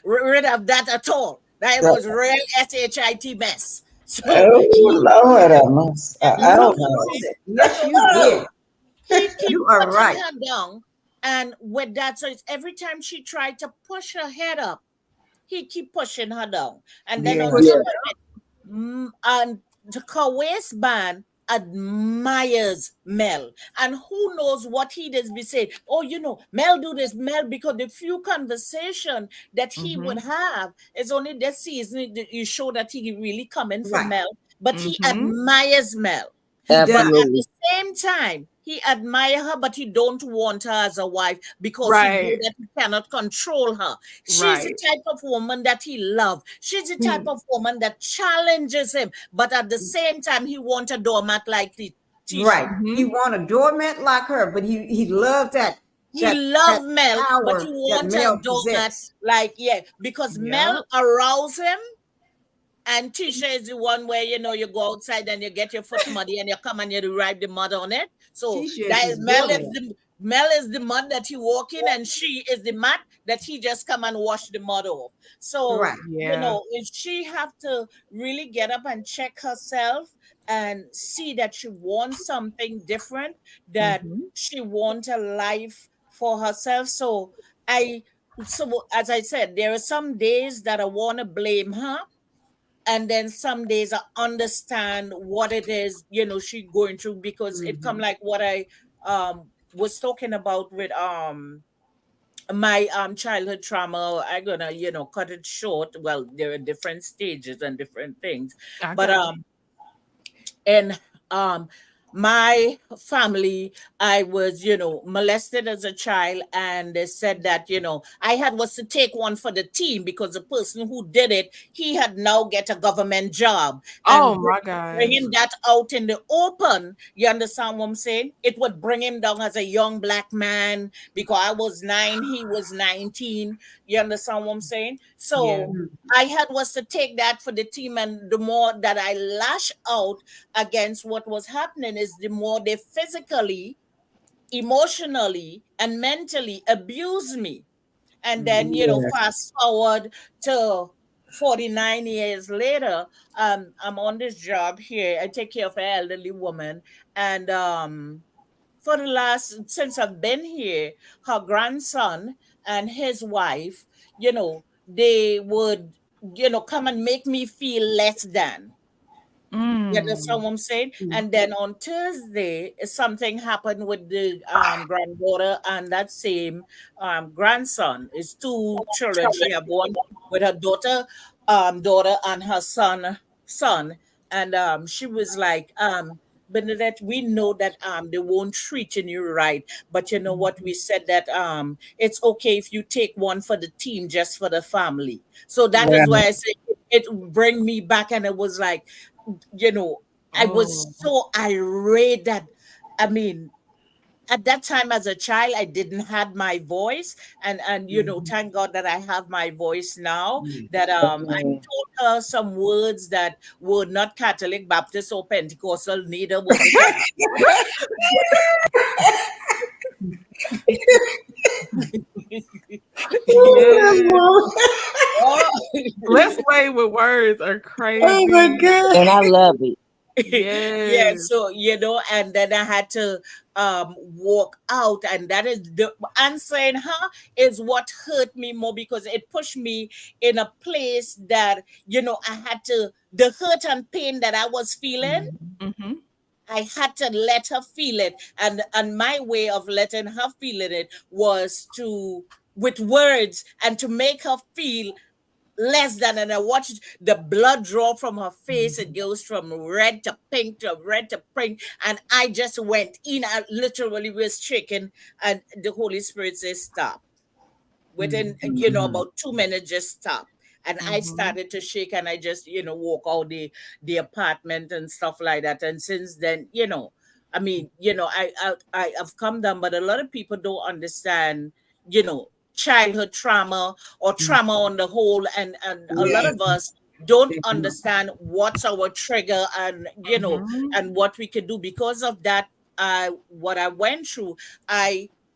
rid of that at all. That was real shit mess. So Oh Lord, I must. you I understand You don't what I'm know. saying? did. Yes, So you did. he keep You are putting right. her down, and with that, so it's every time she tried to push her head up, he keep pushing her down. And then Yeah. on top of it, and the Kawais band admires Mel. And who knows what he does be saying. Oh, Mel do this, Mel, because the few conversation that he would Mm-hmm. have is only this season that you show that he really coming for Right. Mel. But he Mm-hmm. admires Mel. He But does. at Absolutely. the same time, he admire her, but he don't want her as a wife because he know Right. that he cannot control her. She's the Right. type of woman that he love. She's the type He of woman that challenges him, but at the same time, he want a doormat like the right. Tisha. He Mm-hmm. want a doormat like her, but he loved He that love Mel, but he power that want a Mel doormat possessed. like, yeah, because Mel Yep. arouse him. And Tisha is the one where you go outside and you get your foot muddy and you come and you wipe the mud on it. So Tisha is that is his Mel is doormat. the mud that he walk in, and she is the mat that he just come and wash the mud off. So Right. Yeah. if she have to really get up and check herself and see that she wants something different, that Mm-hmm. she want a life for herself. I so as I said, there are some days that I want to blame her, and then some days I understand what it is she going through, because it come Hmm. like what I was talking about with my childhood trauma. I'm gonna cut it short. Well, there are different stages and different things, I but got you. and my family, I was molested as a child, and they said that I had was to take one for the team because the person who did it, he had now get a government job, Oh and my gosh. bringing that out in the open, you understand what I'm saying, it would bring him down as a young black man because I was 9, he was 19. You understand what I'm saying? Yeah. So I had was to take that for the team, and the more that I lash out against what was happening is the more they physically, emotionally, and mentally abuse me. And then, fast forward to 49 years later, I'm on this job here. I take care of an elderly woman. And for the last, since I've been here, her grandson and his wife, they would, come and make me feel less than. You understand Mm. what I'm saying? And then on Thursday, something happened with the granddaughter and that same grandson. It's two children. She had one with her daughter and her son. And she was like, Bernadette, we know that they won't treating you right. But you know what? We said that it's okay if you take one for the team, just for the family. So that Yeah. is why I say it bring me back, and it was like, you know, I was Oh. so irate that, I mean, at that time as a child, I didn't had my voice, and thank God that I have my voice now. That I Absolutely. told her some words that were not Catholic, Baptist, or Pentecostal. Neither was it. Yes. Oh, Let's play with words are Oh my crazy. God. And I love it. yeah, Yes. so and then I had to walk out, and that is the answering her is what hurt me more, because it pushed me in a place that I had to, the hurt and pain that I was feeling, Mm-hmm. I had to let her feel it, and my way of letting her feel it was to, with words, and to make her feel less than. And I watched the blood draw from her face. It goes from red to pink to red to pink. And I just went in. I literally was shaking. And the Holy Spirit says, stop. Within, about 2 minutes, just stop. And I started to shake, and I just, walk out the apartment and stuff like that. And since then, I mean, I have come down, but a lot of people don't understand, childhood trauma or trauma on the whole. And a lot Yeah. of us don't They do. understand what's our trigger, and, and what we could do because of that. What I went through,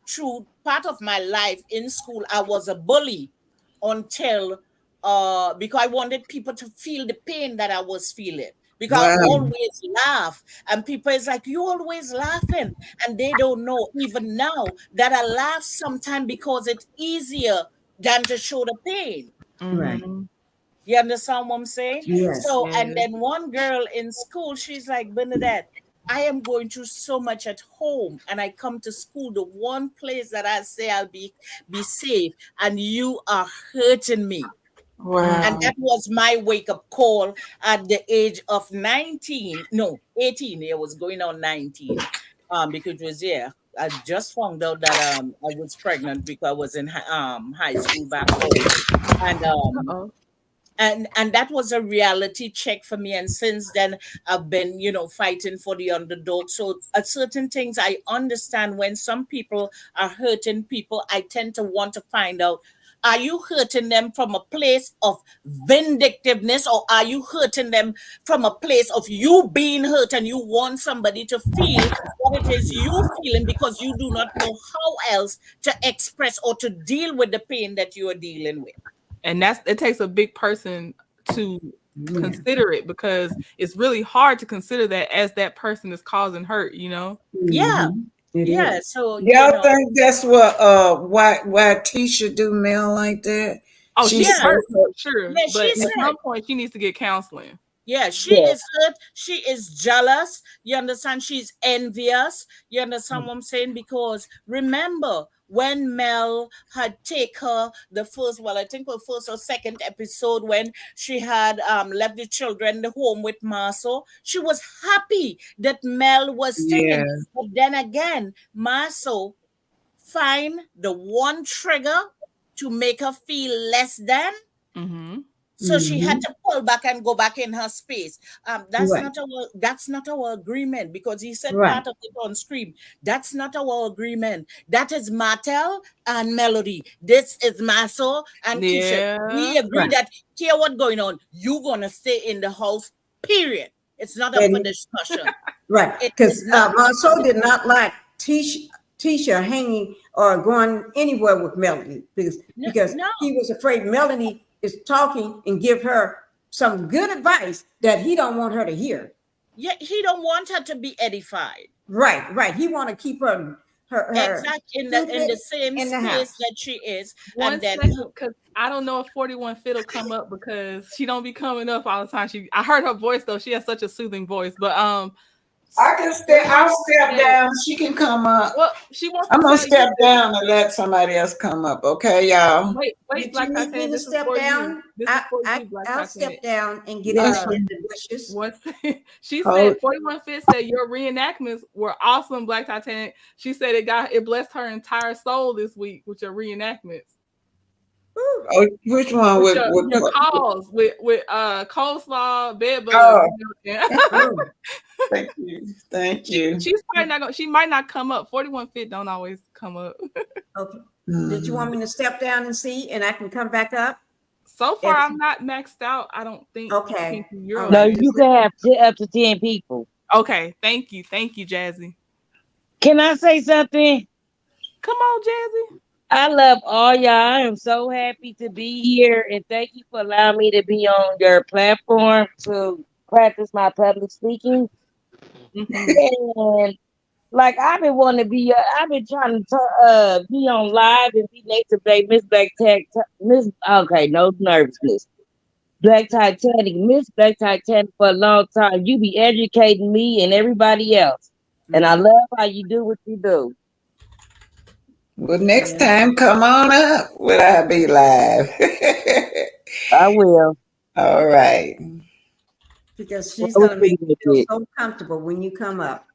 through part of my life in school, I was a bully until because I wanted people to feel the pain that I was feeling. Because I Wow. always laugh, and people is like, "You always laughing," and they don't know even now that I laugh sometimes because it's easier than to show the pain. Right. You understand what I'm saying? Yes. So, and Yes. then one girl in school, she's like, "Bernadette, I am going through so much at home, and I come to school, the one place that I say I'll be safe, and you are hurting me." And Wow. that was my wake up call at the age of 19. No, 18. It was going on 19. Because it was, yeah, I just found out that I was pregnant because I was in high school back home. And Uh-oh. and that was a reality check for me, and since then I've been fighting for the underdog. So at certain things I understand, when some people are hurting people, I tend to want to find out, are you hurting them from a place of vindictiveness, or are you hurting them from a place of you being hurt and you want somebody to feel what it is you feeling, because you do not know how else to express or to deal with the pain that you are dealing with. And it takes a big person to Yeah. consider it, because it's really hard to consider that as that person is causing hurt, Yeah. It Yeah. is. So, Y'all think that's what why Tisha do Mel like that? Oh, She's she's yeah. so hurt for sure, Yeah, but she at said. some point she needs to get counseling. Yeah, she Yeah. is hurt. She is jealous. You understand? She's envious. You understand what I'm saying? Because remember when Mel had take her the first, well, I think the first or second episode, when she had left the children the home with Marceau, she was happy that Mel was yeah. staying. But then again, Marceau find the one trigger to make her feel less than. Mm-hmm. So she had to pull back and go back in her space. That's Right. not our agreement, because he said Right. part of it on screen. That's not our agreement. That is Martel and Melody. This is Maso and Keisha. Yeah. We agree Right. that here what's going on. You gonna stay in the house. Period. It's not up for And discussion. right, It because is not. Marceau did not like Tisha hanging or going anywhere with Melanie No, because no. he was afraid Melanie is talking and give her some good advice that he don't want her to hear. Yeah, he don't want her to be edified. Right, right. He want to keep her Exactly in the stupid same in the space house. that she is, One and then second, because I don't know if 41 Fit will come up, because she don't be coming up all the time. I heard her voice though. She has such a soothing voice. But I'll step down. She can come up. well, she wants I'm to gonna tell step you. down and let somebody else come up. Okay, y'all. Wait, Did Black you need me Titanic. to This is step for you. down? This is for you, Black I'll Titanic. step down and get Yes, into the wishes. She Hold. said 41 Fit said your reenactments were awesome, Black Titanic. She said it blessed her entire soul this week with your reenactments. Oh, which one With with your calls with coleslaw, bed bugs. Oh. Oh, Thank you. Thank you. She's probably not gonna. She might not come up. 41 Fit don't always come up. okay. Did you want me to step down and see, and I can come back up? So far, I'm not maxed out. I don't think. Okay. You're All No, right. you can have up to 10 people. Okay. Thank you, Jazzy. Can I say something? Come on, Jazzy. I love all y'all. I am so happy to be here, and thank you for allowing me to be on your platform to practice my public speaking. And like I've been wanting to be, I've been trying to be on live and be next to Miss Black Tech, Miss. Okay, no nervousness. Black Titanic, Miss Black Titanic for a long time. You be educating me and everybody else, and I love how you do what you do. Well, next time, come on up. Will I be live? I will. All right. Because she's Well, going to make you feel so comfortable when you come up.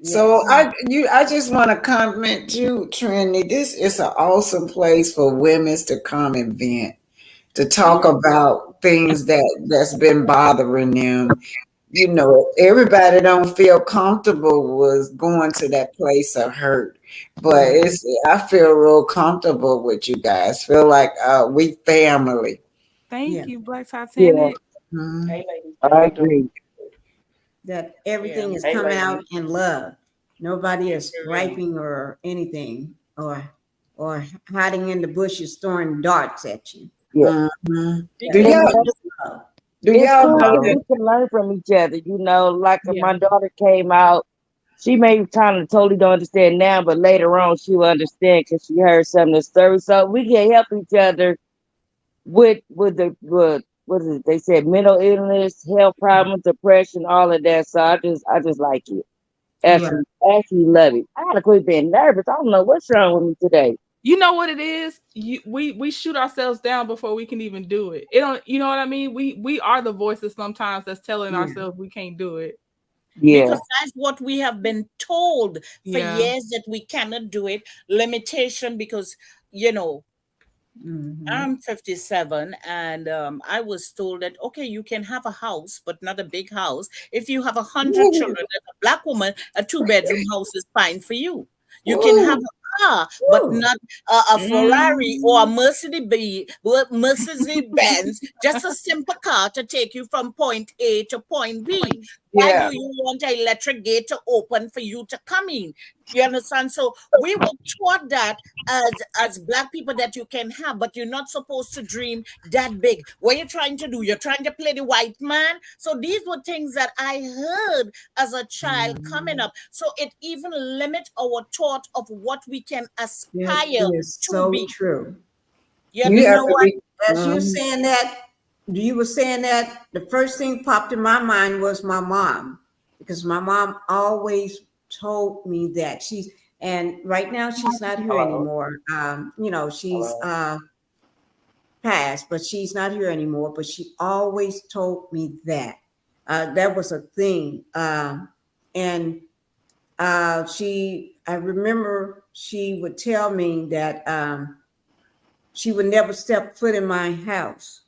So Yes. I just want to compliment you, Trinity. This is an awesome place for women to come and vent, to talk about things that's been bothering them. You know, everybody don't feel comfortable with going to that place of hurt, but Right. I feel real comfortable with you guys. Feel like we family. Thank Yeah. you, Black Yeah, Titanic. Mhm. I agree. That Yeah. everything is coming out in love. Nobody is griping or anything or hiding in the bushes throwing darts at you. Yeah, Mhm. Do Because and y'all that, Love. do it's y'all cool know because that? we can learn from each other. Like Yeah. my daughter came out, she may kind of totally don't understand now, but later on she will understand because she heard some of the stories. So we can help each other with what is it? They said mental illness, health problems, depression, all of that. So I just like it. Right. Actually love it. I gotta quit being nervous. I don't know what's wrong with me today. You know what it is? We shoot ourselves down before we can even do it. It don't, you know what I mean? We are the voices sometimes that's telling Yeah. ourselves we can't do it. Yeah. because that's what we have been told for Yeah. years, that we cannot do it. Limitation, because you know Mhm. I'm 57, and I was told that, okay, you can have a house, but not a big house. If you have 100 children, as a black woman, a two-bedroom house is fine for you. You can have Woo, a car, but Woo. not a Ferrari or a Mercedes Benz, just a simple car to take you from point A to point B. Why yeah. do you want an electric gate to open for you to come in? You understand? So we were taught that as black people, that you can have, but you're not supposed to dream that big. What you're trying to do, you're trying to play the white man. So these were things that I heard as a child coming up. So it even limit our thought of what we can That aspire is to so be. true. You You You have know understand? to what? be. As you're Mhm. saying that, you were saying that, the first thing popped in my mind was my mom, because my mom always told me that and right now she's not here anymore. She's passed, but she's not here anymore. But she always told me that that was a thing, and I remember she would tell me that. She would never step foot in my house.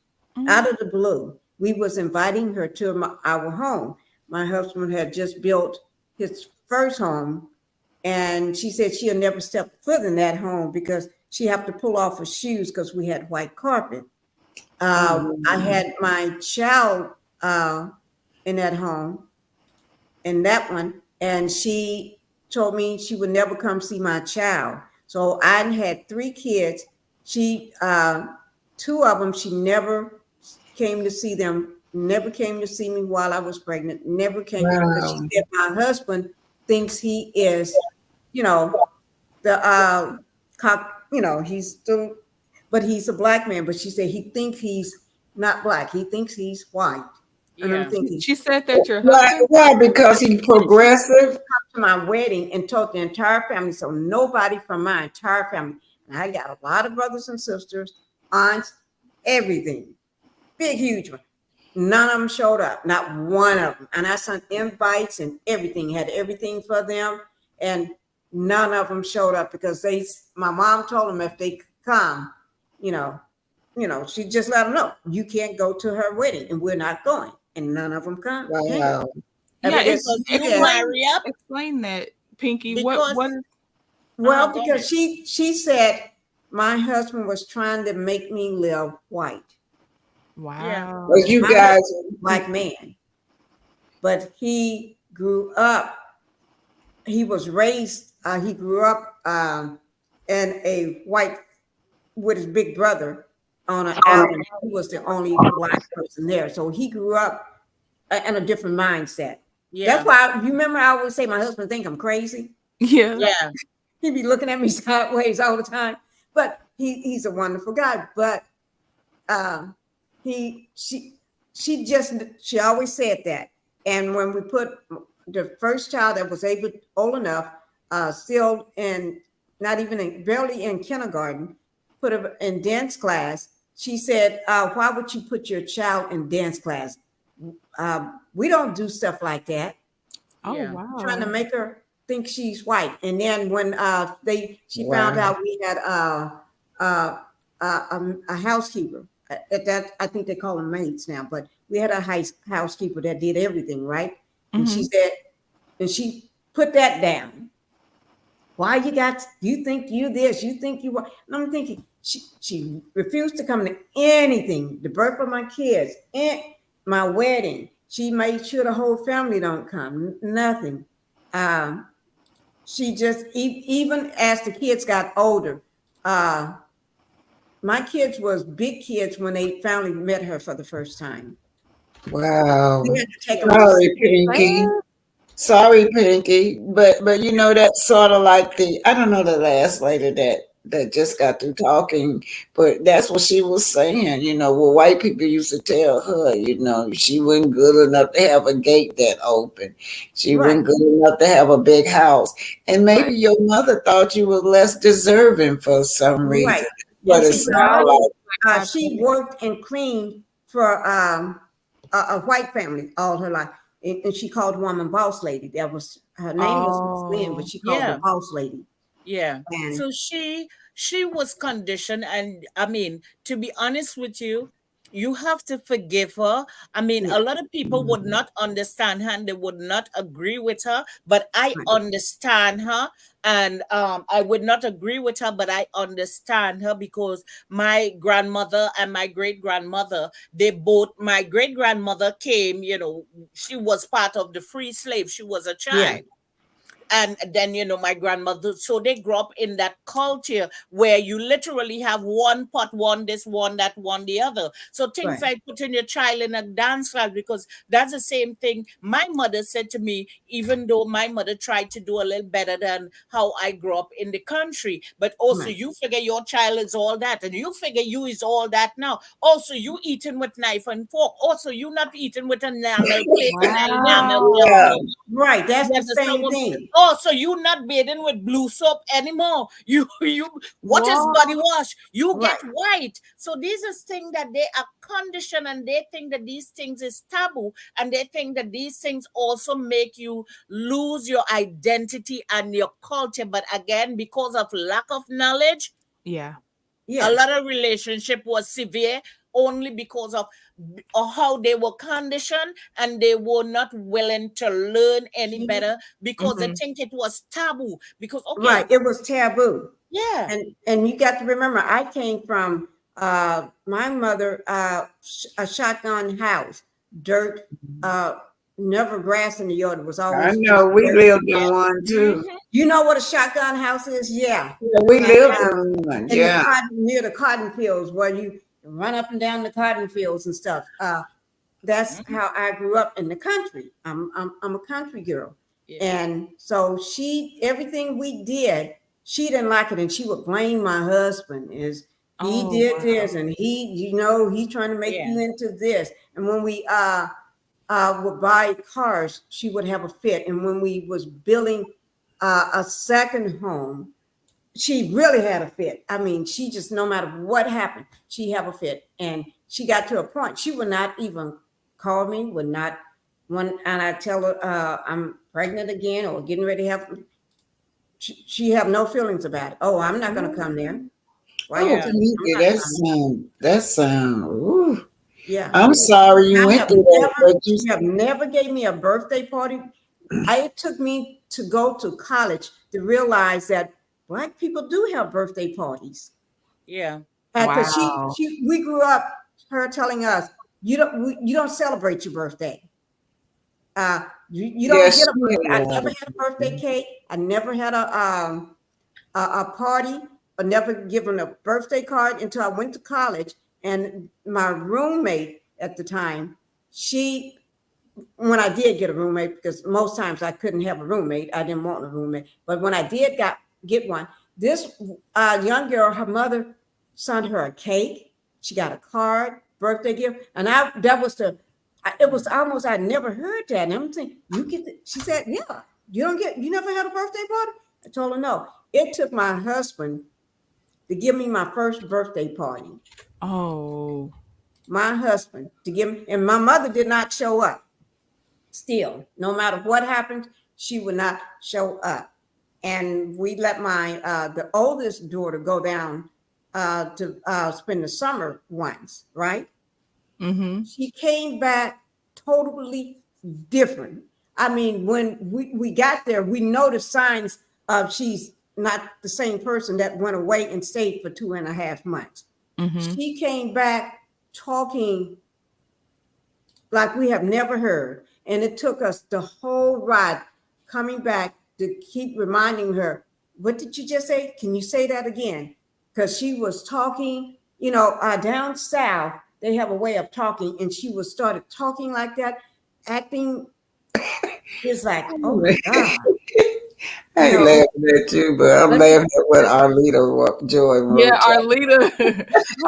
Out of the blue, we was inviting her to our home. My husband had just built his first home, and she said she'll never step foot in that home because she have to pull off her shoes because we had white carpet. I had my child in that home, in that one, and she told me she would never come see my child. So I had three kids. She two of them, she never came to see them, never came to see me while I was pregnant, never came, because she Wow. said my husband thinks he is, you know, the he's still, but he's a black man. But she said he thinks he's not black, he thinks he's white. And I'm Yeah. thinking, She said that your Why? husband. Why? Because he's progressive. to my wedding and told the entire family. So nobody from my entire family. And I got a lot of brothers and sisters, aunts, everything. Big, huge one. None of them showed up, not one of them. And I sent invites and everything, had everything for them. And none of them showed up because my mom told them if they come, you know, she just let them know you can't go to her wedding and we're not going. And none of them came. Wow. Yeah, Because Because she you said, marry up, explain that, Pinky. because What is well, go because ahead. she said my husband was trying to make me live white. Yeah. Well, wow. you My husband guys. was a black man, but he grew up. He was raised. He grew up in a white with his big brother on an island. He was the only black person there, so he grew up in a different mindset. That's Yeah. why you remember I always say my husband think I'm crazy. Yeah. Yeah. He'd be looking at me sideways all the time, but he's a wonderful guy. But um, he she always said that. And when we put the first child that was old enough, still in not even barely in kindergarten, put her in dance class. She said, "Why would you put your child in dance class? We don't do stuff like that." Oh Yeah. Trying to wow. make her think she's white. And then when she found Wow. out we had a housekeeper at that, I think they call them maids now, but we had a housekeeper that did everything, right? And she Mhm. said, and she put that down. Why you think you this, you think you what? And I'm thinking she refused to come to anything, the birth of my kids, and my wedding. She made sure the whole family don't come, nothing. Um, she just even as the kids got older, uh, my kids was big kids when they finally met her for the first time. We Wow. had to take them to Sorry, see. Pinky. Sorry, Pinky, but you know that's sort of like the I don't know the last lady that just got through talking, but that's what she was saying. You know, well, white people used to tell her, you know, she wasn't good enough to have a gate that open. She Right, wasn't good enough to have a big house, and maybe Right. your mother thought you were less deserving for some right. reason. And What it see, my sounded mother, like. My she parents. worked and cleaned for a white family all her life. And she called woman boss lady. That was her name was Miss Lynn, but Oh. she called her Yeah. boss lady. Yeah. And So she was conditioned, and I mean, to be honest with you, you have to forgive her. I mean, yeah, a lot of people would not understand her and they would not agree with her, but I right, understand her, and I would not agree with her, but I understand her because my grandmother and my great grandmother, they both, my great grandmother came, she was part of the free slave. She was a yeah, child, and then my grandmother, so they grew up in that culture where you literally have one pot, one this, one that, one the other. So things right, like putting your child in a dance class, because that's the same thing my mother said to me, even though my mother tried to do a little better than how I grew up in the country. But also, right. you figure your child is all that, and you figure you is all that now. Also, you eating with knife and fork. Also, you not eating with enamel plate and enamel Yeah. glasses. Wow. Right, that's You the understand same what I'm saying? thing. Oh, so you not bathing with blue soap anymore. You what is Wow. body wash? You Right, get white. So these are things that they are conditioned, and they think that these things is taboo, and they think that these things also make you lose your identity and your culture. But again, because of lack of knowledge, Yeah. a yeah. lot of relationship was severe only because of how they were conditioned, and they were not willing to learn any She, better because they Mhm. think it was taboo. Because okay, right, it was taboo. yeah, And you got to remember, I came from my mother, a shotgun house, dirt, uh, never grass in the yard. It was I always just know we dirt. lived in one too. hmm, You know what a shotgun house is? Yeah. Yeah, we And lived in one. in the Yeah. cotton, near the cotton fields where you run up and down the cotton fields and stuff. That's how I grew up in the country. I'm a country girl. yeah, And so everything we did, she didn't like it. And she would blame my husband is he Oh did wow. this and he's trying to make yeah, you into this. And when we would buy cars, she would have a fit. And when we was building a second home, she really had a fit. I mean, she just no matter what happened, she have a fit. And she got to a point she would not even call me, would not when and I tell her I'm pregnant again or getting ready to have she have no feelings about it. Oh, I'm not gonna come there. Why you Oh, yeah, telling me I'm Pinky, not coming? that sound. Ooh. Yeah. I'm sorry you I went have through that, but you. she have never gave me a birthday party. It took me to go to college to realize that black people do have birthday parties. yeah, Because Wow. we grew up her telling us you don't celebrate your birthday. You don't Yes, get a she birthday. I had a never lot had a birthday of. cake. I never had a party. I never given a birthday card until I went to college. And my roommate at the time, she when I did get a roommate, because most times I couldn't have a roommate, I didn't want a roommate. But when I did get one, this young girl, her mother sent her a cake. She got a card, birthday gift, and I that was the. It was almost I never heard that. And I'm saying you get. She said, "Yeah, you never had a birthday party." I told her no. It took my husband to give me my first birthday party. Oh. My husband to give me, and my mother did not show up. Still, no matter what happened, she would not show up. And we let my the oldest daughter go down to spend the summer once, right? Mm-hmm. She came back totally different. I mean, when we got there, we noticed signs of she's not the same person that went away and stayed for 2.5 months. Mm-hmm. She came back talking like we have never heard. And it took us the whole ride coming back to keep reminding her, what did you just say? Can you say that again? Because she was talking, down south, they have a way of talking, and she was started talking like that, acting. It's like, oh my God, I you ain't know, laughing at you, but I'm Let me, laughing at what Arlita Joy yeah, wrote. our leader.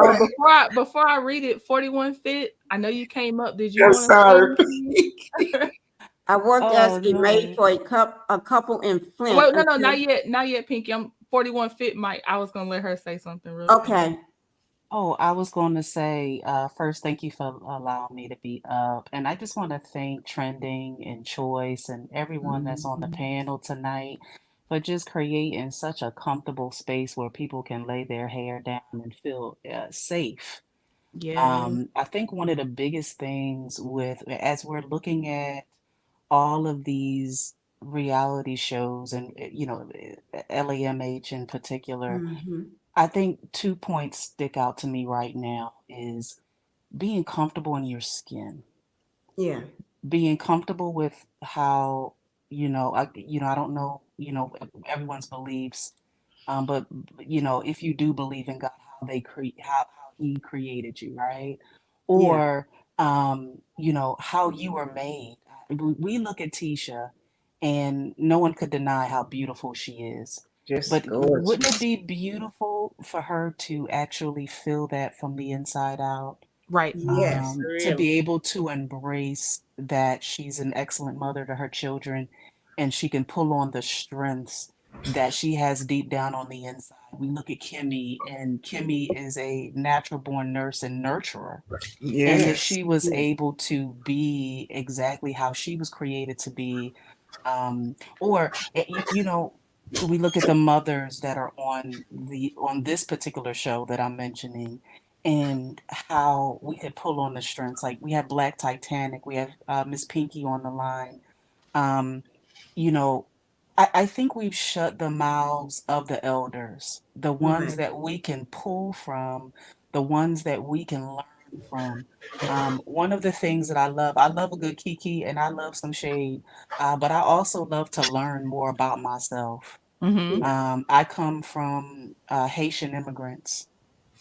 Oh, right. before I read it, 41 Fit. I know you came up. Did you I'm want to say sorry. anything? I worked Oh as a maid no. for a couple in Flint Wait, no, until, not yet, Pinky. I'm 41 Fit. Mike, I was gonna let her say something real quick. okay, Oh, I was going to say, first, thank you for allowing me to be up. And I just want to thank Trending and Choice and everyone that's on the mhm, panel tonight for just creating such a comfortable space where people can lay their hair down and feel safe. Yeah. I think one of the biggest things as we're looking at all of these reality shows and, LAMH in particular, mhm, I think 2 points stick out to me right now is being comfortable in your skin, yeah, being comfortable with how, I don't know, everyone's beliefs, but if you do believe in God, how He created you, right? yeah, Or how you were made. We look at Tisha, and no one could deny how beautiful she is. Just But wouldn't it gorgeous. be beautiful for her to actually feel that from the inside out? Right. yes, To Real. be able to embrace that she's an excellent mother to her children and she can pull on the strengths that she has deep down on the inside. We look at Kimmy, and Kimmy is a natural born nurse and nurturer. And if Yes. she was yeah, able to be exactly how she was created to be, or we look at the mothers that are on this particular show that I'm mentioning, and how we could pull on the strengths. Like we have Black Titanic, we have Miss Pinky on the line. Um, you know, I think we've shut the mouths of the elders, the ones right. that we can pull from, the ones that we can learn from. One of the things that I love a good kiki and I love some shade, but I also love to learn more about myself. Mm-hmm. Yeah, I come from Haitian immigrants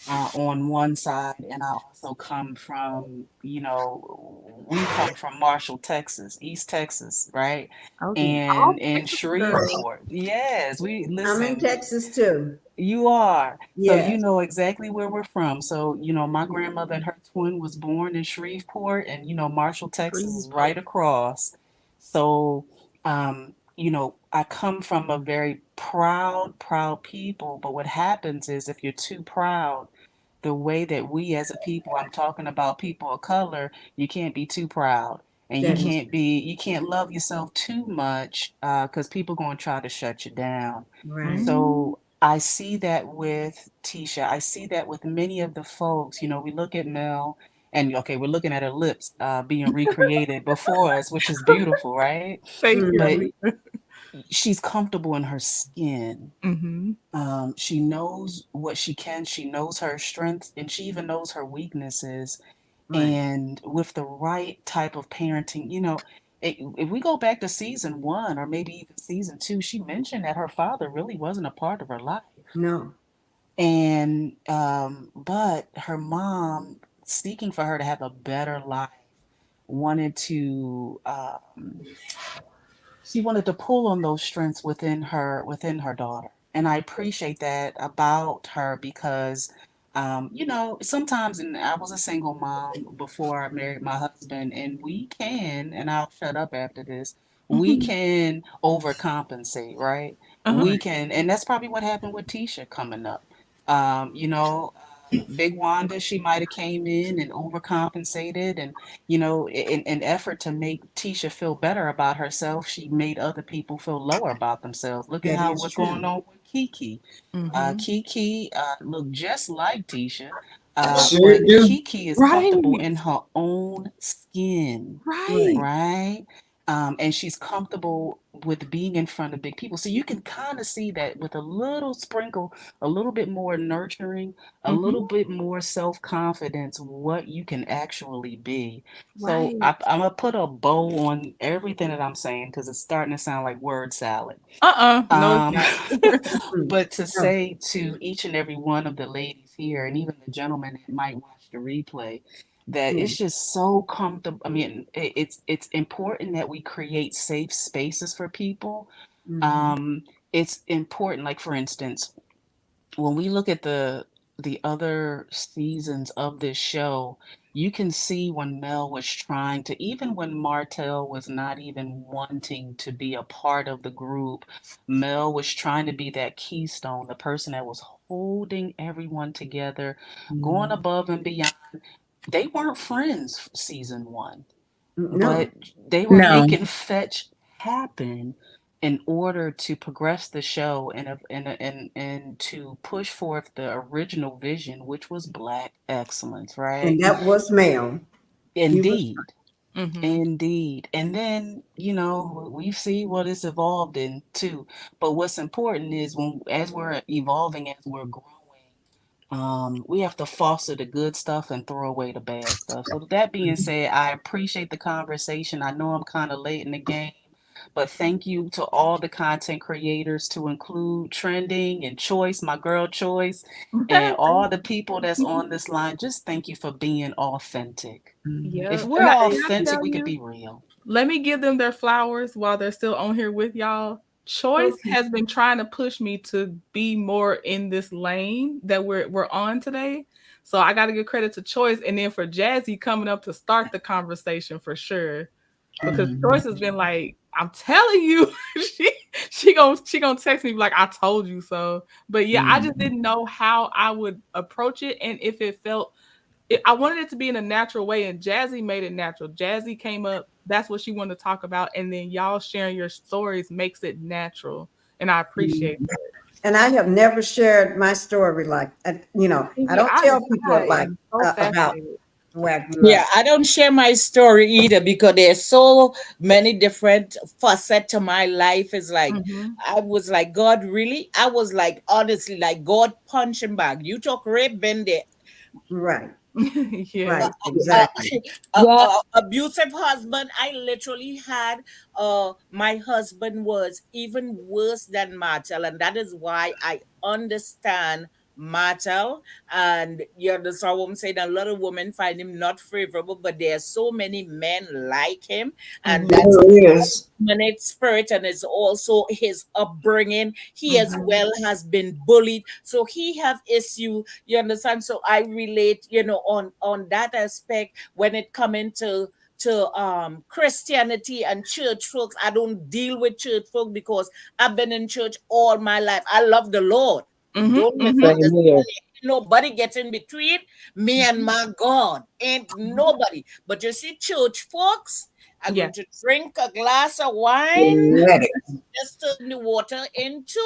on one side, and I also come from, we come from Marshall, Texas, East Texas, right? Okay. All And in Texas girls. Shreveport, yes, we I'm in listen. Texas too. You are. So you Yes. know exactly where we're from. So, my grandmother and her twin was born in Shreveport, and Marshall, Texas is right Shreveport. across. So, I come from a very proud, proud people. But what happens is if you're too proud, the way that we as a people, I'm talking about people of color, you can't be too proud. And That is you can't love yourself too much because people going to try to shut you down. right. Mm-hmm. So I see that with Tisha. I see that with many of the folks. We look at Mel, and okay, we're looking at her lips being recreated before us, which is beautiful, right? Thank you, But Mhm. Alita. she's comfortable in her skin. Mm-hmm. She knows what she can. She knows her strengths, and she even knows her weaknesses. Right. And with the right type of parenting, if we go back to season one or maybe even season two, she mentioned that her father really wasn't a part of her life. No. And but her mom, seeking for her to have a better life, wanted to she wanted to pull on those strengths within her daughter. And I appreciate that about her because sometimes, and I was a single mom before I married my husband, and we can, and I'll shut up after this, we can overcompensate, right? Uh-huh. We Right. can, and that's probably what happened with Tisha coming up. Um, you know, Big Wanda, she might have came in and overcompensated, and in an effort to make Tisha feel better about herself, she made other people feel lower about themselves. Look at That how is what's going true. on with Kiki. Mm-hmm. Kiki looked just like Tisha, Sure but do. Kiki is comfortable Right. in her own skin, Right. Right. right? And she's comfortable with being in front of big people. So you can kind of see that with a little sprinkle, a little bit more nurturing, a little Mm-hmm. bit more self confidence, what you can actually be. So Right. I'm gonna put a bow on everything that I'm saying because it's starting to sound like word salad. No, it's Um, not. Mm. but to No. say to each and every one of the ladies here, and even the gentlemen that might watch the replay, that Mm. it's just so comfortable. I mean, it's important that we create safe spaces for people. Mhm. Um, it's important, like for instance, when we look at the other seasons of this show, you can see when Mel was trying to, even when Martell was not even wanting to be a part of the group, Mel was trying to be that keystone, the person that was holding everyone together, going Mhm. above and beyond. They weren't friends season one, No. but they were No. making fetch happen in order to progress the show and to push forth the original vision, which was Black excellence, right? And that was male. He was. Indeed. Mm-hmm. Indeed. And then, we see what it's evolved into. But what's important is when as we're evolving, as we're growing, we have to foster the good stuff and throw away the bad stuff. So that being said, I appreciate the conversation. I know I'm kind of late in the game, but thank you to all the content creators, to include Trending and Choice, my girl Choice, and all the people that's on this line. Just thank you for being authentic. If Yep. we're And I authentic, tell we could you, be real. let me give them their flowers while they're still on here with y'all. Choice Okay. has been trying to push me to be more in this lane that we're on today. So I got to give credit to Choice, and then for Jazzy coming up to start the conversation for sure. Because Mhm. Choice has been like, I'm telling you, she she gonna text me like, I told you so. But yeah, I just Mhm. didn't know how I would approach it, and if it felt I wanted it to be in a natural way, and Jazzy made it natural. Jazzy came up, that's what she wanted to talk about, and then y'all sharing your stories makes it natural, and I appreciate Mhm. that. And I have never shared my story like, I Yeah, don't I tell people like am so about fascinated. the way I grew Yeah, up. I don't share my story either because there's so many different facets to my life. It's like Hmm. I was like, God, really? I was like, honestly, like God punching bag. You talk rape, been there. Right. Yes. Right. uh, Exactly. Yeah. abusive husband. I literally had my husband was even worse than Martel, and that is why I understand Martel. And you understand what I'm saying? A lot of women find him not favorable, but there are so many men like him, and Hmm. that's There is. dominant spirit, and it's also his upbringing. He as Hmm. well has been bullied, so he have issue, you understand. So I relate, on that aspect when it come into Christianity and church folks. I don't deal with church folk because I've been in church all my life. I love the Lord, Hmm. don't Hmm. misunderstand Same here. me. Nobody gets in between me and my God, ain't nobody. But you see church folks are Yeah. going to drink a glass of wine, Let it. just turn the water into,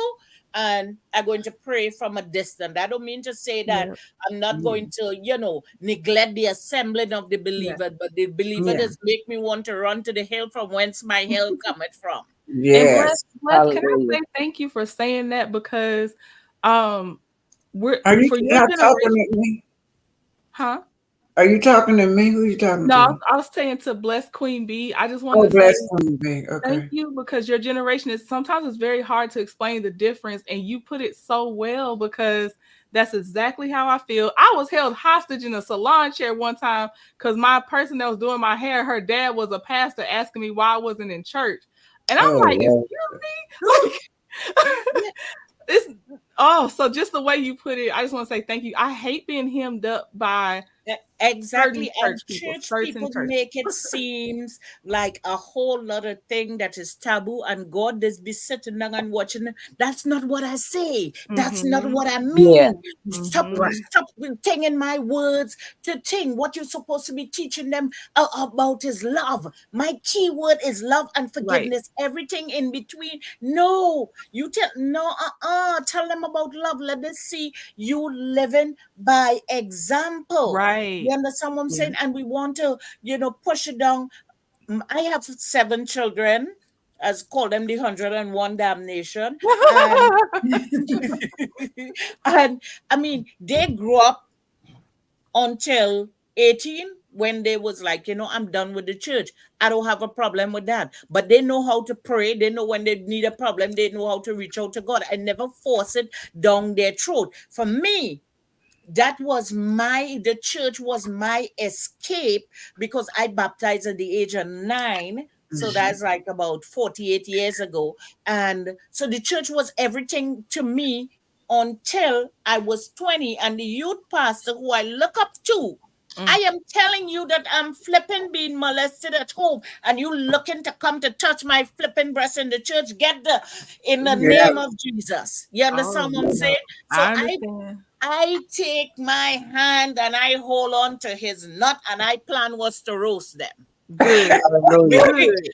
and I'm going to pray from a distance. I don't mean to say that Yeah. I'm not Yeah. going to, neglect the assembling of the Yeah. believer, but the believer Yeah. does make me want to run to the hill from whence my help cometh from. And bless, Yes. bless. Can I Hallelujah. say thank you for saying that because, um, we're Are you for your not talking generation, to me? huh? Are you talking to me? Who you talking No, to? I was saying to bless Queen B. I just wanted Oh, to say bless Queen B. thank Okay. you because your generation is sometimes it's very hard to explain the difference, and you put it so well because that's exactly how I feel. I was held hostage in a salon chair one time because my person that was doing my hair, her dad was a pastor asking me why I wasn't in church. And I'm Oh, like, Lord. excuse me? Like, it's Oh, so just the way you put it, I just want to say thank you. I hate being hemmed up by certain Exactly. And church people. church Certain people church make people. it seem like a whole lot of thing that is taboo, and God is be sitting down and watching. That's not what I say. That's not Mm-hmm. what I Yeah. mean. Stop, Mm-hmm. stop thinking my words to think what you're supposed to be teaching them about is love. My key word is love and Right. forgiveness. Everything in between. No, you tell no, tell them about love. Let us see you living by example. You Right. understand what I'm Yeah. saying? And we want to, push it down. I have 7 children, as call them the 101 damnation. And and I mean, they grew up until 18 when they was like, I'm done with the church. I don't have a problem with that. But they know how to pray. They know when they need a problem, they know how to reach out to God. I never force it down their throat. For me, the church was my escape, because I baptized at the age of 9. So that's like about 48 years ago. And so the church was everything to me until I was 20. And the youth pastor who I look up to, I am telling you that I'm flipping being molested at home, and you looking to come to touch my flipping breast in the church. Get the in the Yeah. name of Jesus. You Oh understand what I'm no. saying? So I I understand. I take my hand and I hold on to his nut, and I plan was to roast them. Good. Hallelujah. Good.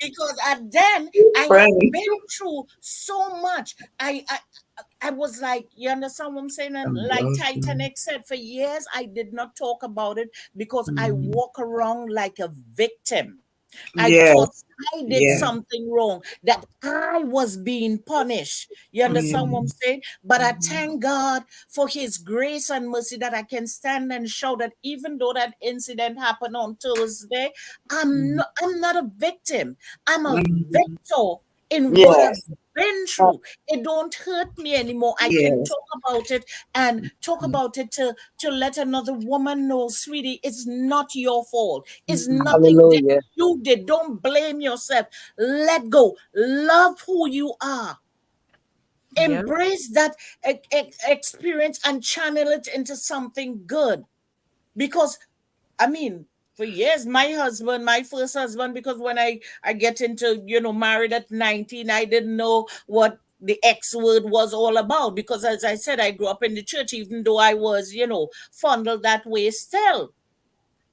Because then I have Funny. been through so much. I was like, you understand what I'm saying? And like Titanic said, for years I did not talk about it because I walk around like a victim. I thought Yes. I did Yeah. something wrong, that I was being punished. You understand what I'm Mm. saying? But I thank God for his grace and mercy that I can stand and show that even though that incident happened on Thursday, I'm not a victim. I'm a Mm. victor in what I've Yes. been through. It don't hurt me anymore. I can Yes. talk about it and talk about it to let another woman know, sweetie, it's not your fault. It's nothing that Hallelujah. you did. Don't blame yourself. Let go. Love who you are. Yep. Embrace that experience and channel it into something good. Because I mean, for years, my first husband, because when I get into, married at 19, I didn't know what the X word was all about. Because as I said, I grew up in the church, even though I was, fondled that way still.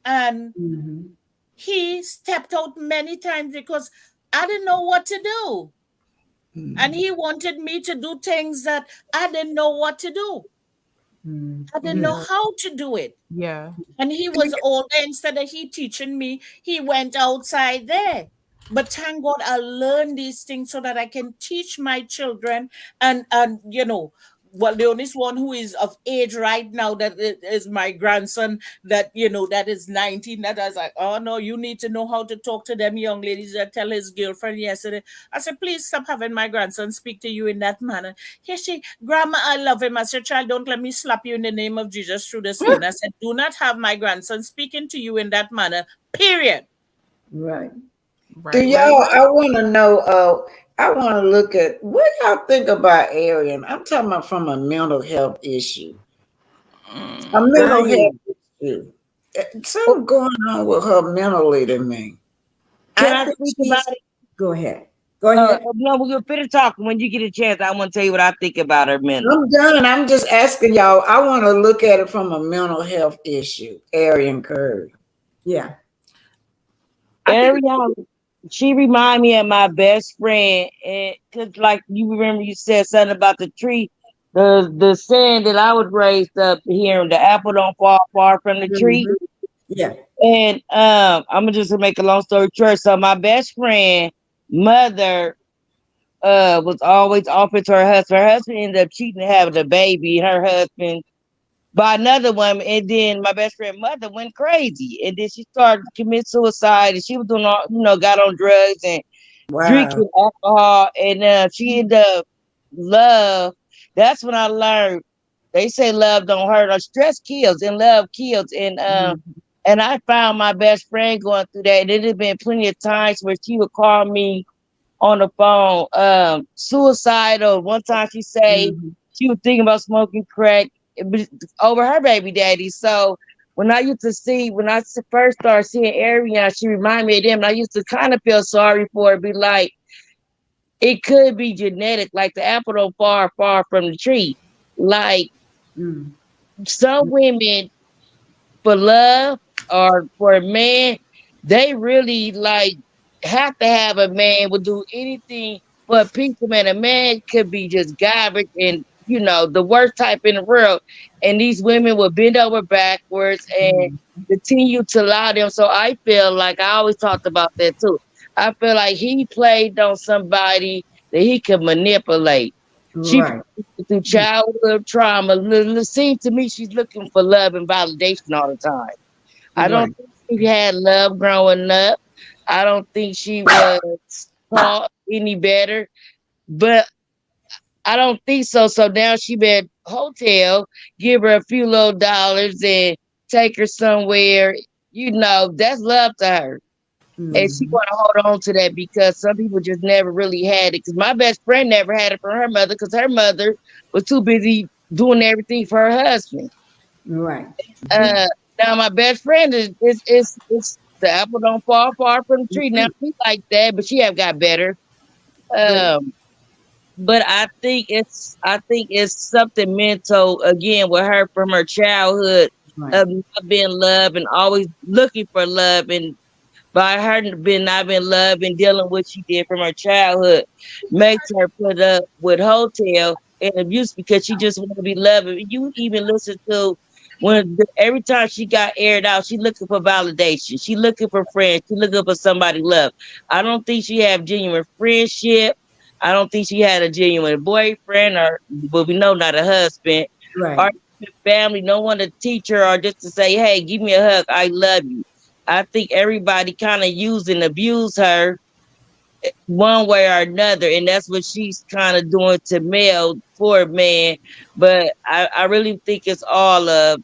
And he stepped out many times because I didn't know what to do. And he wanted me to do things that I didn't know what to do. I didn't know Yeah. how to do it. Yeah. And he was older. Instead of he teaching me, he went outside there. But thank God I learned these things so that I can teach my children. And well, the only one who is of age right now that is my grandson, that that is 19. That I was like, oh no, you need to know how to talk to them young ladies. That tell his girlfriend yesterday. I said, please stop having my grandson speak to you in that manner. Here she, Grandma, I love him. I said, child, don't let me slap you in the name of Jesus through this phone. I said, do not have my grandson speaking to you in that manner. Period. Right. Do Right. Right. y'all? Right. I want to know. I want to look at what y'all think about Arian. I'm talking about from a mental health issue. A mental Right. health issue. Something going on with her mentally to me. Can I I think speak about she's. it? Go ahead. Go ahead. No, we're gonna finish talking. When you get a chance, I want to tell you what I think about her mentally. I'm done. I'm just asking y'all. I want to look at it from a mental health issue. Arian Curry. Yeah. I think it's Ariana, she remind me of my best friend, and cause like you remember, you said something about the tree, the saying that I was raised up hearing: the apple don't fall far from the tree. Mhm. Yeah. And I'm gonna just make a long story short. So my best friend mother was always offered to her husband. Her husband ended up cheating and having a baby. Her husband by another woman, and then my best friend mother went crazy, and then she started to commit suicide, and she was doing all, got on drugs and Wow. drinking alcohol, and she ended up love. That's when I learned. They say love don't hurt, or stress kills, and love kills, and I found my best friend going through that. And it had been plenty of times where she would call me on the phone, suicidal. One time she say, Mhm. she was thinking about smoking crack over her baby daddy. So when I used to see, when I first started seeing Ariana, she reminded me of them. And I used to kind of feel sorry for her, be like, it could be genetic, like the apple don't far, far from the tree. Like Mm. some women for love or for a man, they really like have to have a man would do anything for a piece of man. A man could be just garbage and the worst type in the world. And these women will bend over backwards and Mm. continue to allow them. So I feel like I always talked about that too. I feel like he played on somebody that he could manipulate. She Right. through childhood trauma. Seems to me she's looking for love and validation all the time. I don't Right. think she had love growing up. I don't think she was taught any better, but I don't think so. So now she been hotel, give her a few little dollars and take her somewhere. That's love to her. And she Mm. want to hold on to that because some people just never really had it. Because my best friend never had it from her mother because her mother was too busy doing everything for her husband. Right. Uh, Now my best friend is the apple don't fall far from the tree. Now she like that, but she have got better. But Um, but I think it's something mental again with her from her childhood right. of not being loved and always looking for love and by her been not been loved and dealing with what she did from her childhood makes her put up with hotel and abuse because she just want to be loved. And you even listen to every time she got aired out, she looking for validation. She looking for friends. She looking for somebody love. I don't think she have genuine friendship. I don't think she had a genuine boyfriend or, but we know not a husband or Right. family. No one to teach her or just to say, "Hey, give me a hug. I love you." I think everybody kind of used and abused her one way or another, and that's what she's kind of doing to Mel for man. But I really think it's all of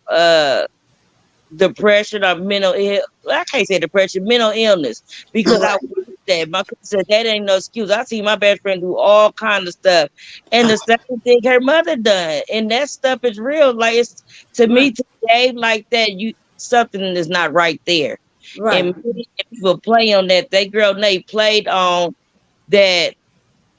depression or mental I can't say depression, mental illness because I witnessed that. My cousin said that ain't no excuse. I see my best friend do all kind of stuff, and the same thing her mother done, and that stuff is real. Like it's to Right. me today, like that, you something is not right there. And Right. many people play on that. They girl they played on that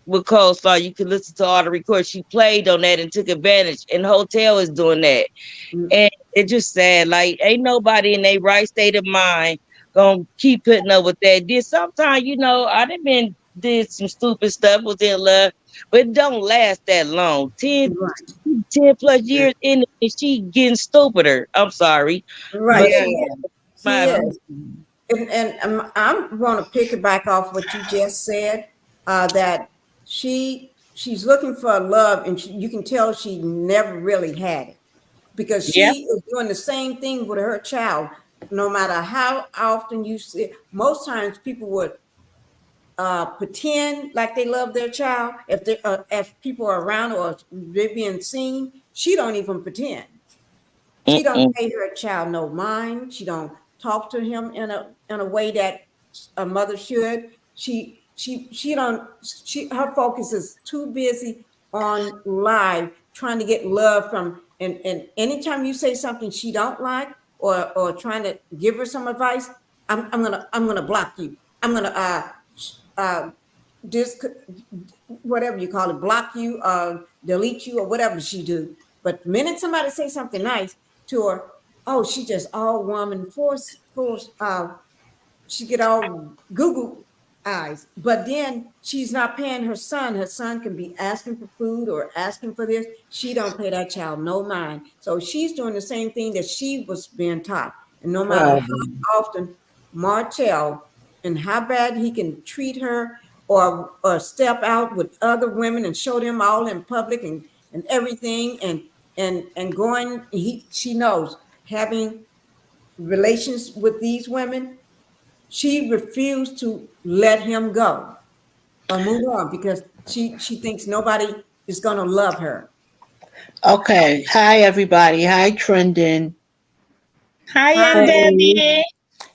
with Coleslaw. You can listen to all the records. She played on that and took advantage. And Hotel is doing that. Mm. And it's just sad. Like ain't nobody in their right state of mind gonna keep putting up with that. Did sometimes, I done been did some stupid stuff within love, but it don't last that long. 10 plus years in it, and she getting stupider. I'm sorry. But Right. Yeah. my She opinion. is. And I'm going to pick it back off what you just said. That she's looking for love, and you can tell she never really had it because Yeah. she is doing the same thing with her child. No matter how often you see, most times people would pretend like they love their child if people are around or they're being seen. She don't even pretend. She don't Mm-mm. pay her child no mind. She don't talk to him in a way that a mother should. She don't she her focus is too busy on live trying to get love from and anytime you say something she don't like or trying to give her some advice, I'm gonna block you. I'm gonna uh dis whatever you call it, block you, delete you, or whatever she do. But the minute somebody say something nice to her, oh, she just all woman force. She get all Google eyes. But then she's not paying her son. Her son can be asking for food or asking for this. She don't pay that child no mind. So she's doing the same thing that she was being taught. And no matter Problem. how often Martell and how bad he can treat her or step out with other women and show them all in public and everything and going she knows having relations with these women, she refused to let him go or move on because she thinks nobody is going to love her. Okay. Hi, everybody. Hi, Trendon. Hi, Hi. and Debbie.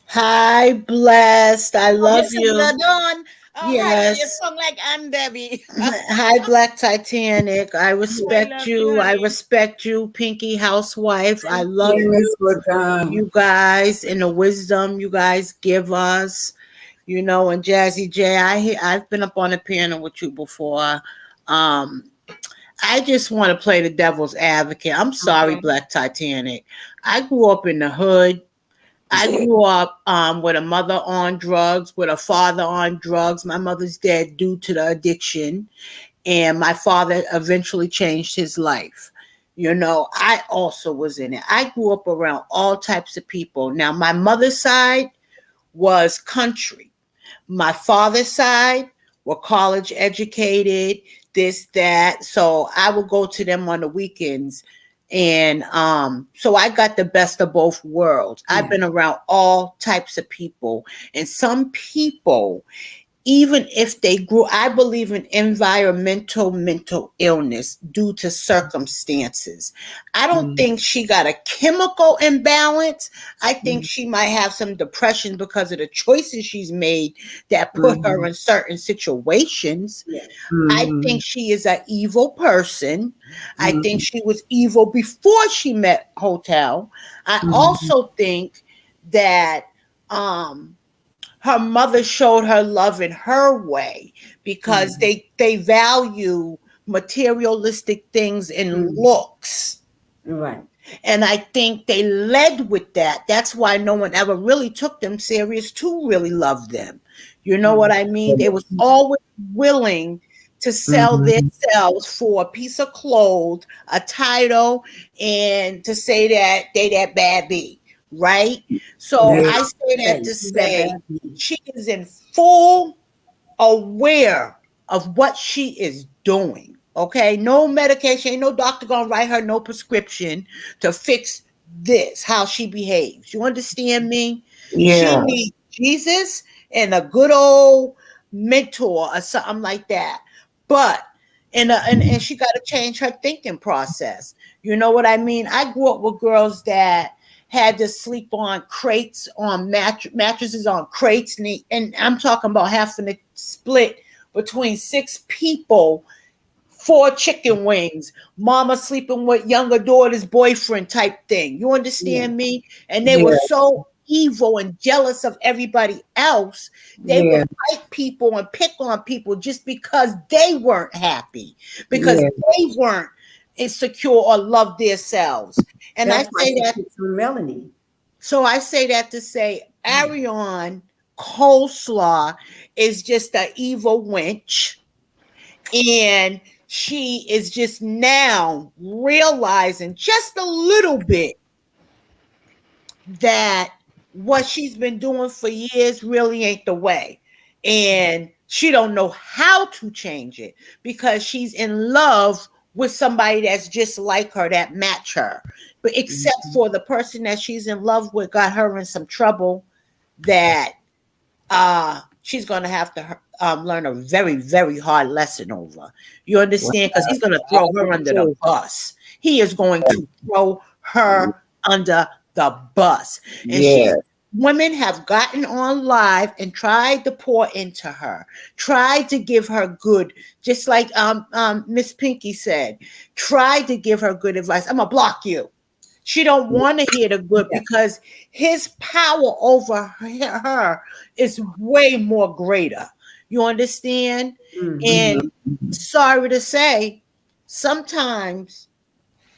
Hi, Blessed. I Oh, love Mrs. you. Ladon. Oh, hi, you Yes. sound like Aunt Debbie. Hi, Black Titanic. I I respect love you, you. I honey. respect you, Pinky Housewife. I love You. you. you. Yes, You guys and the wisdom you guys give us. And Jazzy J, I've been up on the piano with you before. Um, I just want to play the devil's advocate. I'm sorry, Okay. Black Titanic. I grew up in the hood. I grew up with a mother on drugs, with a father on drugs. My mother's dead due to the addiction, and my father eventually changed his life. I also was in it. I grew up around all types of people. Now, my mother's side was country. My father's side were college educated, this, that. So I would go to them on the weekends. And so I got the best of both worlds. I've been around all types of people. And some people, even if they grew, I believe in environmental mental illness due to circumstances. I don't think she got a chemical imbalance. I think she might have some depression because of the choices she's made that put her in certain situations. I think she is an evil person. I think she was evil before she met Hotel. I also think that um her mother showed her love in her way because they value materialistic things and looks. Right. And I think they led with that. That's why no one ever really took them serious to really love them. You know what I mean? They was always willing to sell themselves for a piece of clothes, a title, and to say that they that bad B, right? So That's I all say I'm that saying. to She's that say bad. she is in full aware of what she is doing. Okay, no medication, ain't no doctor gonna write her no prescription to fix this, how she behaves. You understand me? She Yeah. needs Jesus and a good old mentor or something like that. But and she got to change her thinking process. You know what I mean? I grew up with girls that had to sleep on crates, on mattresses on crates, and I'm talking about having to split between six people, four chicken wings, mama sleeping with younger daughter's boyfriend type thing. You Yeah. understand me? And they were Yeah. so evil and jealous of everybody else. They would Yeah. fight people and pick on people just because they weren't happy, because Yeah. they weren't insecure or loved themselves. And I That's why say she that picks on Melanie. so I say that to say Arion Coleslaw is just an evil wench, and she is just now realizing just a little bit that what she's been doing for years really ain't the way. And she don't know how to change it because she's in love with somebody that's just like her, that match her. But except for the person that she's in love with got her in some trouble that she's going to have to learn a very, very hard lesson over. You Well, understand? Because he's going to I throw her do under the too. bus. He is going to throw her under the bus. And Yeah. women have gotten on live and tried to pour into her, tried to give her good, just like Miss Pinky said, tried to give her good advice. I'm gonna block you. She don't want to hear the good because his power over her is way more greater. You understand? And sorry to say, sometimes,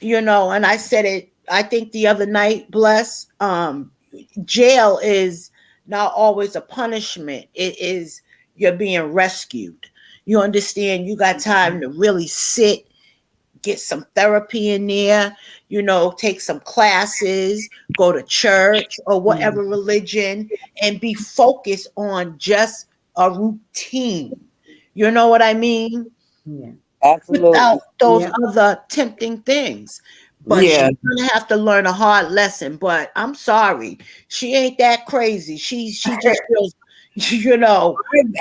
and I said it, I think the other night, bless, jail is not always a punishment. It is you're being rescued. You understand? You got time to really sit, get some therapy in there, take some classes, go to church or whatever religion, and be focused on just a routine. You know what I mean? Yeah. Without Absolutely. those Yeah. other tempting things. But Yeah. she's gonna have to learn a hard lesson. But I'm sorry, she ain't that crazy. She just feels, like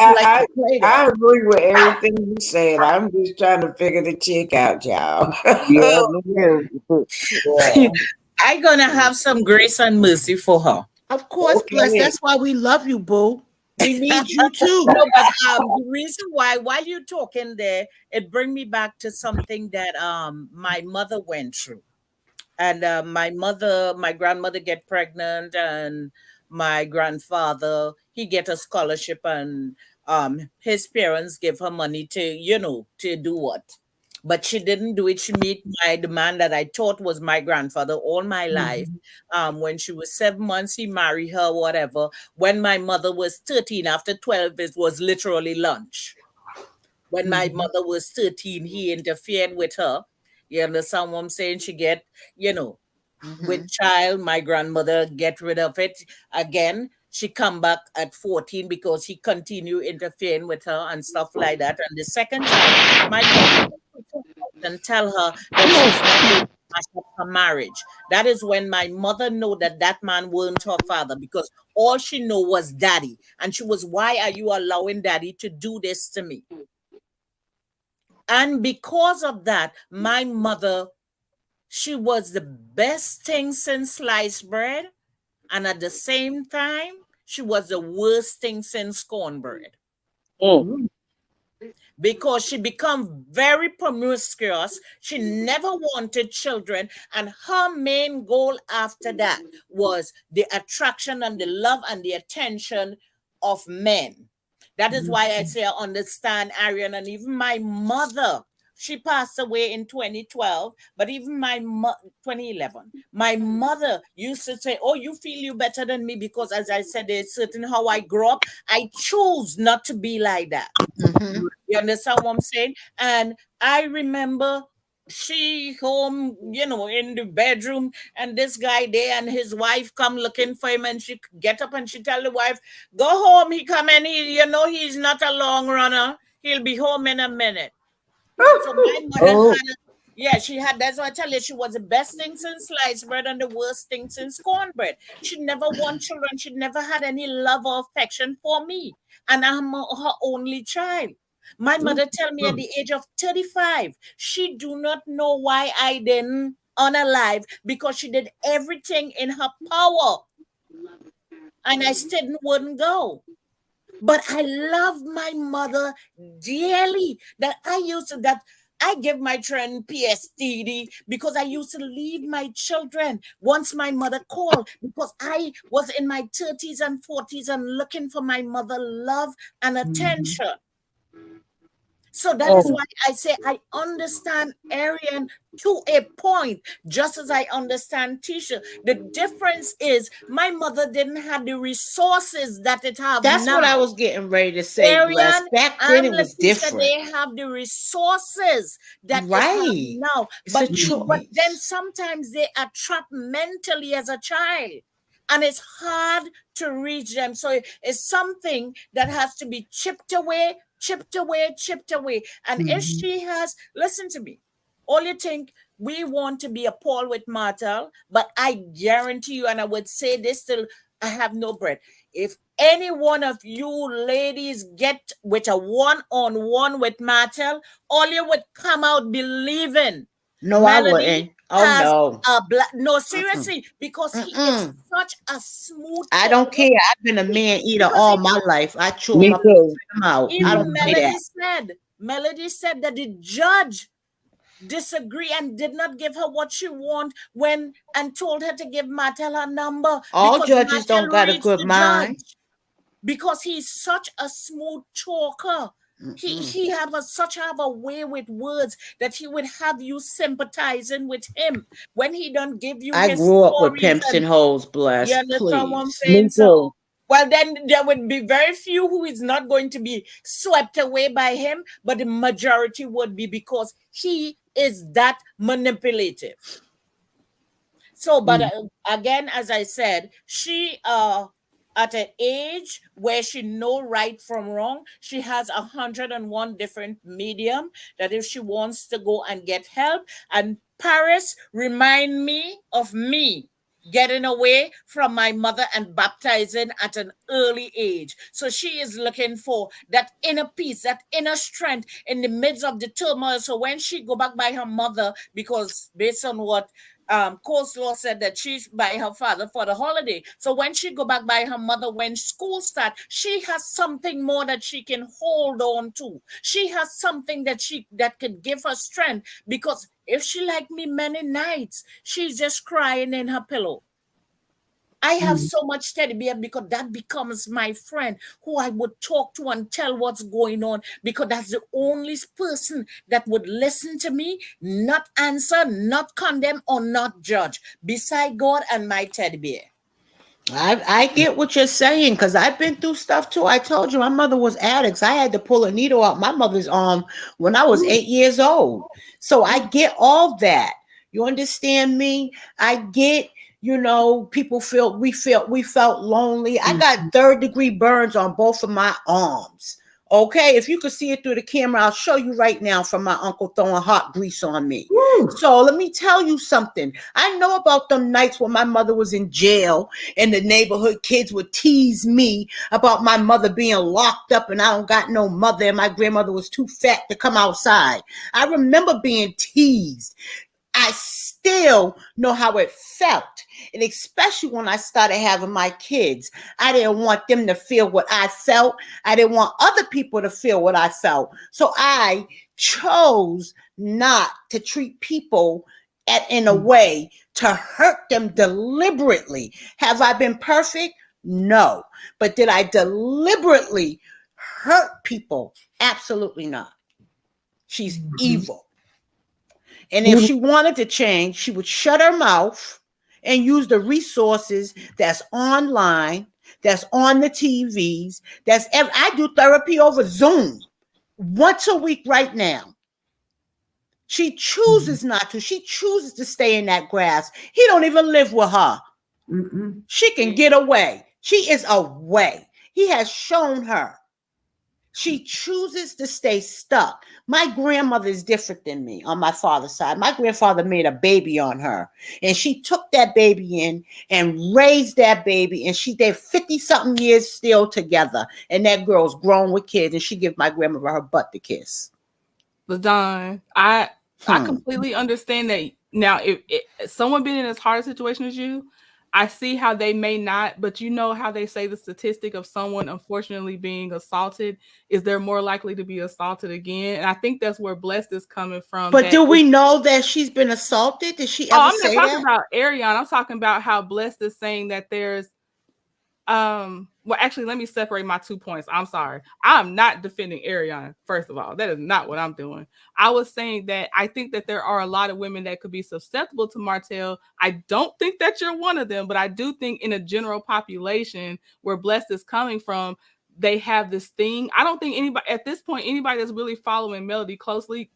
I, to play I that. agree with everything you said. I'm just trying to figure the chick out, y'all. Yeah, me too. Yeah. I gonna have some grace and mercy for her. Of course, bless. Okay. That's why we love you, boo. We need you too. No, but the reason why, while you're talking there, it bring me back to something that my mother went through. And my grandmother get pregnant, and my grandfather, he get a scholarship, and his parents give her money to, to do what? But she didn't do it. She meet the man that I thought was my grandfather all my life. When she was 7 months, he married her, whatever. When my mother was 13, after 12, it was literally lunch. When my mother was 13, he interfered with her. You understand what I'm saying? She get, with child, my grandmother get rid of it. Again, she come back at 14 because he continue interfering with her and stuff like that. And the second time, my grandmother and tell her that she's not going to mash up her marriage. That is when my mother know that that man weren't her father, because all she know was daddy. And she was, why are you allowing daddy to do this to me? And because of that, my mother, she was the best thing since sliced bread. And at the same time, she was the worst thing since cornbread. Because she became very promiscuous. She never wanted children. And her main goal after that was the attraction and the love and the attention of men. That is why I say I understand Arian. And even my mother, she passed away in 2012, but even 2011, my mother used to say, oh, you feel you better than me because, as I said, there's certain how I grew up. I choose not to be like that. You understand what I'm saying? And I remember she home, in the bedroom, and this guy there and his wife come looking for him, and she get up and she tell the wife, go home. He come and he's not a long runner. He'll be home in a minute. So my mother she had, that's why I tell you, she was the best thing since sliced bread and the worst thing since cornbread. She never want children. She never had any love or affection for me. And I'm her only child. My mother tell me at the age of 35, she do not know why I didn't unalive, because she did everything in her power. And I still wouldn't go. But I love my mother dearly. That I give my friend PTSD because I used to leave my children once my mother called, because I was in my 30s and 40s and looking for my mother love and attention. So that is why I say I understand Arian to a point, just as I understand Tisha. The difference is my mother didn't have the resources that it have That's now. what I was getting ready to say, Bless. Arian Back then and it was Leticia, different. they have the resources that it have Right. now. It's a But then choice. sometimes they are trapped mentally as a child. And it's hard to reach them. So it's something that has to be chipped away, chipped away, chipped away. And if she has, listen to me, all you think, we want to be a Paul with Martel, but I guarantee you, and I would say this till I have no breath, if any one of you ladies get with a one-on-one with Martel, all you would come out believing. No, Melody I wouldn't. Oh no. No, seriously, because he is such a smooth I don't talker. care. I've been a man eater Because all my life. I chew Me them up and too. spit them out. I even don't play that. Melody said that the judge disagree and did not give her what she want and told her to give Martel her number, All because judges Martel don't got a reached good the mind. judge, because he's such a smooth talker. He have such a way with words that he would have you sympathizing with him when he don't give you I his grew up with stories. pimps and hoes, You Bless. understand what I'm Please. saying? Me So, too. well, then there would be very few who is not going to be swept away by him, but the majority would be, because he is that manipulative. So, but again, as I said, she at an age where she know right from wrong, she has 101 different medium that if she wants to go and get help. And Paris remind me of me getting away from my mother and baptizing at an early age. So she is looking for that inner peace, that inner strength in the midst of the turmoil. So when she go back by her mother, because based on what Coleslaw said that she's by her father for the holiday. So when she go back by her mother, when school starts, she has something more that she can hold on to. She has something that could give her strength. Because if she like me many nights, she's just crying in her pillow. I have so much teddy bear because that becomes my friend who I would talk to and tell what's going on, because that's the only person that would listen to me, not answer, not condemn, or not judge, beside God and my teddy bear. I get what you're saying because I've been through stuff too. I told you my mother was addicts. I had to pull a needle out my mother's arm when I was 8 years old. So I get all that. You understand me? I get, people we felt lonely. I got third-degree burns on both of my arms. Okay, if you could see it through the camera, I'll show you right now from my uncle throwing hot grease on me. So let me tell you something. I know about them nights when my mother was in jail and the neighborhood kids would tease me about my mother being locked up and I don't got no mother and my grandmother was too fat to come outside. I remember being teased. I still know how it felt. And especially when I started having my kids, I didn't want them to feel what I felt. I didn't want other people to feel what I felt. So I chose not to treat people in a way to hurt them deliberately. Have I been perfect? No. But did I deliberately hurt people? Absolutely not. She's evil. And if she wanted to change, she would shut her mouth and use the resources that's online, that's on the TVs, I do therapy over Zoom once a week right now. She chooses not to. She chooses to stay in that grass. He don't even live with her. She can get away. She is away. He has shown her. She chooses to stay stuck. My grandmother is different than me on my father's side. My grandfather made a baby on her, and she took that baby in and raised that baby, and they're 50-something years still together, and that girl's grown with kids, and she give my grandmother her butt to kiss. LaDon, I completely understand that. Now, if someone being in as hard a situation as you, I see how they may not, but you know how they say the statistic of someone unfortunately being assaulted is they're more likely to be assaulted again. And I think that's where Blessed is coming from. But do we know that she's been assaulted? Did she ever I'm say not talking that? about Ariane. I'm talking about how Blessed is saying that there's well, actually, let me separate my 2 points. I'm sorry. I'm not defending Ariane, first of all. That is not what I'm doing. I was saying that I think that there are a lot of women that could be susceptible to Martell. I don't think that you're one of them, but I do think in a general population where Blessed is coming from, they have this thing. I don't think anybody at this point, anybody that's really following Melody closely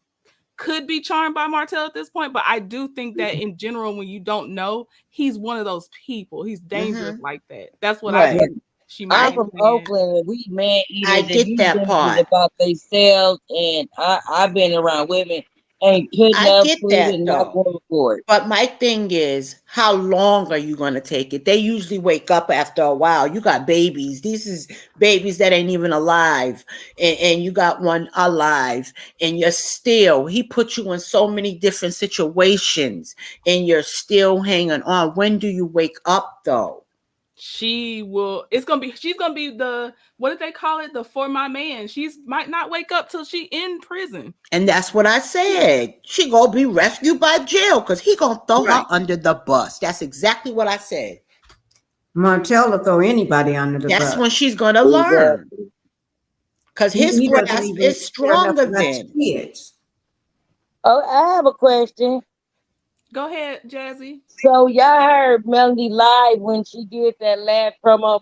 could be charmed by Martell at this point, but I do think that in general, when you don't know, he's one of those people. He's dangerous like that. That's what I think she might I'm be from saying. Oakland, and we man I eaters, and get you that thinking part. about themselves. And I've been around women ain't putting I up get with it that and not though. going for it. But my thing is, how long are you going to take it? They usually wake up after a while. You got babies. These is babies that ain't even alive. And you got one alive. And he put you in so many different situations. And you're still hanging on. When do you wake up though? She's gonna be the, what did they call it? The for my man. She's might not wake up till she in prison. And that's what I said. She gonna be rescued by jail because he gonna throw her under the bus. That's exactly what I said. Martell will throw anybody under the That's bus. when she's gonna learn. Because his He doesn't grasp even is care enough stronger about his than. kids. Oh, I have a question. Go ahead, Jazzy. So y'all heard Melody live when she did that last promo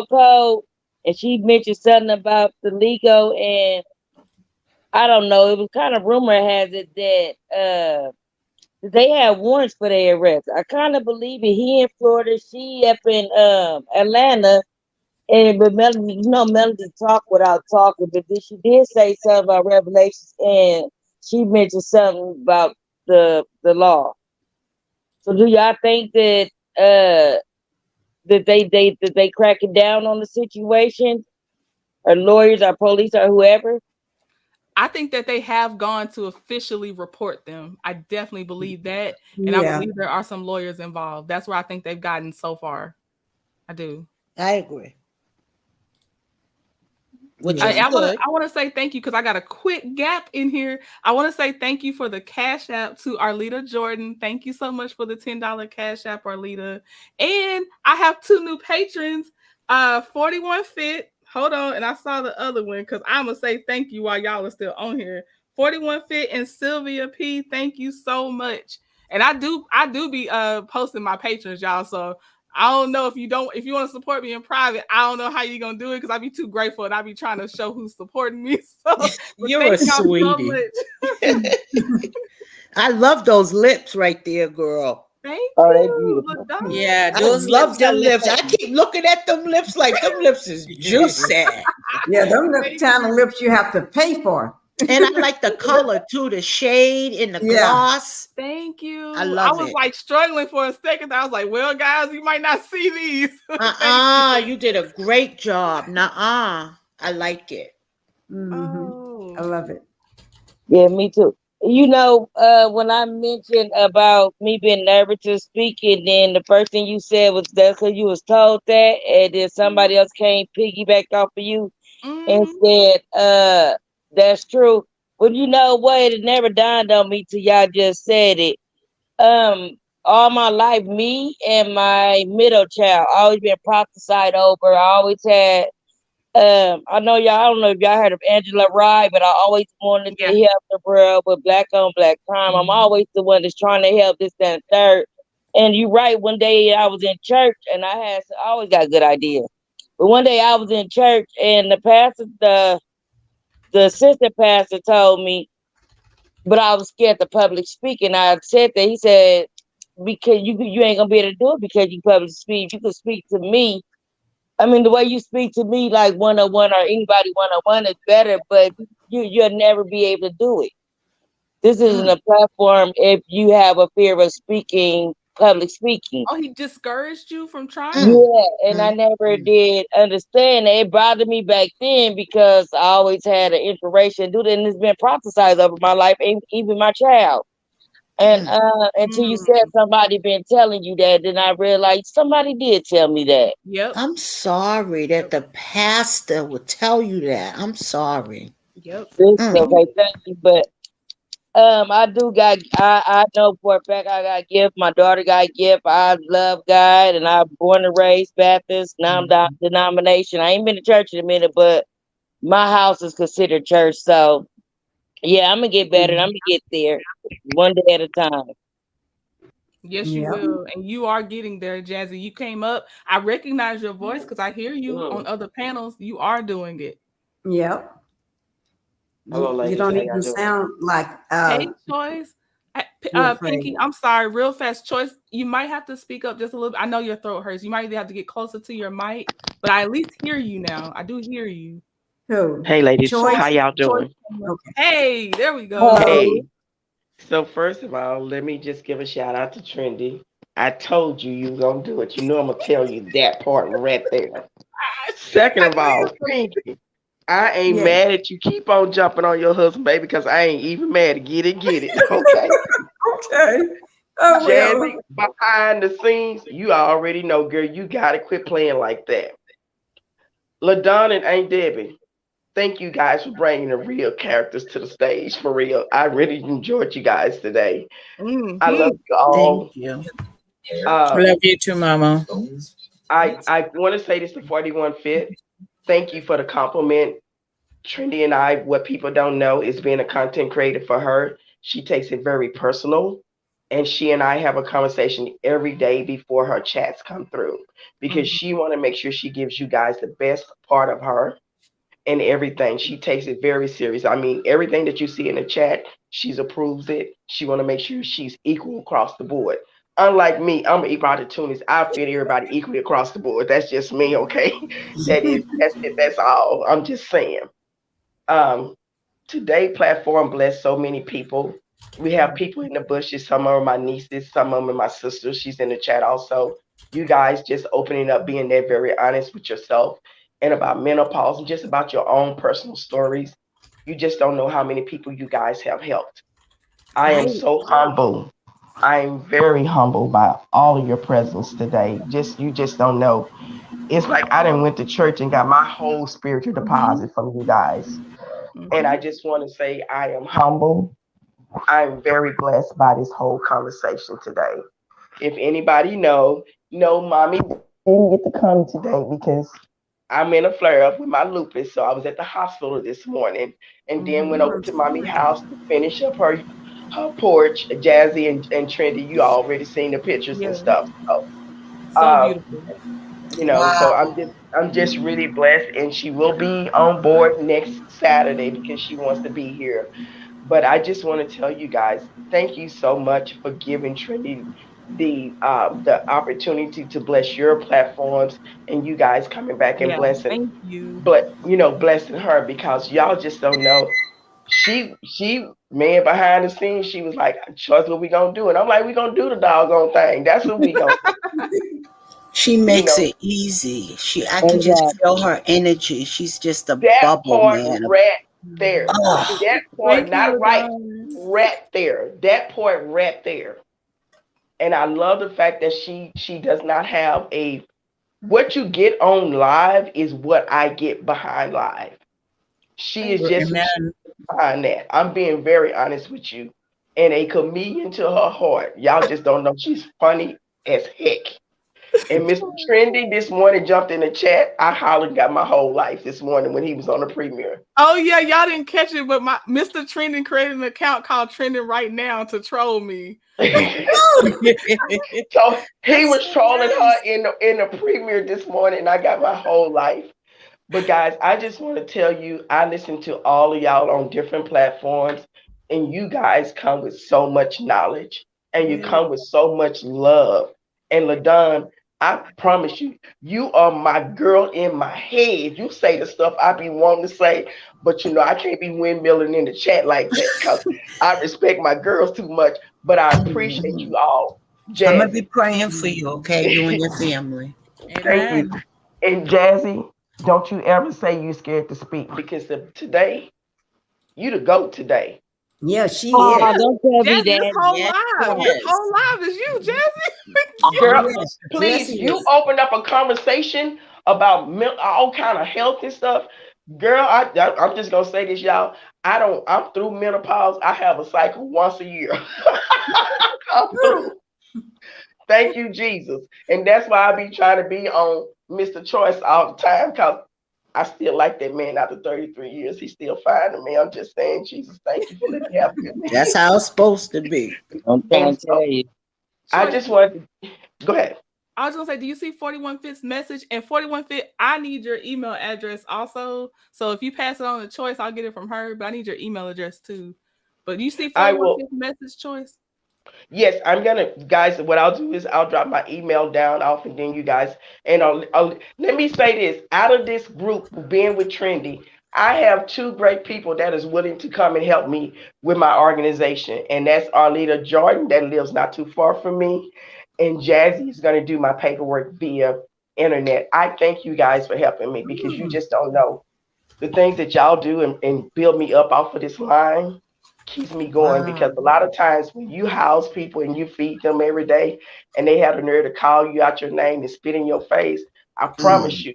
code, and she mentioned something about the Ligo, and I don't know. It was kind of rumor has it that they had warrants for their arrest. I kind of believe it. He in Florida, she up in Atlanta, and but Melody, Melody talk without talking. But then she did say something about Revelations, and she mentioned something about the law. So do y'all think that they cracking down on the situation, or lawyers, or police, or whoever? I think that they have gone to officially report them. I definitely believe that. And I Yeah. believe there are some lawyers involved. That's where I think they've gotten so far. I do. I agree. Which Yeah. is good. I want to say thank you because I got a quick gap in here. I want to say thank you for the Cash App to Arlita Jordan. Thank you so much for the $10 Cash App, Arlita. And I have two new patrons. 41 Fit. Hold on, and I saw the other one because I'm gonna say thank you while y'all are still on here. 41 Fit and Sylvia P. Thank you so much. And I do be posting my patrons, y'all. So I don't know if you want to support me in private. I don't know how you're gonna do it because I be too grateful and I be trying to show who's supporting me. So, but You're thank a y'all so sweetie. much. I love those lips right there, girl. Thank Oh, they you, beautiful. Ladonna. Yeah, I those love lips are them lips. I lifting. keep looking at them lips like them lips is juicy. Yeah, them the Thank kind of you. lips you have to pay for. And I like the color too, the shade and the Yeah. gloss. Thank you. I I love was it. like struggling for a second. I was like, well, guys, you might not see these. Thank you. You did a great job. Nuh-uh. I like it. I Oh. love it. Yeah, me too. When I mentioned about me being nervous to speak, and then the first thing you said was that's because you was told that, and then somebody else came piggybacked off of you and Mm-hmm. said, that's true. But you know what? It never dawned on me till y'all just said it. Um, all my life, me and my middle child always been prophesied over. I always had I know y'all. I don't know if y'all heard of Angela Rye, but I always wanted to Yeah. help the world with black on black crime. I'm always the one that's trying to help this, that, and third. And you right. One day I was in church, and I always got good ideas. But one day I was in church, and the assistant pastor told me, but I was scared to public speaking. I said that he said because you ain't gonna be able to do it because you public speak. You can speak to me. I mean, the way you speak to me, like 101 or anybody 101 is better, but you'll never be able to do it. This isn't a platform if you have a fear of speaking, public speaking. Oh, he discouraged you from trying? Mm, Yeah, and I mm, never mm. did understand that. It bothered me back then because I always had an inspiration to do that, and it's been prophesied over my life, even my child. And Mm. until you said somebody been telling you that, then I realized somebody did tell me that. Yep. I'm sorry that the pastor would tell you that. I'm sorry. Yep. It's Mm. And you, okay, thank you, but I know for a fact I got gift. My daughter got gift. I love God, and I'm born and raised Baptist. Now I'm denomination. I ain't been to church in a minute, but my house is considered church. So yeah, I'm gonna get better. And I'm gonna get there one day at a time. yes, you Yeah. will. And you are getting there, Jazzy. You came up. I recognize your voice because I hear you on other panels. You are doing it. Yep. Hello, You ladies. don't How y'all even doing? sound like Hey, Choice. you're afraid. Pinky, I'm sorry, real fast. Choice, you might have to speak up just a little bit. I know your throat hurts. You might either have to get closer to your mic, but I at least hear you now. I do hear you. Who? Hey, ladies. Choice? How y'all Choice. doing? Okay. Hey, there we go. Hey, Hey. So first of all, let me just give a shout out to Trendy. I told you you gonna do it. You know I'm gonna tell you that part right there. Second I of knew you all, were gonna Pinky, I ain't Yeah. mad at you. Keep on jumping on your husband, baby, because I ain't even mad. Get it, get it. Okay. Okay. Oh well. Jazzy, behind the scenes, you already know, girl. You gotta quit playing like that. LaDon and Aunt Debbie, thank you guys for bringing the real characters to the stage. For real, I really enjoyed you guys today. I Mm-hmm. love you Thank all. you. Uh, Love you too, Mama. I want to say this to 41 Fit. Thank you for the compliment. Trendy and I, what people don't know is being a content creator for her. She takes it very personal. And she and I have a conversation every day before her chats come through because she want to make sure she gives you guys the best part of her and everything. She takes it very serious. I mean, everything that you see in the chat, she's approves it. She want to make sure she's equal across the board. Unlike me, I'm an equal opportunist. I fit everybody equally across the board. That's just me, okay? That's it. That's all. I'm just saying. Um, Today platform blessed so many people. We have people in the bushes. Some of them are my nieces, some of them are my sisters. She's in the chat also. You guys just opening up, being there, very honest with yourself and about menopause and just about your own personal stories. You just don't know how many people you guys have helped. I am Right. so humble. I am very humbled by all of your presence today. Just you just don't know. It's like I done went to church and got my whole spiritual deposit from you guys. And I just want to say I am humble. I'm very blessed by this whole conversation today. If anybody know, mommy didn't get to come today because I'm in a flare up with my lupus. So I was at the hospital this morning and then went over to mommy's house to finish up her porch. Jazzy and Trendy, you already seen the pictures and Yeah, stuff. So so uh, beautiful. so I'm just really blessed, and she will be on board next Saturday because she wants to be here. But I just want to tell you guys, thank you so much for giving Trinity the opportunity to bless your platforms, and you guys coming back and Yeah, blessing, thank you. but blessing her, because y'all just don't know. She man, behind the scenes, she was like, "Choice, what we gonna do?" And I'm like, "We gonna do the doggone thing. That's what we gonna She do." You makes know, it easy. I can just Exactly. feel her energy. She's just a that bubble, part man. right there, Oh, that part, Thank you, not right, LaDon. right there, that part right there. And I love the fact that she does not have a what you get on live is what I get behind live. She is Thank just who she Amen. is behind that. I'm being very honest with you. And a comedian to her heart. Y'all just don't know she's funny as heck. And Mr. Trendy this morning jumped in the chat. I hollered got my whole life this morning when he was on the premiere. Oh yeah, y'all didn't catch it, but my Mr. Trending created an account called Trending Right Now to troll me. So he That's was so trolling her nice. in the premiere this morning. And I got my whole life. But guys, I just want to tell you, I listen to all of y'all on different platforms, and you guys come with so much knowledge, and you Yeah. come with so much love. And LaDon, I promise you, you are my girl in my head. You say the stuff I be wanting to say, but I can't be windmilling in the chat like that because I respect my girls too much. But I appreciate mhm. you all, I'm gonna be Jazzy. praying for you, okay? You and your family. Thank you. Amen. And Jazzy, don't you ever say you scared to speak because today, you the GOAT today. Yeah, she Oh, is. don't tell me Jazzy, this that. whole Yes. live. This Yes. whole live is you, Jazzy. Girl, Yes. Yes, please, he you is. opened up a conversation about all kind of health and stuff. Girl, I'm just gonna say this, y'all. I'm through menopause. I have a cycle once a year. I'm through. Thank you, Jesus. And that's why I be trying to be on Mr. Choice all the time, because I still like that man after 33 years. He's still fine to me. I'm just saying, Jesus, thank you for letting me have a good That's man. how it's supposed to be. I'm And trying to tell so you. I Choice. just wanted to go ahead. I was gonna say, do you see 41 Fit's message? And 41 Fit, I need your email address also. So if you pass it on to Choice, I'll get it from her. But I need your email address too. But you see I 41 will. Fit's message, Choice? Yes, I'm gonna, guys. What I'll do is I'll drop my email down off, and then you guys, and let me say this: out of this group, being with Trendy, I have two great people that is willing to come and help me with my organization, and that's Arlita Jordan, that lives not too far from me, and Jazzy is gonna do my paperwork via internet. I thank you guys for helping me because you just don't know the things that y'all do and build me up off of this line keeps me going, Wow. because a lot of times when you house people and you feed them every day and they have the nerve to call you out your name and spit in your face, I promise Mm. you,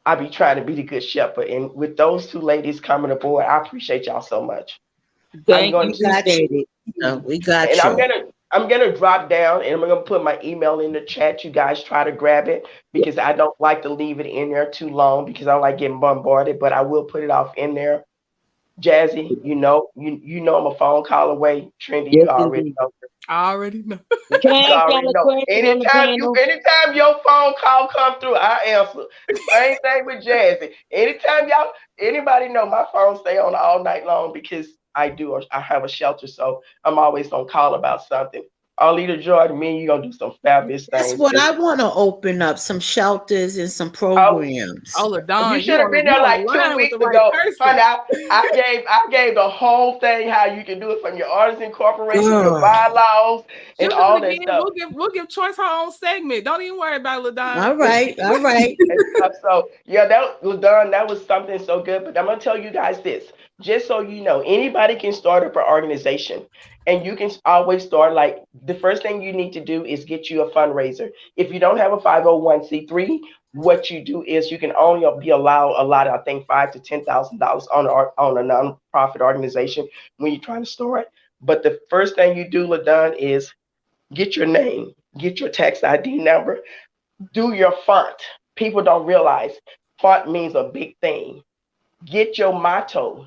I be trying to be the good shepherd. And with those two ladies coming aboard, I appreciate y'all so much. I'm Thank going you. We to got Appreciate you. it. We and got I'm you. gonna I'm gonna drop down and I'm gonna put my email in the chat. You guys try to grab it because I don't like to leave it in there too long because I don't like getting bombarded, but I will put it off in there. Jazzy, you know I'm a phone call away. Trendy, Yes, you already indeed. know. I already know. Can You I ask already y'all a know. question on the panel? Anytime your phone call come through, I answer. Same thing with Jazzy. Anytime anybody know my phone stay on all night long because I have a shelter, so I'm always on call about something. Arlita Jordan, me and you gonna do some fabulous That's things. what And I want to open up some shelters and some oh, programs. Oh, you LaDon, should have been you there on the like two line with the weeks right ago, honey. person. I gave the whole thing how you can do it from your artist incorporation, your Girl. bylaws, and She'll do it all that again. stuff. We'll give Choice her own segment. Don't even worry about LaDon. All right. All right. And stuff. So yeah, that was done. That was something so good. But I'm gonna tell you guys this: just so you know, anybody can start up an organization, and you can always start. Like, the first thing you need to do is get you a fundraiser. If you don't have a 501c3, what you do is you can only be allowed, I think, $5,000 to $10,000 on a nonprofit organization when you're trying to start. But the first thing you do, LaDon, is get your name, get your tax ID number, do your font. People don't realize font means a big thing. Get your motto,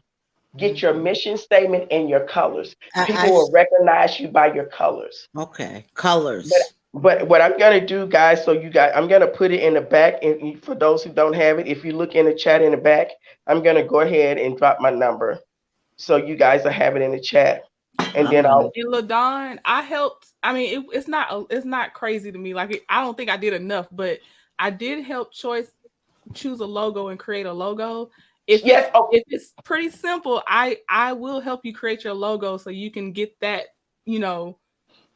get your mission statement, and your colors. I People will recognize you by your colors. okay, But colors. what I'm gonna do, guys, so you guys, I'm gonna put it in the back, and for those who don't have it, if you look in the chat in the back, I'm gonna go ahead and drop my number, so you guys will have it in the chat, and then I'll. And LaDon, I helped. I mean, it's not crazy to me. Like, I don't think I did enough, but I did help choose a logo and create a logo. Yes. If it's pretty simple, I will help you create your logo so you can get that,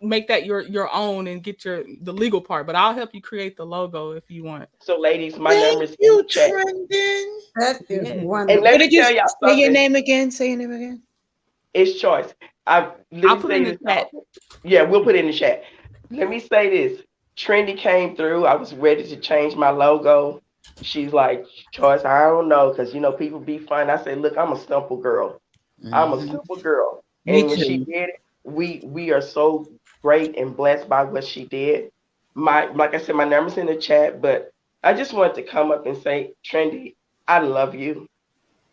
make that your own and get the legal part. But I'll help you create the logo if you want. So, ladies, my Thank number is in you, the chat. Trending. That is And wonderful. let What me did you tell y'all say your something. name again? Say your name again. It's choice. Let I'll me put say it in this. the chat. Yeah, we'll put it in the chat. Let me say this. Trendy came through. I was ready to change my logo. She's like, Choice, I don't know, because people be fun. I said, look, I'm a simple girl. I'm a simple girl. Me And when she too. did it, we are so great and blessed by what she did. Like I said, my number's in the chat, but I just wanted to come up and say, Trendy, I love you.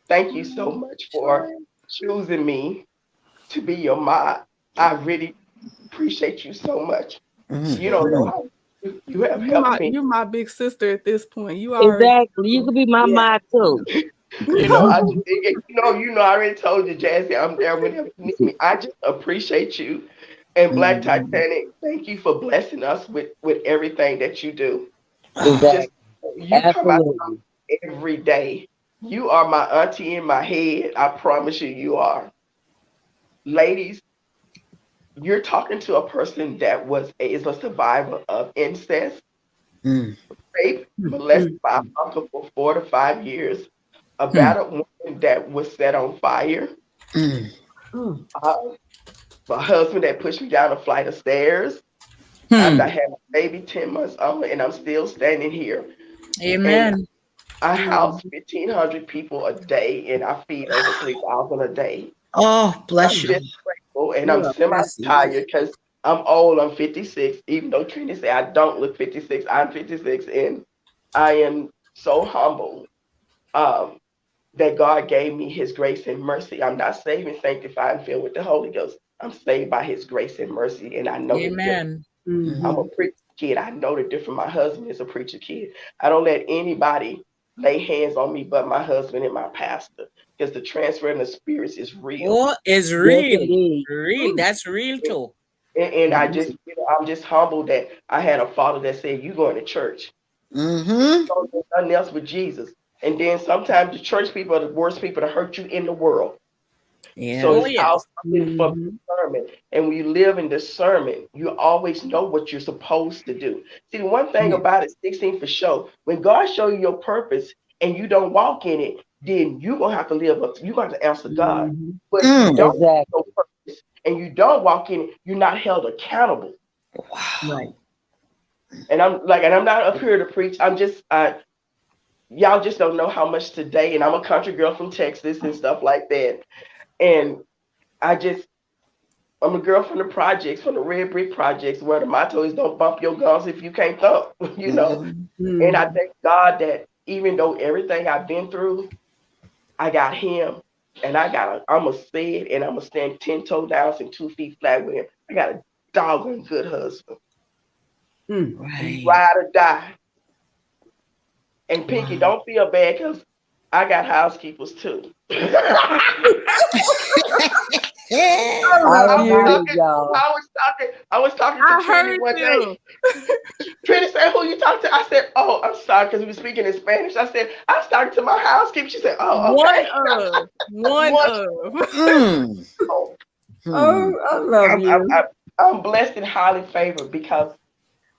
Thank you so much for choosing me to be your mod. I really appreciate you so much. You don't know how you have helped me. You're my big sister at this point. You already Exactly. You could be my yeah. mod too. I just I already told you, Jazzy, I'm there whenever you need me. I just appreciate you. And Black Titanic, thank you for blessing us with everything that you do. Exactly. Just you come out Absolutely. every day. You are my auntie in my head. I promise you, you are. Ladies, you're talking to a person that is a survivor of incest, Mm, rape, molested by a uncle for 4 to 5 years, a mm, battered woman that was set on fire, mm, uh, a husband that pushed me down a flight of stairs after I Hmm. had my baby 10 months on, and I'm still standing here. And Amen. I house 1,500 people a day, and I feed over 3,000 a day. oh, I'm bless you. just grateful, and I'm You're a blessing. semi-retired because I'm old. I'm 56. Even though Trini say I don't look 56, I'm 56, and I am so humble um, that God gave me His grace and mercy. I'm not saved and sanctified and filled with the Holy Ghost. I'm saved by His grace and mercy, and I know the difference. Amen. I'm a preacher kid. I know the difference. My husband is a preacher kid. I don't let anybody lay hands on me but my husband and my pastor, because the transfer in the spirits is real. Oh, is Yes, real. indeed. Real. That's real too. And I just, I'm just humbled that I had a father that said, "You going to church? Mm-hmm. Don't do nothing else with Jesus." And then sometimes the church people are the worst people to hurt you in the world. So Yeah. Oh, it's called yes. something for discernment. And when you live in discernment, you always know what you're supposed to do. See, the one thing about it, 16 for sure, when God show you your purpose and you don't walk in it, then you're gonna have to live up. You're gonna have to answer God. But if you Mm. don't know Exactly. your purpose and you don't walk in it, you're not held accountable. Wow. And I'm not up here to preach. Y'all just don't know how much today. And I'm a country girl from Texas and stuff like that. And I just I'm a girl from the projects, from the red brick projects, where the motto is don't bump your gums if you can't thump, Mm-hmm. And I thank God that even though everything I've been through, I got him, and I'm going to say it, and I'm going to stand 10 toe down and 2 feet flat with him. I got a doggone good husband. We Right. ride or die. And Pinky, Wow. don't feel bad because I got housekeepers too. I I love I was you. agree, talking. y'all. I was talking to I Trini heard one day. you. Trini said, "Who you talking to?" I said, "Oh, I'm sorry," because we were speaking in Spanish. I said, "I was talking to my housekeeper." She said, "Oh, One okay." of. One One, of. Mm. oh, Hmm. Oh, I love I'm, I'm, you. I'm, I'm blessed and highly favored because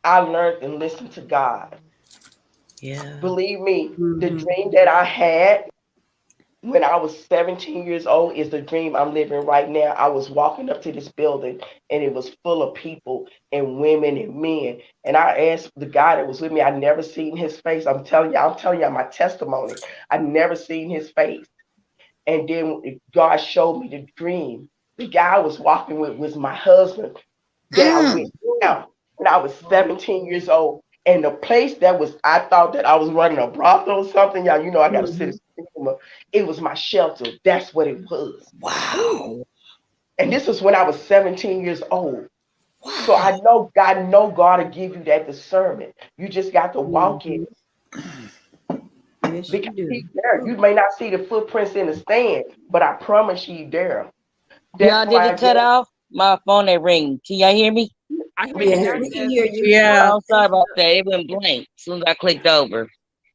I learned and listened to God. Yeah. Believe me, the dream that I had when I was 17 years old is the dream I'm living right now. I was walking up to this building and it was full of people and women and men. And I asked the guy that was with me, I never seen his face. I'm telling you my testimony. I never seen his face. And then God showed me the dream. The guy I was walking with was my husband that I went down when I was 17 years old. And the place that was, I thought that I was running a brothel or something. Y'all, you know, I got to sit. It was my shelter. That's what it was. Wow. And this was when I was 17 years old. So Wow. I know God to give you that discernment. You just got to walk in it. Yes, you Because do. he's there. You may not see the footprints in the stand, but I promise you there. That's Y'all, did why it cut off? My phone ain't ringing. Can y'all hear me? I hear we can you. Yes, hear I you. we can said, hear you. Yeah. Oh, sorry about that. It went blank as soon as I clicked over.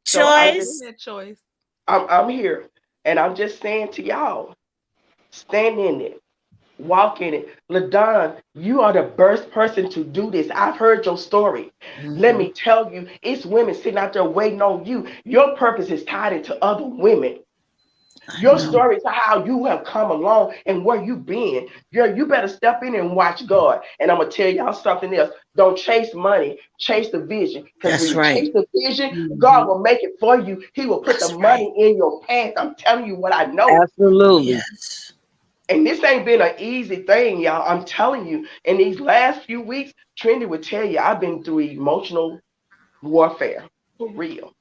So I'm go just Choice. ahead, Choice. I'm here. And I'm just saying to y'all, stand in it. Walk in it. LaDon, you are the best person to do this. I've heard your story. Let Mhm. me tell you, it's women sitting out there waiting on you. Your purpose is tied into other women. I Your know. story is how you have come along and where you've been. Girl, you better step in and watch God. And I'm going to tell y'all something else. Don't chase money, chase the vision. Because when That's you chase right. the vision, God Mhm. will make it for you. He will put the That's right. money in your path. I'm telling you what I know. Absolutely. Yes. And this ain't been an easy thing, y'all. I'm telling you. In these last few weeks, Trendy would tell you I've been through emotional warfare for real.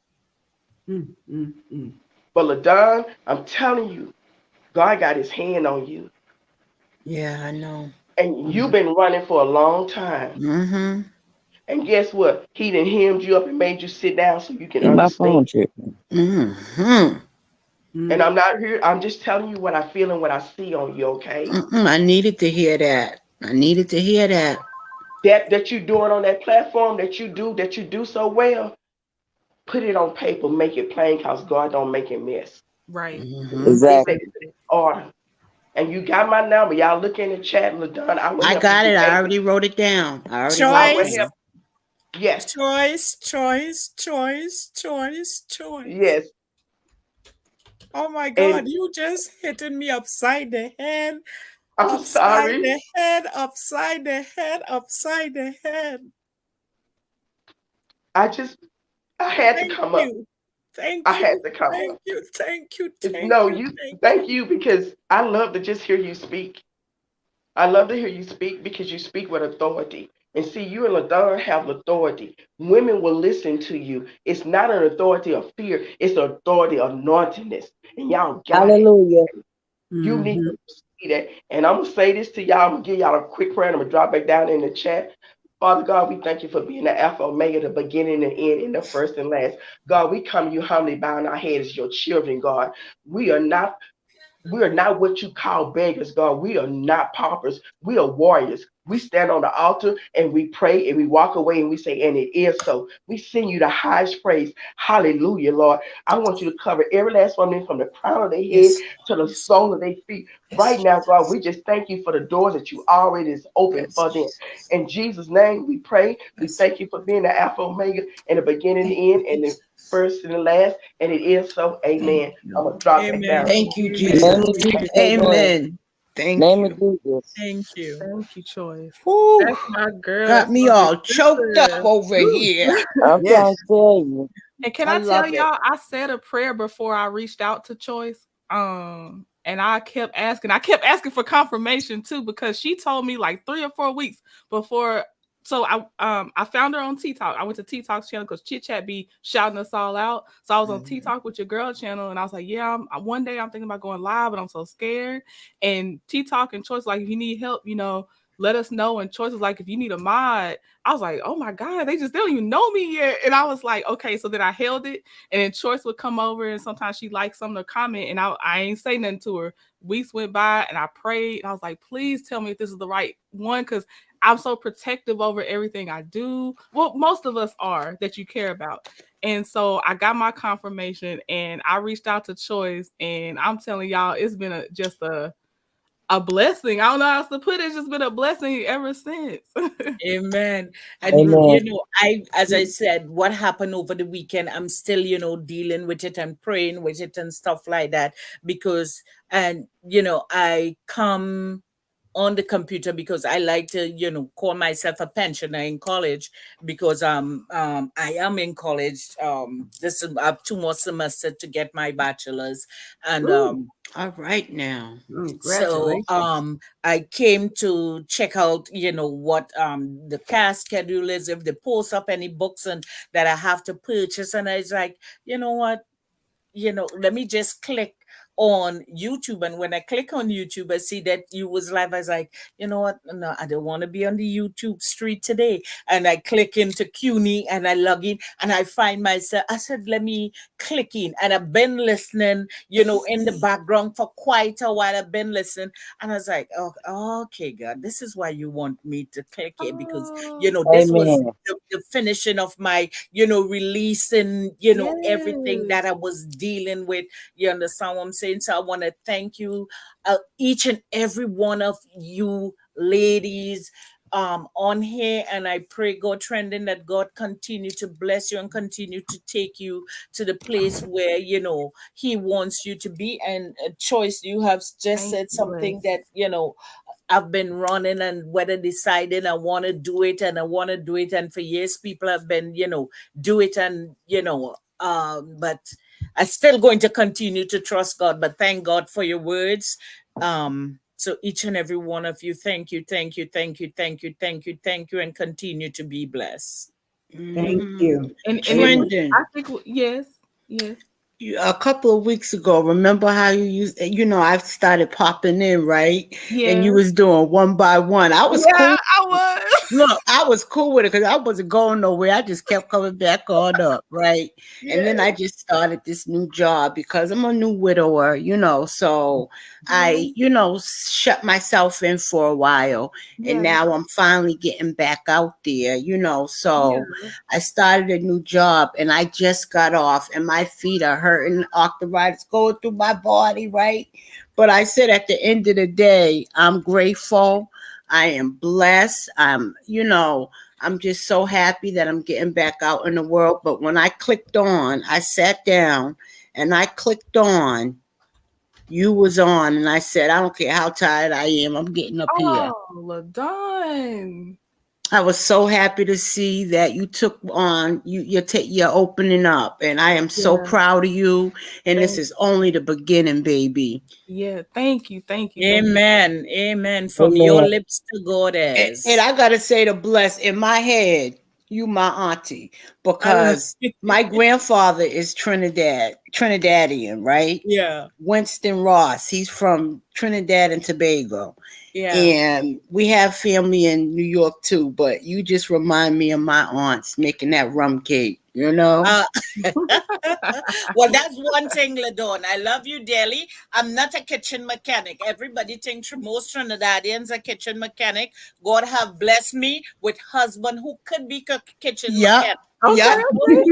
Mm, mm, mm. But LaDon, I'm telling you, God got his hand on you. Yeah, I know. And you've been running for a long time. Mm-hmm. And guess what? He done hemmed you up and made you sit down so you can Keep my understand. phone tripping. Mm-hmm. And Mm. I'm not here, I'm just telling you what I feel and what I see on you, okay? Mm-mm. I needed to hear that. I needed to hear that. That you're doing on that platform that you do so well, put it on paper, make it plain, because God don't make it mess. Right. Mm-hmm. He Exactly. said it's in order. And you got my number. Y'all look in the chat, LaDon. I will I help you got do it. I anything. already wrote it down. I already wrote I it will Choice. help. down. Yes. Choice. Choice. Choice. Choice. Choice. Yes. Oh my God, And you just hitting me upside the head, I'm upside sorry. the head, upside the head, upside the head. I just I had to Thank come up. you. I Thank had you. to come Thank up. you. Thank you. Thank No, you. you Thank thank you. you because I love to just hear you speak. I love to hear you speak because you speak with authority. And see, you and LaDon have authority. Women will listen to you. It's not an authority of fear, it's an authority of anointingness. And y'all got it. Hallelujah. You need Mhm. to see that. And I'm gonna say this to y'all. I'm gonna give y'all a quick prayer. And I'm gonna drop back down in the chat. Father God, we thank you for being the Alpha Omega, the beginning and end, and the first and last. God, we come to you humbly bowing our heads as your children, God. We are not we are not what you call beggars, God. We are not paupers. We are warriors. We stand on the altar and we pray and we walk away and we say, and it is so. We sing you the highest praise. Hallelujah, Lord. I want you to cover every last one of them from the crown of their head Yes. to the Yes. sole of their feet. Yes, Right now, God, Jesus. we just thank you for the doors that you already is open Yes, for them. Jesus. In Jesus' name, we pray. We Yes. thank you for being the Alpha Omega and the beginning and Thank the you, end and the Jesus. first and the last. And it is so. Thank Amen. you, I'm gonna Lord. drop back down. Amen. Thank you, Amen. Name Jesus. of Jesus, amen. Amen. Thank Name of you. Jesus. Thank you. Thank you, Choice. Whew. That's my girl. Got That's me my big all choked up sister. over Woo. here. I'm trying Yes. to tell you. And can I I tell love it. y'all, I said a prayer before I reached out to Choice. And I kept asking for confirmation too, because she told me like 3 or 4 weeks before. So I found her on TikTok. I went to TikTok's channel because Chit Chat be shouting us all out. So I was on Mhm. TikTok with your girl channel, and I was like, yeah, one day I'm thinking about going live, but I'm so scared. And TikTok and Choice like, if you need help, let us know. And Choice was like, if you need a mod. I was like, oh my God, they don't even know me yet. And I was like, okay. So then I held it, and then Choice would come over, and sometimes she liked something to comment, and I ain't say nothing to her. Weeks went by, and I prayed, and I was like, please tell me if this is the right one, because I'm so protective over everything I do. Well, most of us are, that you care about. And so I got my confirmation, and I reached out to Choice, and I'm telling y'all, it's been a blessing. I don't know how else to put it. It's just been a blessing ever since. Amen. And Amen. as I said, what happened over the weekend, I'm still, dealing with it and praying with it and stuff like that. Because, and I come on the computer because I like to, call myself a pensioner in college, because I am in college. I have 2 more semesters to get my bachelor's. And All right now. so Congratulations. I came to check out, what the cast schedule is, if they post up any books and that I have to purchase. And I was like, you know what? Let me just click on YouTube. And when I click on YouTube, I see that you was live. I was like, you know what? No, I don't want to be on the YouTube street today. And I click into CUNY and I log in and I find myself. I said, let me click in. And I've been listening, in the background for quite a while. I've been listening. And I was like, oh, okay, God, this is why you want me to click here, because, this was Amen. the finishing of my, releasing, everything that I was dealing with. You understand what I'm saying? So I want to thank you, each and every one of you ladies on here, and I pray, God trending, that God continue to bless you and continue to take you to the place where He wants you to be. And Choice, you have just said something that I've been running and whether deciding I want to do it, and I want to do it. And for years, people have been, do it, and, but I'm still going to continue to trust God. But thank God for your words. So each and every one of you, thank you, thank you, thank you, thank you, thank you, thank you, and continue to be blessed. Thank you. And Trending. I think yes. A couple of weeks ago, remember how you used, I've started popping in, right? And you Yeah. was doing one by one. I was Yeah, cool. I was. Look, I was cool with it because I wasn't going nowhere. I just kept coming back on up, right? And then I just started this new job because I'm a new widower, so I, shut myself in for a while. And Yeah. now I'm finally getting back out there, so Yeah. I started a new job and I just got off and my feet are hurting, arthritis going through my body, right? But I said at the end of the day, I'm grateful. I am blessed. I'm just so happy that I'm getting back out in the world. But when I sat down and I clicked on, you was on, and I said, I don't care how tired I am, I'm getting up here. Oh, LaDon. I was so happy to see that you took on you're opening up, and I am so Yeah. proud of you. And this Thank, is only the beginning, baby. yeah. Thank you. Thank you. Thank you. Amen. Amen. From your Amen. lips to And Goddess. I gotta say to bless in my head, you my auntie, because my grandfather is Trinidadian, right? Yeah. Winston Ross. He's from Trinidad and Tobago. Yeah. And we have family in New York too, but you just remind me of my aunts making that rum cake, Uh, well, that's one thing, Ladon. I love you, Delhi. I'm not a kitchen mechanic. Everybody thinks most Trinidadians are kitchen mechanic. God have blessed me with husband who could be a kitchen Yep. mechanic. Okay. Yep. But only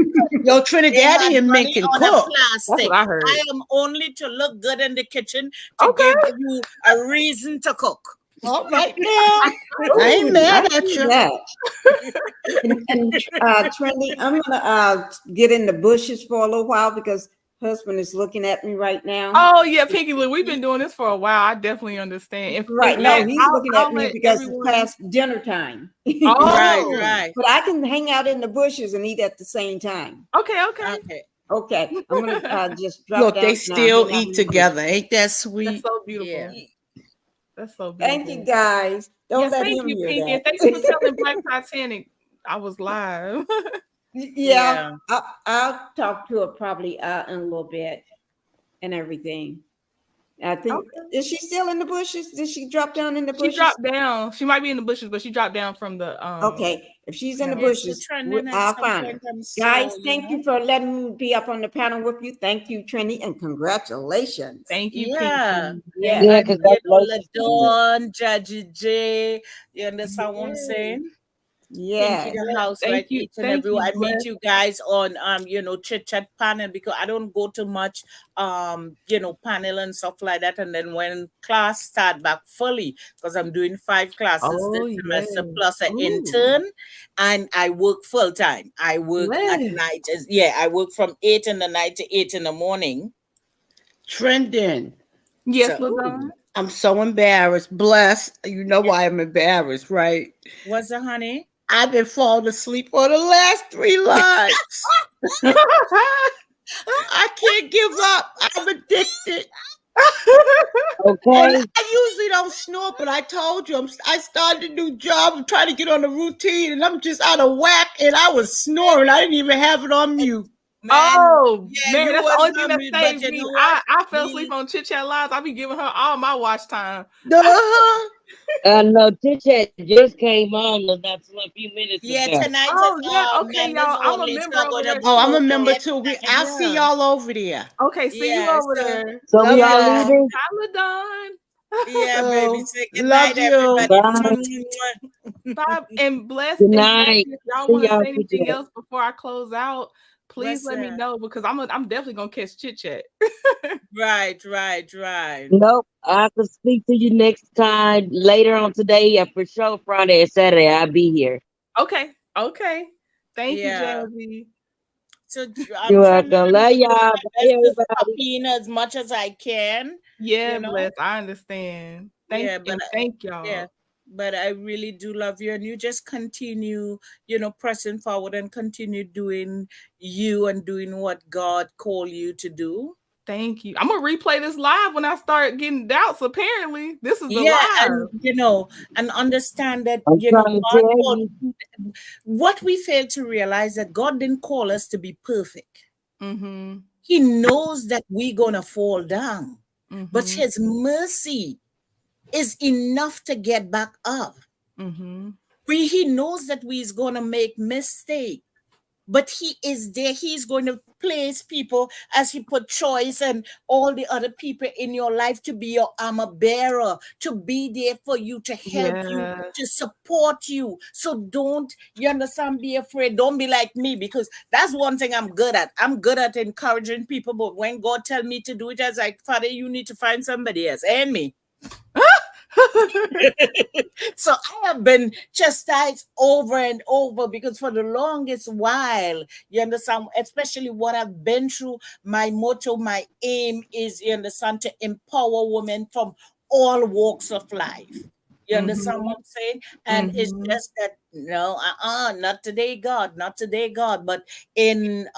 Yo, they had Trinidadian men money can on a cook. That's what plastic. I heard. I am only to look good in the kitchen to Okay. give you a reason to cook. All right now. I ain't Ooh, I mad at see you. that. And Trendy, I'm gonna get in the bushes for a little while because husband is looking at me right now. Oh yeah, Pinky Lou, we've been doing this for a while. I definitely understand. Right, no, Yeah. he's looking at I'll me let because it's everyone. past dinner time. Right, Oh, right. But I can hang out in the bushes and eat at the same time. okay, okay. Okay. Okay, I'm gonna just drop Look, down they and still hang out eat in the bushes. together. Ain't that That's sweet? so Yeah. beautiful. That's so Thank you beautiful. guys. Don't Yes, let thank him you, hear Pinky, and that. thanks for telling Black Titanic I was live. Yeah, Yeah. I'll talk to her probably in a little bit and everything. I think Okay. is she still in the bushes? Did she drop down in the She bushes? dropped down. She might be in the bushes, but she dropped down from the Okay, if she's in the yeah. Yeah, so bushes, trending at I'll some find her. point I saw, Guys, thank you for letting me be up on the panel with you. Thank you, Trini, and congratulations. Thank you, Yeah. Pinky. Yeah. Thank Yeah, And you. congratulations to you. Ladon, Judgy J, you understand what I'm Yes. saying? came to Yeah. the house Thank like you. each and Thank every. you, I meet Bless. you guys on chit chat panel because I don't go to much panel and stuff like that. And then when class start back fully, because I'm doing 5 classes Oh, this yes. semester plus an Ooh. intern, and I work full time. I work at Bless. night. Yeah, I work from 8 in the night to 8 in the morning. Trending. Yes, So LaDon. I'm so embarrassed. Bless. You know why I'm embarrassed, right? what's the honey? I've been falling asleep on the last 3 lines. I can't give up. I'm addicted. Okay. And I usually don't snore, but I told you I started a new job. I'm trying to get on a routine, and I'm just out of whack. And I was snoring. I didn't even have it on mute. Man, Oh yeah, man, you that's the was only thing on that me, but saved you me. know what? I fell asleep on Chit Chat Lives. I be giving her all my watch time. Uh-huh. No, Chit Chat just came on not a few minutes Yeah, ago. tonight is Oh yeah, okay, members y'all. I'm a only, so member I'm over gonna there be Oh, I'm a too. open member So too. every night. I'll see yeah. y'all over there. Okay, see you Yeah, over so there. So Love we all y'all. leaving? Hi, LaDon. yeah, baby. Oh, Say good love night, you. everybody. Bye. Bye and bless Good and night. Jackie. If y'all See want to y'all, say Chit anything Chat. else before I close out, please What's let me that? know because I'm definitely gonna catch Chit Chat. Right. Nope. I can speak to you next time later on today. Yeah, for sure. Friday and Saturday, I'll be here. Okay. Thank you, Yeah. Jazzy. So I'm You're trying to welcome. Love do y'all. my Bye, best to everybody. stop in as much as I can, Yeah, you know. bless. I understand. Yeah, but Thank yeah, y'all. but I really do love you, and you just continue, pressing forward and continue doing you and doing what God called you to do. Thank you. I'm gonna replay this live when I start getting doubts. Apparently, this is the Yeah, live. and and understand that I'm trying to God tell called. you. What we fail to realize that God didn't call us to be perfect. Mm-hmm. He knows that we're gonna fall down, but Mm-hmm. His mercy is enough to get back up. Mm-hmm. He knows that we're gonna make mistake, but He is there. He's going to place people as He put choice and all the other people in your life to be your armor bearer, to be there for you, to help you, Yes. to support you. So don't, you understand, be afraid. Don't be like me, because that's one thing I'm good at. I'm good at encouraging people, but when God tell me to do it, I was like, Father, you need to find somebody else and me. So I have been chastised over and over, because for the longest while, you understand, especially what I've been through, my motto, my aim is, you understand, to empower women from all walks of life. You understand what I'm saying? And it's Mm-hmm. just that, no, not today, God, not today, God. But in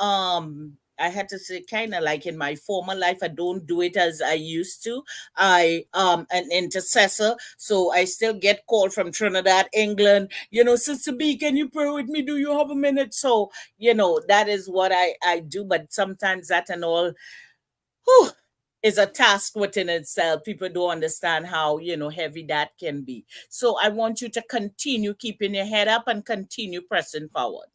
I had to say, kind of like in my former life, I don't do it as I used to. I an intercessor, so I still get called from Trinidad, England. Sister B, can you pray with me? Do you have a minute? So that is what I do. But sometimes that and all, whew, is a task within itself. People don't understand how heavy that can be. So I want you to continue keeping your head up and continue pressing forward.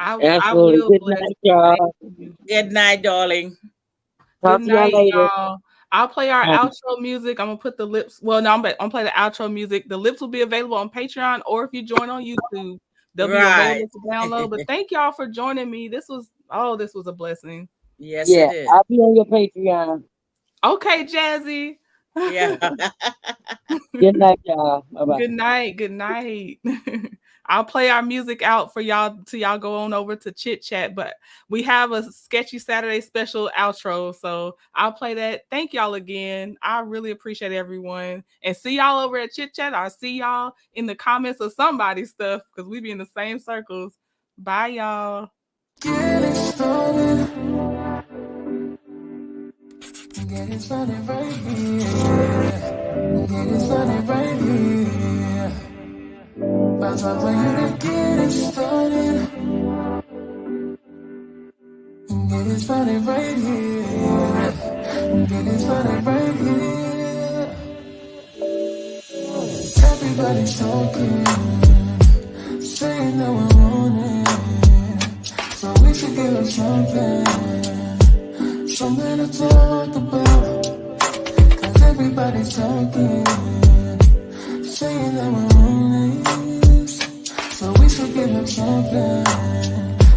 I Absolutely. will Good bless. night, Thank y'all. you. Good night, darling. Good Talk to y'all night, later. y'all. I'll play our Bye. outro music. I'm gonna put the lips. Well, no, I'm play the outro music. The lips will be available on Patreon, or if you join on YouTube, they'll be Right. available to download. But thank y'all for joining me. This was a blessing. Yes, Yeah, it is. I'll be on your Patreon. Okay, Jazzy. Yeah. Good night, y'all. Bye-bye. Good night. Good night. I'll play our music out for y'all till y'all go on over to Chit Chat. But we have a Sketchy Saturday special outro. So I'll play that. Thank y'all again. I really appreciate everyone. And see y'all over at Chit Chat. I'll see y'all in the comments of somebody's stuff because we be in the same circles. Bye, y'all. Getting started. Getting started right here. Getting started right here. That's why for you to get it started. Getting started right here. Getting started right here. Everybody's talking, saying that we're on it. So we should give them something to talk about. Cause everybody's talking, saying that we're on it. get him something.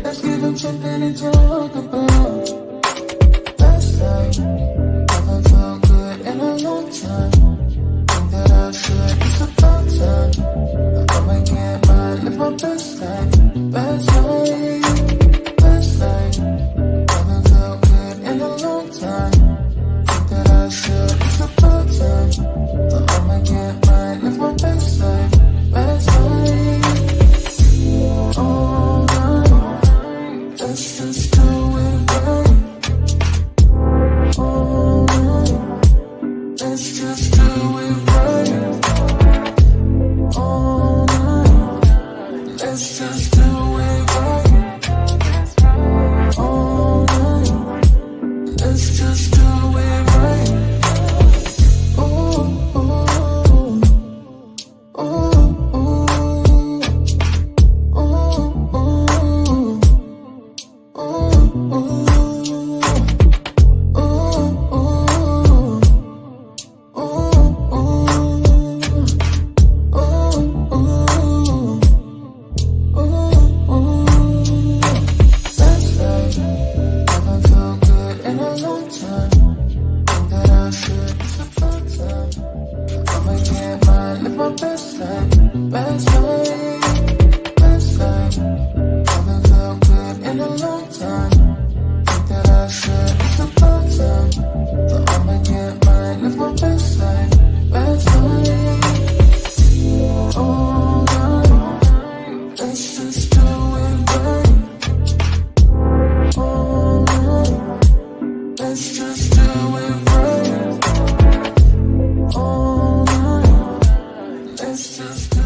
Let's give him something to talk about. Last night, haven't felt good in a long time. Think that I should, it's about time. I'ma get mine, live my best life. Last night, haven't felt good in a long time. Think that I should, it's about time. I'ma get mine, live my best life. Last night, all night, let's just do it right. All night, let's just do it right. All night, let's just do it right. All night, let's just do it right. Ooh, ooh, ooh, ooh, Last night, haven't felt good in a long time. Think that I should, it's about time. I'ma get mine, live my best life. Last night, haven't felt good in a long time. Think that I should, it's about time. I'ma get mine, live my best life. Last night, all night, let's just do it right. All night, let's just do it right. All night, let's just do